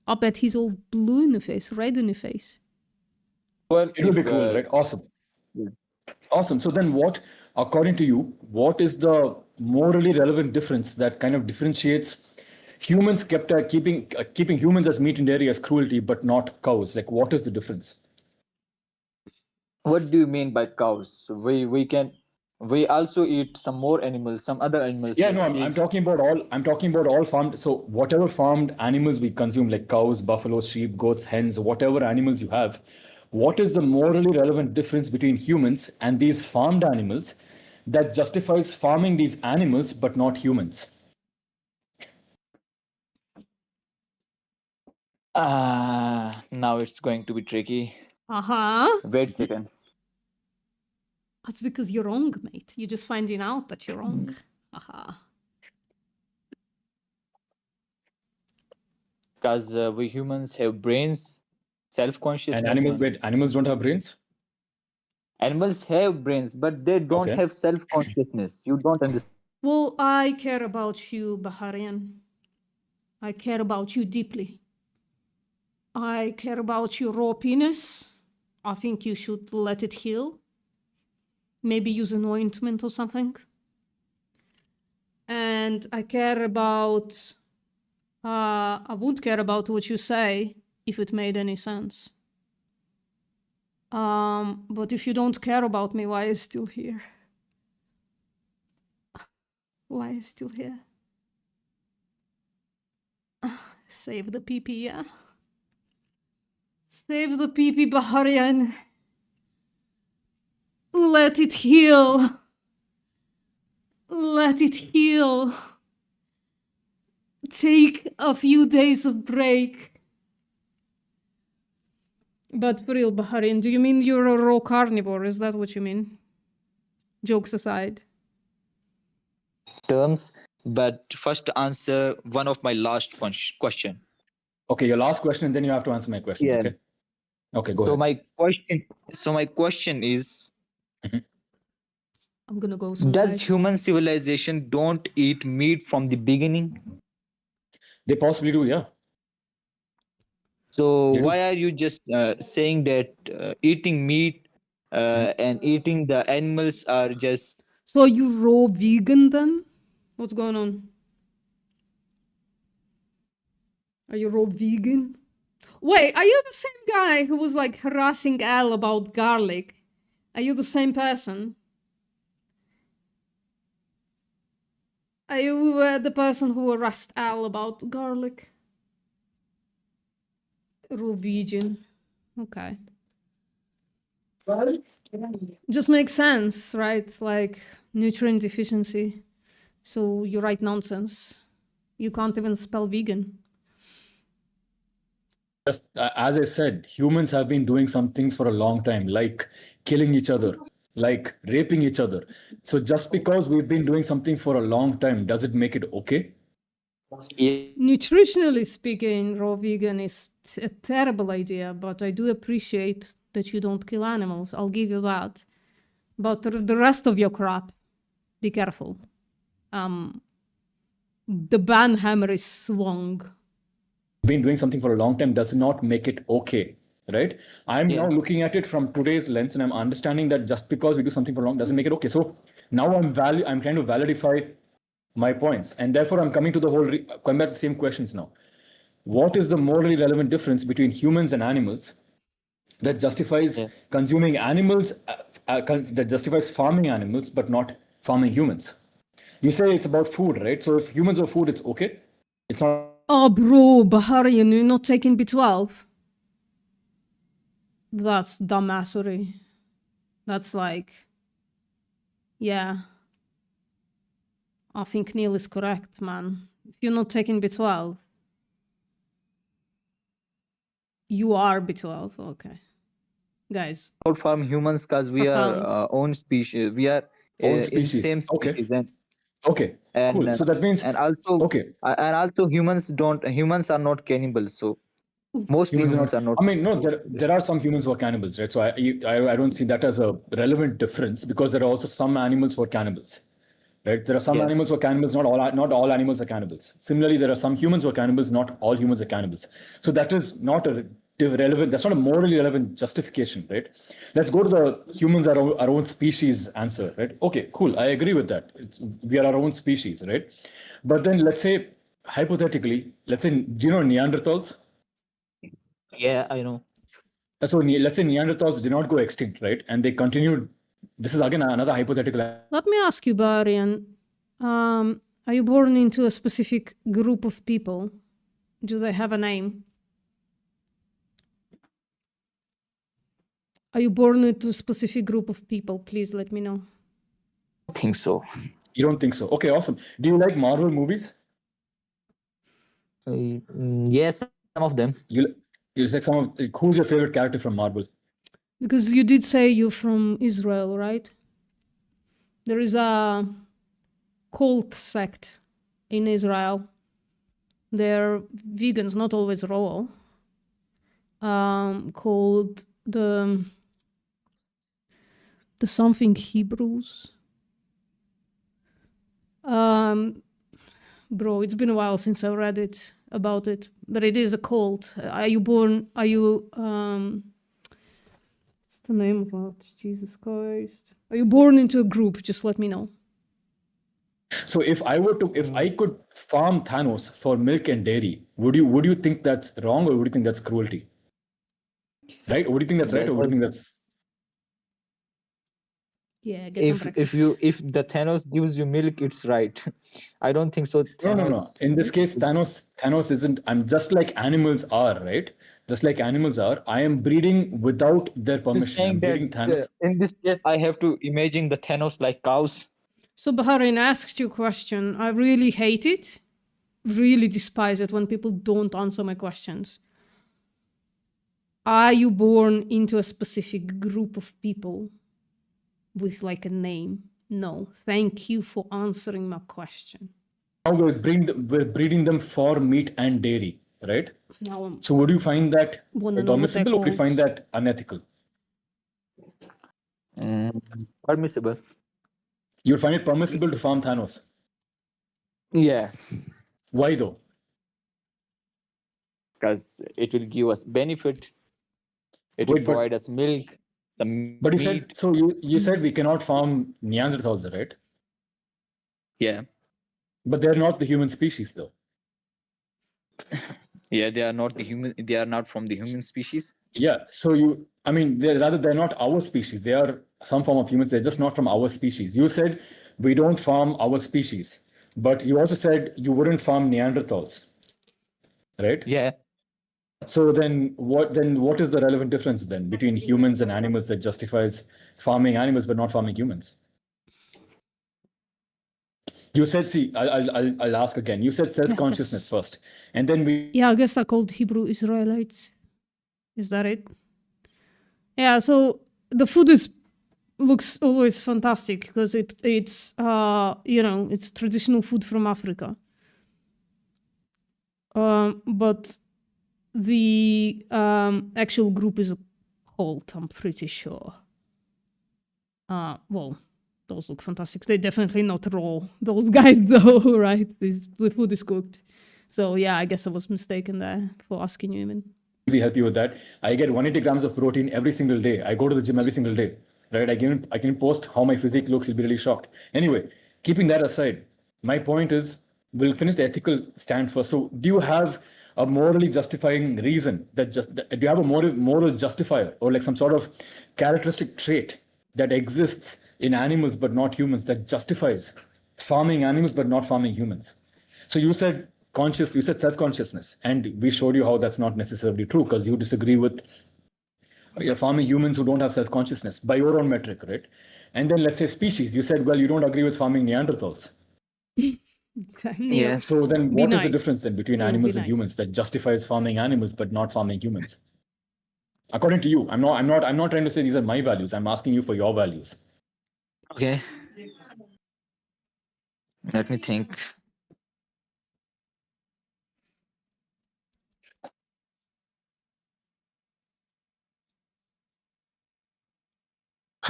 I bet he's all blue in the face, red in the face. Well, it will be cool, right? Awesome. Yeah. Awesome. So then what, according to you, what is the morally relevant difference that kind of differentiates humans keeping humans as meat and dairy as cruelty, but not cows? Like, what is the difference? What do you mean by cows? We also eat some more animals, some other animals. Yeah, like no, I'm pigs. talking about all farmed. So whatever farmed animals we consume, like cows, buffaloes, sheep, goats, hens, whatever animals you have, what is the morally relevant difference between humans and these farmed animals that justifies farming these animals but not humans? Now it's going to be tricky. Wait a second. That's because you're wrong, mate. You're just finding out that you're wrong. Because we humans have brains, self-consciousness. And animals don't have brains? Animals have brains, but they don't have self-consciousness. You don't understand. Well, I care about you, Baharian. I care about you deeply. I care about your raw penis. I think you should let it heal. Maybe use an ointment or something. And I care about... I would care about what you say if it made any sense. But if you don't care about me, why are you still here? Why are you still here? Save the PP, yeah? Save the PP, Baharian. Let it heal. Let it heal. Take a few days of break. But for real, Baharin, do you mean you're a raw carnivore? Is that what you mean? Jokes aside. Terms, but first answer one of my last question. Okay, your last question, and then you have to answer my questions. Yeah. Okay. Okay, go So ahead. my question is, I'm gonna go some does light. human civilization don't eat meat from the beginning? They possibly do, yeah. So They do. why are you just saying that eating meat and eating the animals are just? So are you raw vegan then? What's going on? Are you raw vegan? Wait, are you the same guy who was like harassing Al about garlic? Are you the same person? Are you the person who harassed Al about garlic? Raw vegan. Okay. Just makes sense, right? Like nutrient deficiency. So you write nonsense. You can't even spell vegan. Just as I said, humans have been doing some things for a long time, like killing each other, like raping each other. So just because we've been doing something for a long time, does it make it okay? Nutritionally speaking, raw vegan is a terrible idea, but I do appreciate that you don't kill animals. I'll give you that. But the rest of your crap, be careful. The ban hammer is swung. Been doing something for a long time does not make it okay, right? I'm now looking at it from today's lens, and I'm understanding that just because we do something for long doesn't make it okay. So now I'm trying to validify my points, and therefore I'm coming to the whole coming back to the same questions now. What is the morally relevant difference between humans and animals that justifies consuming animals, that justifies farming animals, but not farming humans? You say it's about food, right? So if humans are food, it's okay. It's not. Oh, bro, Baharian, you're not taking B12? That's dumbassery. That's like, yeah. I think Neil is correct, man. If you're not taking B12, you are B12. Okay. Guys. Not farm humans because we are own species. We are Own in species. same Okay. species. And, okay. Cool. So that means and also humans are not cannibals. So mostly humans are not. I mean, no, there are some humans who are cannibals, right? So I don't see that as a relevant difference because there are also some animals who are cannibals, right? There are some animals who are cannibals. Not all animals are cannibals. Similarly, there are some humans who are cannibals. Not all humans are cannibals. So that is not a relevant. That's not a morally relevant justification, right? Let's go to the humans are our own species answer, right? Okay, cool. I agree with that. We are our own species, right? But then let's say hypothetically, let's say, do you know Neanderthals? Yeah, I know. So let's say Neanderthals did not go extinct, right? And they continued. This is again another hypothetical. Let me ask you, Barian. Are you born into a specific group of people? Do they have a name? Are you born into a specific group of people? Please let me know. I think so. You don't think so? Okay, awesome. Do you like Marvel movies? Yes, some of them. You like some of. Who's your favorite character from Marvel? Because you did say you're from Israel, right? There is a cult sect in Israel. They're vegans, not always raw. Called the something Hebrews. Bro, it's been a while since I read it about it, but it is a cult. Are you what's the name of that? Jesus Christ. Are you born into a group? Just let me know. So if I could farm Thanos for milk and dairy, would you think that's wrong or would you think that's cruelty? Right? Would you think that's right or would you think that's? Yeah, get some breakfast. If the Thanos gives you milk, it's right. I don't think so. No. In this case, Thanos isn't. I'm just like animals are, right? Just like animals are. I am breeding without their permission. I'm breeding Thanos. In this case, I have to imagine the Thanos like cows. So Baharin asked you a question. I really hate it. Really despise it when people don't answer my questions. are you born into a specific group of people with like a name? No. Thank you for answering my question. Now we're breeding them for meat and dairy, right? Now So would you find that wanna know what they're permissible or would you find called. that unethical? Permissible. You'd find it permissible to farm Thanos. Yeah, Why though? because it will give us benefit. It will Wait, but provide us milk, the but you meat. said so you said we cannot farm Neanderthals, right? Yeah, But they're not the human species though. yeah, they are not the human. They are not from the human species. Yeah. So they're not our species. They are some form of humans. They're just not from our species. You said we don't farm our species, but you also said you wouldn't farm Neanderthals, right? Yeah. So then what is the relevant difference then between humans and animals that justifies farming animals but not farming humans? You said, see, I'll ask again. You said self-consciousness first, and then Yeah, I guess they're called Hebrew Israelites. Is that it? Yeah, so the food looks always fantastic because it's it's traditional food from Africa. But the actual group is a cult, I'm pretty sure. Well, those look fantastic. They're definitely not raw. Those guys though, right? The food is cooked. So yeah, I guess I was mistaken there for asking you, Eamon. Help you with that. I get 180 grams of protein every single day. I go to the gym every single day, right? I can post how my physique looks. You'll be really shocked. Anyway, keeping that aside, my point is, we'll finish the ethical stand first. So do you have a morally justifying reason do you have a moral justifier or like some sort of characteristic trait that exists in animals but not humans that justifies farming animals but not farming humans? So you said self-consciousness, and we showed you how that's not necessarily true because you disagree with you're farming humans who don't have self-consciousness by your own metric, right? And then let's say species, you said, well, you don't agree with farming Neanderthals. Yeah. So then Be what is the nice. difference then between No, animals be and nice. humans that justifies farming animals but not farming humans? According to you, I'm not trying to say these are my values. I'm asking you for your values. Okay. Let me think.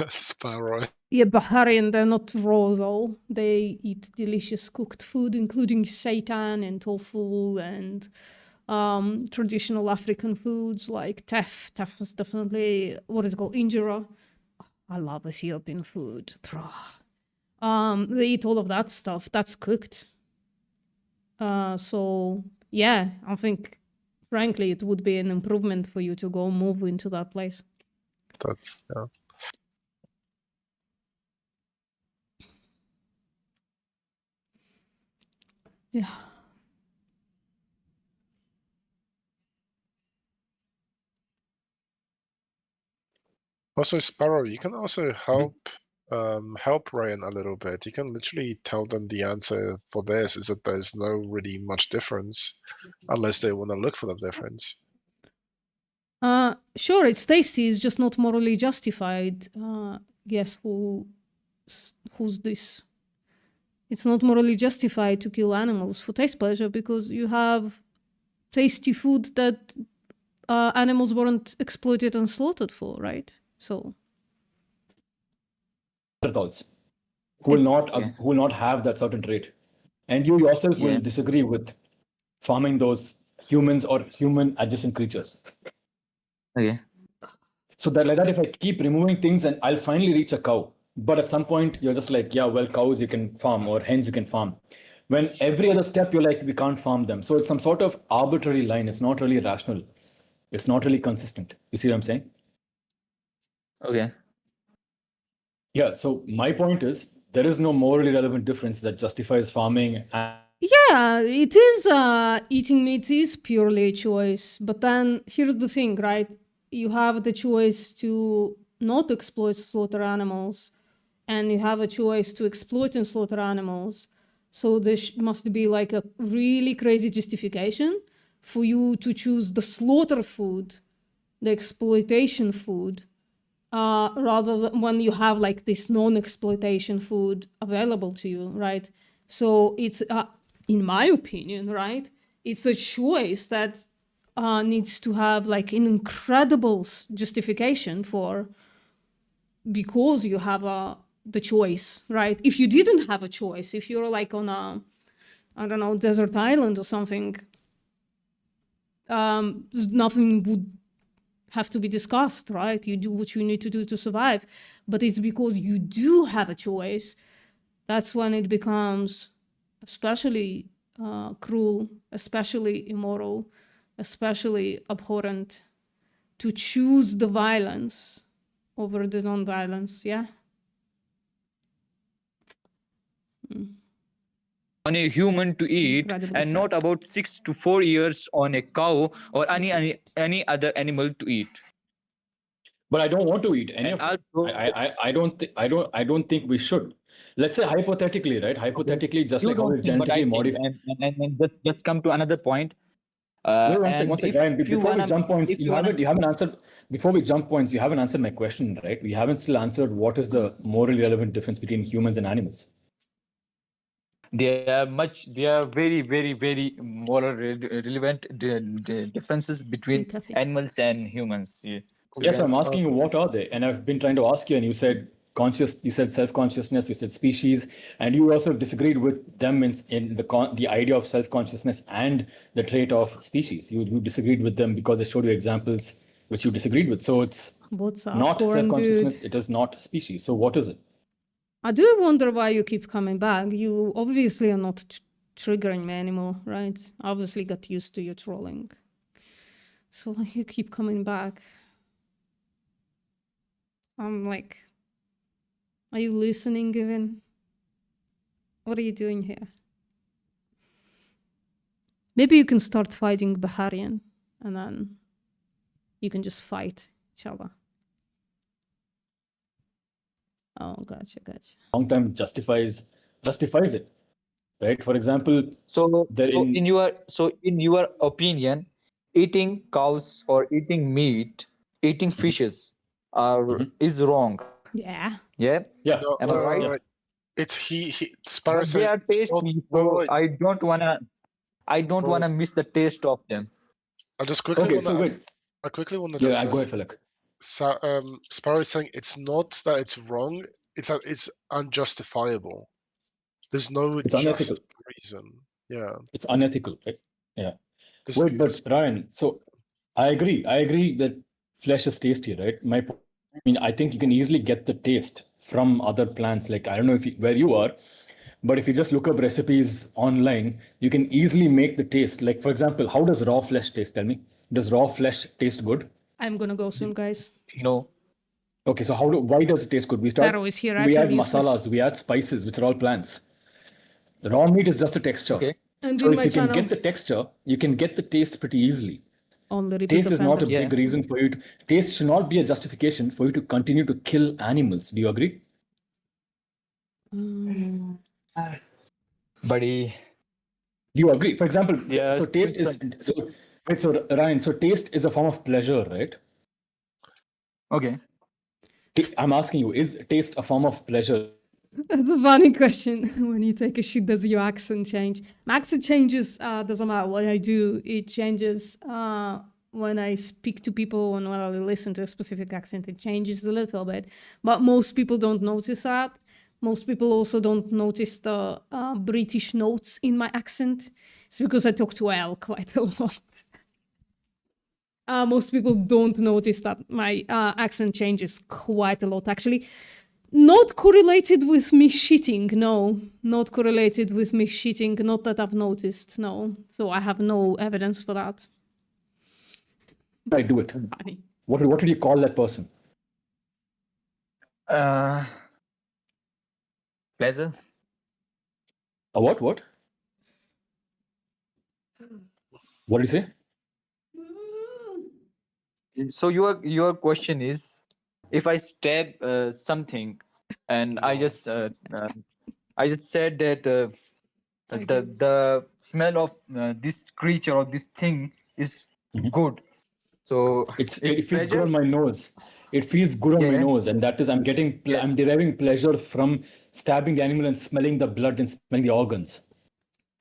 Sparrow. Yeah, Baharian, they're not raw though. They eat delicious cooked food, including seitan and tofu and traditional African foods like teff. Teff is definitely what is it called? Injera. I love Ethiopian food. They eat all of that stuff. That's cooked. So yeah, I think frankly it would be an improvement for you to go move into that place. That's Yeah. Also, Sparrow, you can also help Ryan a little bit. You can literally tell them the answer for this is that there's no really much difference unless they want to look for the difference. Sure, it's tasty. It's just not morally justified. Guess who's this? It's not morally justified to kill animals for taste pleasure because you have tasty food that animals weren't exploited and slaughtered for, right? So Neanderthals who will not have that certain trait, and you yourself will disagree with farming those humans or human adjacent creatures. Okay. So that like that, if I keep removing things, and I'll finally reach a cow. But at some point, you're just like, yeah, well, cows you can farm or hens you can farm. When every other step, you're like, we can't farm them. So it's some sort of arbitrary line. It's not really rational. It's not really consistent. You see what I'm saying? Okay. Yeah. So my point is, there is no morally relevant difference that justifies farming. yeah, it is. Eating meat is purely a choice. But then here's the thing, right? You have the choice to not exploit slaughter animals, and you have a choice to exploit and slaughter animals. So there must be like a really crazy justification for you to choose the slaughter food the exploitation food, rather than when you have like this non-exploitation food available to you, right? So it's, in my opinion, right, it's a choice that needs to have like an incredible justification for, because you have the choice, right? If you didn't have a choice, if you're like on a, I don't know, desert island or something, nothing would have to be discussed, right? You do what you need to do to survive. But it's because you do have a choice, that's when it becomes especially cruel, especially immoral, especially abhorrent to choose the violence over the non-violence, yeah? On a human to eat, Incredibly and sad. not about 6 to 4 years on a cow or any other animal to eat. But I don't want to eat any And of them. also, I don't think we should. Let's say hypothetically, right? Hypothetically, just you like how don't we think, but I genetically think, modify. and just come to another point. Wait, one And second, Ryan. if you Before we wanna, jump points, if you wanna, you haven't answered. Before we jump points, you haven't answered my question, right? We haven't still answered what is the morally relevant difference between humans and animals. they are very, very, very moral relevant differences between animals and humans. Yeah. Yes, I'm asking you what are they, and I've been trying to ask you, and you said conscious, you said self-consciousness, you said species, and you also disagreed with them in the idea of self-consciousness and the trait of species. You disagreed with them because they showed you examples which you disagreed with. So it's What's up, not corn self-consciousness, dude? it is not species. So what is it? I do wonder why you keep coming back. You obviously are not triggering me anymore, right? I obviously got used to your trolling. So you keep coming back. I'm like, are you listening even? What are you doing here? Maybe you can start fighting Baharian and then you can just fight each other. Oh, gotcha. Long time justifies it, right? For example, So in your opinion, eating cows or eating meat, eating fishes is wrong. Yeah. Yeah. Yeah. No, Am I right? wait. It's he Sparrow But they saying are it's tasty, not, so wait. I don't wanna miss the taste of them. I just quickly Okay, want so to. wait. I quickly want to Yeah, address. go ahead, Falak. So, Sparrow is saying it's not that it's wrong; it's that it's unjustifiable. There's no It's just unethical. reason. Yeah. It's unethical, right? Yeah. This- Wait, but Ryan, so I agree that flesh is tasty, right? I mean, I think you can easily get the taste from other plants. Like, I don't know where you are, but if you just look up recipes online, you can easily make the taste. Like, for example, how does raw flesh taste? Tell me. Does raw flesh taste good? I'm gonna go soon, guys. No. Okay, so why does it taste good? Sparrow is here, I We feel add useless. masalas, we add spices, which are all plants. The raw meat is just a texture. Okay. And So in if my you can channel, get the texture, you can get the taste pretty easily. only repeat Taste the is not a sentence. big reason for you to. Taste should not be a justification for you to continue to kill animals. Do you agree? Buddy. Do you agree? For example, Yes, so taste is so Ryan. So taste is a form of pleasure, right? Okay. I'm asking you: is taste a form of pleasure? That's a funny question. When you take a shit, does your accent change? My accent changes, doesn't matter what I do. It changes when I speak to people and when I listen to a specific accent, it changes a little bit. But most people don't notice that. Most people also don't notice the British notes in my accent. It's because I talk to L quite a lot. Most people don't notice that my accent changes quite a lot, actually. Not correlated with me shitting, no. Not correlated with me shitting, not that I've noticed, no. So I have no evidence for that. I do it. Funny. What did you call that person? Pleasure. A what? What? What did you say? So your question is, if I stab something, and I just said that the smell of this creature or this thing is good, So it feels good pleasure. on my nose. It feels good on my Yeah. nose, and that is I'm getting I'm deriving pleasure from stabbing the animal and smelling the blood and smelling the organs.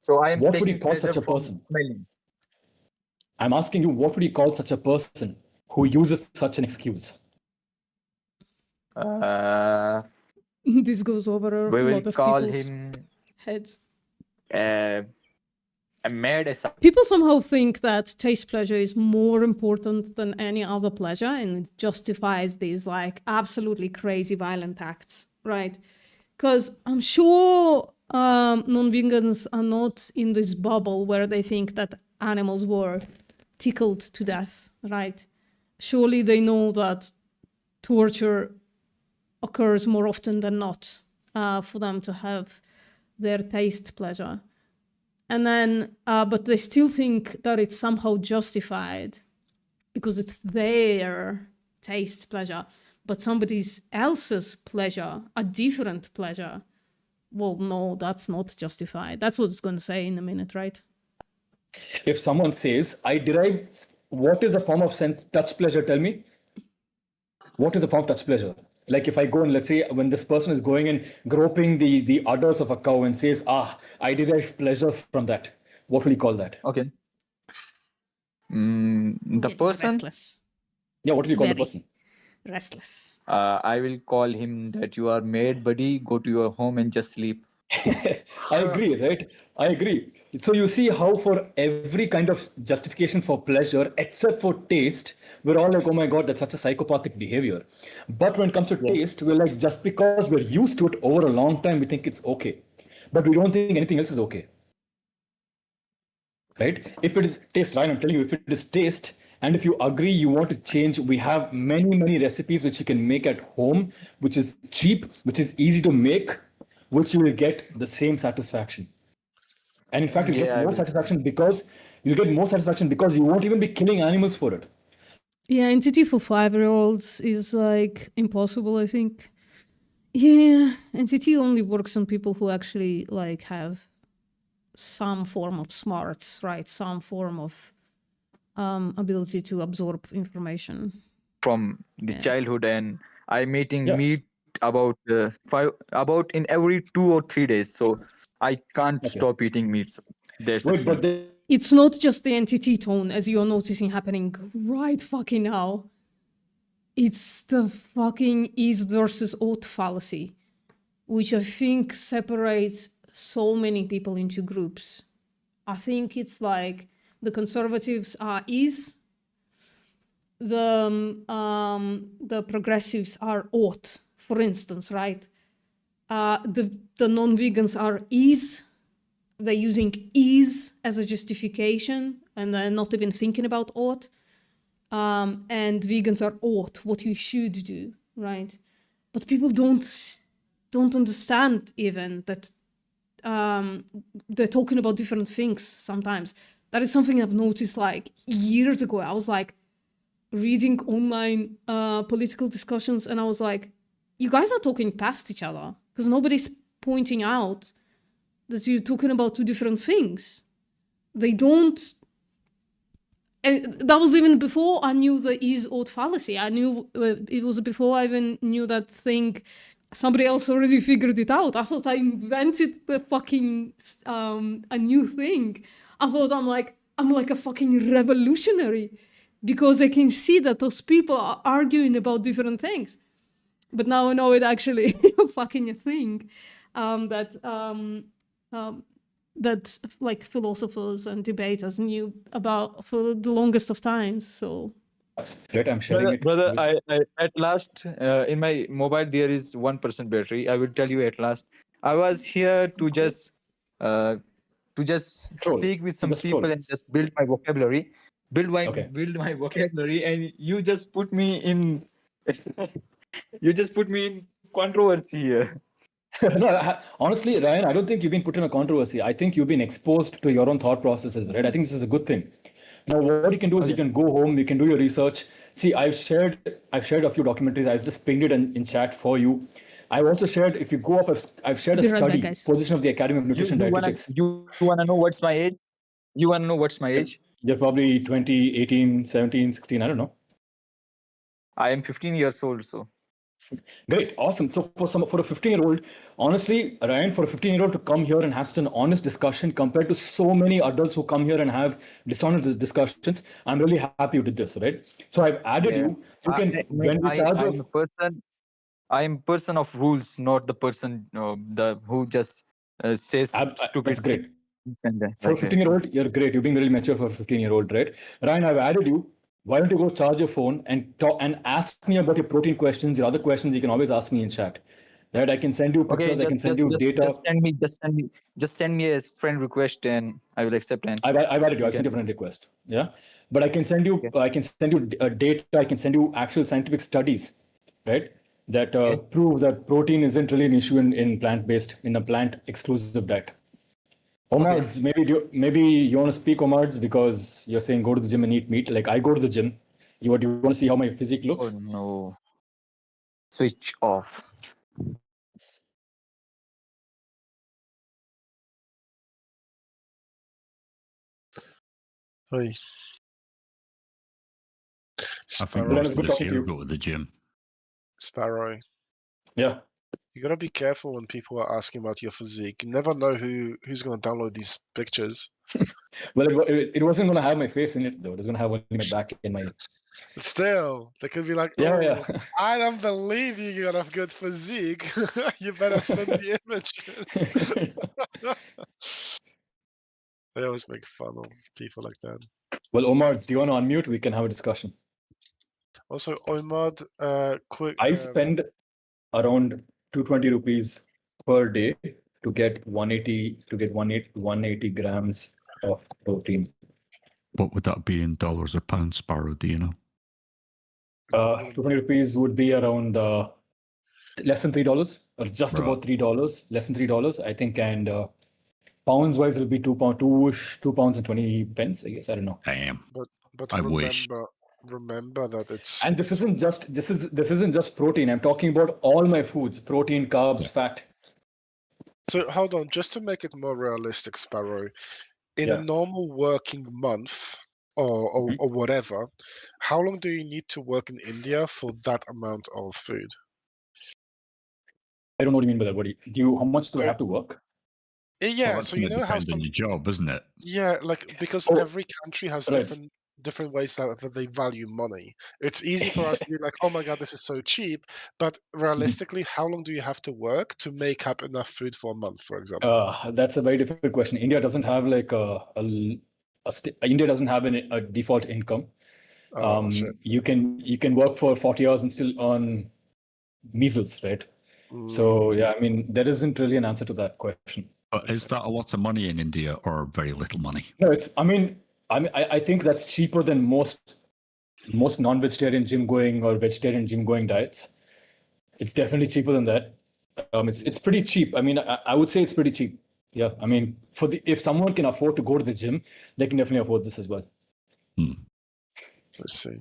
So I am What would you taking call pleasure such a from person? smelling. I'm asking you, what would you call such a person who uses such an excuse? This goes over We a will lot of call people's him heads. a mad assassin. People somehow think that taste pleasure is more important than any other pleasure, and it justifies these like absolutely crazy violent acts, right? Because I'm sure non-vegans are not in this bubble where they think that animals were tickled to death, right? Surely they know that torture occurs more often than not for them to have their taste pleasure. And then, but they still think that it's somehow justified because it's their taste pleasure, but somebody else's pleasure, a different pleasure. Well, no, that's not justified. That's what it's going to say in a minute, right? If someone says, I derive, what is a form of touch pleasure? Tell me. What is a form of touch pleasure? Like if I go and let's say when this person is going and groping the udders of a cow and says, I derive pleasure from that. What will you call that? Okay. The person? Restless. Yeah, what will you call the Very person? Restless. I will call him that you are mad, buddy. Go to your home and just sleep. I agree, right? I agree. So you see how for every kind of justification for pleasure, except for taste, we're all like, oh my God, that's such a psychopathic behavior. But when it comes to taste, we're like, just because we're used to it over a long time, we think it's okay. But we don't think anything else is okay. Right? If it is taste, right? I'm telling you, if it is taste, and if you agree you want to change, we have many recipes which you can make at home, which is cheap, which is easy to make, which you will get the same satisfaction. And in fact, you'll get more satisfaction because you won't even be killing animals for it. Yeah, NTT for 5-year-olds is like impossible, I think. Yeah, NTT only works on people who actually like have some form of smarts, right? Some form of ability to absorb information from the childhood, and I'm eating meat about in every 2 or 3 days, so I can't stop eating meat. So that's the thing. It's not just the entity tone, as you're noticing happening right fucking now. It's the fucking is versus ought fallacy, which I think separates so many people into groups. I think it's like the conservatives are is, the progressives are ought, for instance, right? The non-vegans are is. They're using is as a justification, and they're not even thinking about ought. And vegans are ought, what you should do, right? But people don't understand even that they're talking about different things sometimes. That is something I've noticed like years ago. I was like reading online political discussions, and I was like, you guys are talking past each other because nobody's pointing out that you're talking about two different things. They don't. And that was even before I knew the is-ought fallacy. I knew it was before I even knew that thing. Somebody else already figured it out. I thought I invented the fucking a new thing. I thought I'm like a fucking revolutionary because I can see that those people are arguing about different things. But now I know it actually fucking a thing that like philosophers and debaters knew about for the longest of times. So Right, I'm sharing brother, I at last in my mobile there is 1% battery. I will tell you at last. I was here to just speak with some people and just build my vocabulary, build my vocabulary, and you just put me in controversy here. No, honestly, Ryan, I don't think you've been put in a controversy. I think you've been exposed to your own thought processes, right? I think this is a good thing. Now, what you can do is you can go home, you can do your research. See, I've shared a few documentaries. I've just pinged it in chat for you. I've also shared, if you go up, I've shared a study, Position of the Academy of Nutrition and Dietetics. You wanna know what's my age? You wanna know what's my age? You're probably 20, 18, 17, 16, I don't know. I am 15 years old, so. Great, awesome. So for a 15-year-old, honestly, Ryan, for a 15-year-old to come here and have such an honest discussion compared to so many adults who come here and have dishonest discussions, I'm really happy you did this, right? So I've added you. You can when we charge I'm a person. I'm person of rules, not the person who just says stupid that's great. things. For a 15-year-old, you're great. You're being really mature for a 15-year-old, right? Ryan, I've added you. Why don't you go charge your phone and talk and ask me about your protein questions, your other questions you can always ask me in chat. Right? I can send you pictures, I can send you data. Just send me a friend request and I will accept. And I've added you. I sent you a friend request. Yeah, but I can send you. I can send you data. I can send you actual scientific studies, right? That prove that protein isn't really an issue in plant-based, in a plant-exclusive diet. Omards, maybe you want to speak, Omards, because you're saying go to the gym and eat meat. Like I go to the gym. You want to see how my physique looks? Oh no! Switch off. Hey. I think most of us here go to the gym. Sparrow. Yeah. You gotta be careful when people are asking about your physique. You never know who's gonna download these pictures. Well, it wasn't gonna have my face in it though. It was gonna have only my back in my. But still, they could be like, Yeah, "Oh, yeah. I don't believe you got a good physique. You better send me images." They always make fun of people like that. Well, Omards, do you want to unmute? We can have a discussion. Also, Omad, quick. I spend around 220 rupees per day to get 180 grams of protein. What would that be in dollars or pounds, Sparrow? Do you know? 220 rupees would be around less than $3 or just about $3, less than $3, I think. And pounds wise, it'll be £2 and 20 pence, I guess. I don't know. Damn. But I wish. remember that it's. And this isn't just protein. I'm talking about all my foods: protein, carbs, fat. So hold on, just to make it more realistic, Sparrow. In a normal working month or whatever, how long do you need to work in India for that amount of food? I don't know what you mean by that. What do you? How much do I have to work? Yeah, Well, so you know how depends on your job, isn't it? Yeah, like because every country has different ways that they value money. It's easy for us to be like, oh my god, this is so cheap. But realistically, how long do you have to work to make up enough food for a month, for example? That's a very difficult question. India doesn't have like India doesn't have a default income. You can work for 40 hours and still earn measles, right? So yeah, I mean, there isn't really an answer to that question. But is that a lot of money in India or very little money? No, I think that's cheaper than most non-vegetarian gym going or vegetarian gym going diets. It's definitely cheaper than that. It's pretty cheap. I mean, I would say it's pretty cheap. Yeah, I mean, if someone can afford to go to the gym, they can definitely afford this as well. Let's see.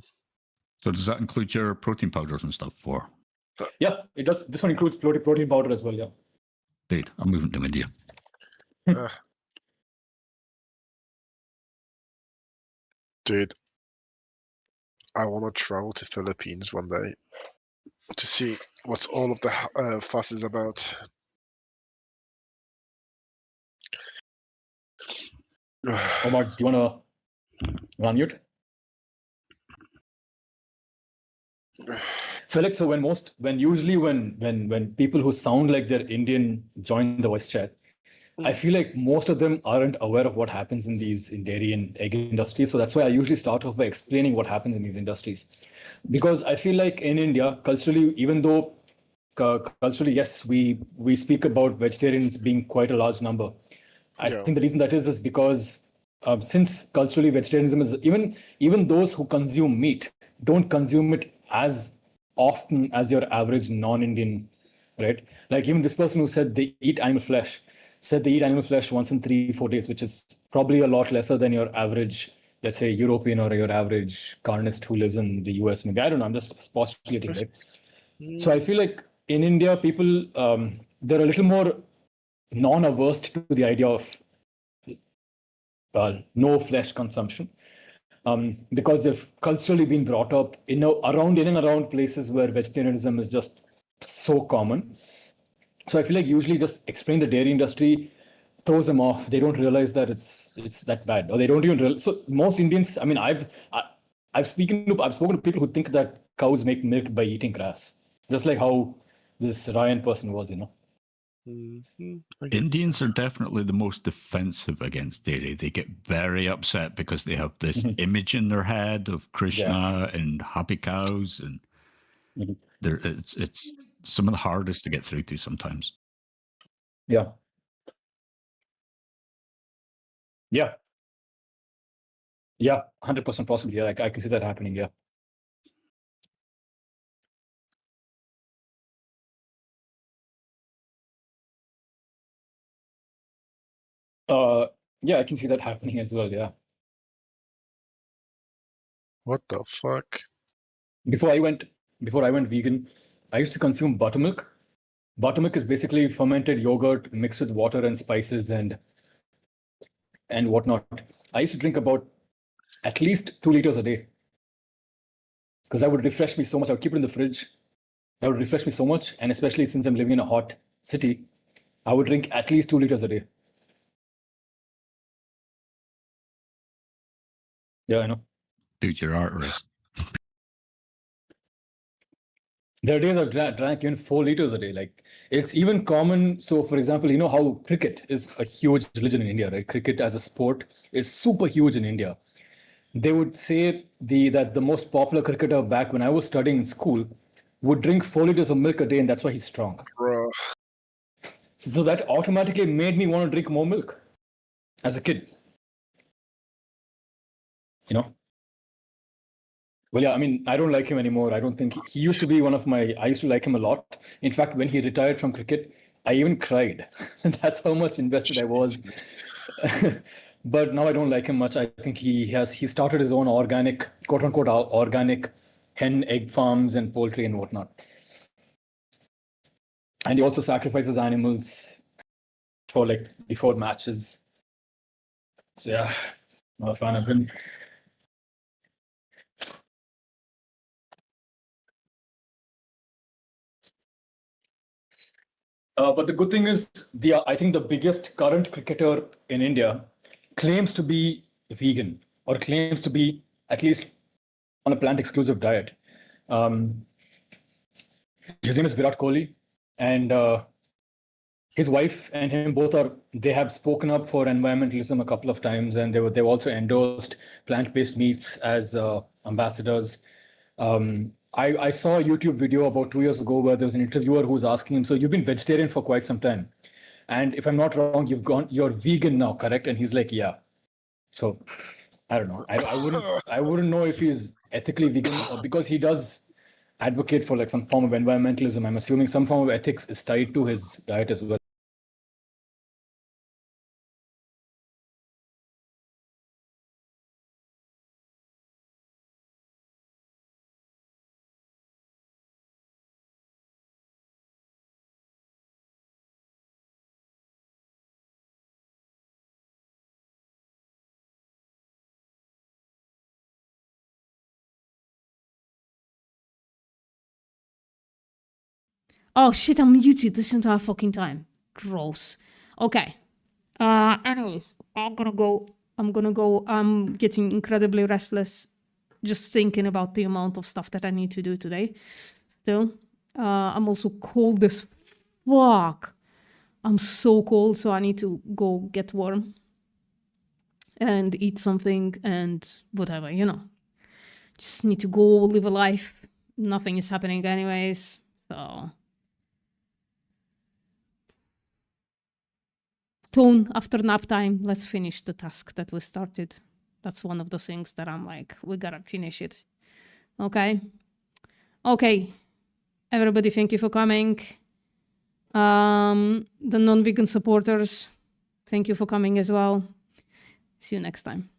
So does that include your protein powders and stuff? Yeah, it does. This one includes protein powder as well. Yeah. Dude, I'm moving to India. Dude, I want to travel to Philippines one day to see what all of the fuss is about. Omar, do you want to unmute? Felix, so when people who sound like they're Indian join the voice chat, I feel like most of them aren't aware of what happens in dairy and egg industries. So that's why I usually start off by explaining what happens in these industries. Because I feel like in India, culturally, even though culturally, yes, we speak about vegetarians being quite a large number. I think the reason that is because since culturally vegetarianism is even those who consume meat don't consume it as often as your average non-Indian, right? Like even this person who said they eat animal flesh said they eat animal flesh once in 3-4 days, which is probably a lot lesser than your average, let's say, European or your average carnist who lives in the US. Maybe I don't know. I'm just postulating, right? So I feel like in India, people they're a little more non-averse to the idea of no flesh consumption. because they've culturally been brought up in and around places where vegetarianism is just so common. So I feel like usually just explain the dairy industry throws them off. They don't realize that it's that bad, or they don't even realize. So most Indians, I mean, I've spoken to people who think that cows make milk by eating grass, just like how this Ryan person was, Indians are definitely the most defensive against dairy. They get very upset because they have this image in their head of Krishna and happy cows, and it's some of the hardest to get through to sometimes. Yeah. 100% possible. Yeah, I can see that happening. Yeah. Yeah, I can see that happening as well. Yeah. What the fuck? Before I went vegan, I used to consume buttermilk. Buttermilk is basically fermented yogurt mixed with water and spices and whatnot. I used to drink about at least 2 liters a day because that would refresh me so much. I would keep it in the fridge. That would refresh me so much, and especially since I'm living in a hot city, I would drink at least 2 liters a day. Yeah, I know. Dude, your arteries. There are days I've drank even 4 liters a day. Like, it's even common. So, for example, you know how cricket is a huge religion in India, right? Cricket as a sport is super huge in India. They would say that the most popular cricketer back when I was studying in school would drink 4 liters of milk a day, and that's why he's strong. Bruh. So that automatically made me want to drink more milk as a kid. Well, yeah, I mean, I don't like him anymore. I don't think he used to be I used to like him a lot. In fact, when he retired from cricket, I even cried. That's how much invested I was. But now I don't like him much. I think he started his own organic, quote unquote, organic hen egg farms and poultry and whatnot. And he also sacrifices animals before matches. So yeah, not a fan of him. But the good thing is, I think the biggest current cricketer in India claims to be vegan or claims to be at least on a plant-exclusive diet. His name is Virat Kohli, and his wife and him they have spoken up for environmentalism a couple of times, and they've also endorsed plant-based meats as ambassadors. I saw a YouTube video about 2 years ago where there was an interviewer who was asking him, so you've been vegetarian for quite some time. And if I'm not wrong, you're vegan now, correct? And he's like, yeah. So I don't know. I wouldn't know if he's ethically vegan or because he does advocate for like some form of environmentalism. I'm assuming some form of ethics is tied to his diet as well. Oh shit, I'm muted this entire fucking time. Gross. Okay. Anyways, I'm gonna go. I'm getting incredibly restless just thinking about the amount of stuff that I need to do today. Still. I'm also cold as fuck. I'm so cold, so I need to go get warm and eat something and whatever, Just need to go live a life. Nothing is happening anyways, so... Tone, after nap time, let's finish the task that we started. That's one of the things that I'm like, we gotta finish it. Okay? Okay. Everybody, thank you for coming. The non-vegan supporters, thank you for coming as well. See you next time.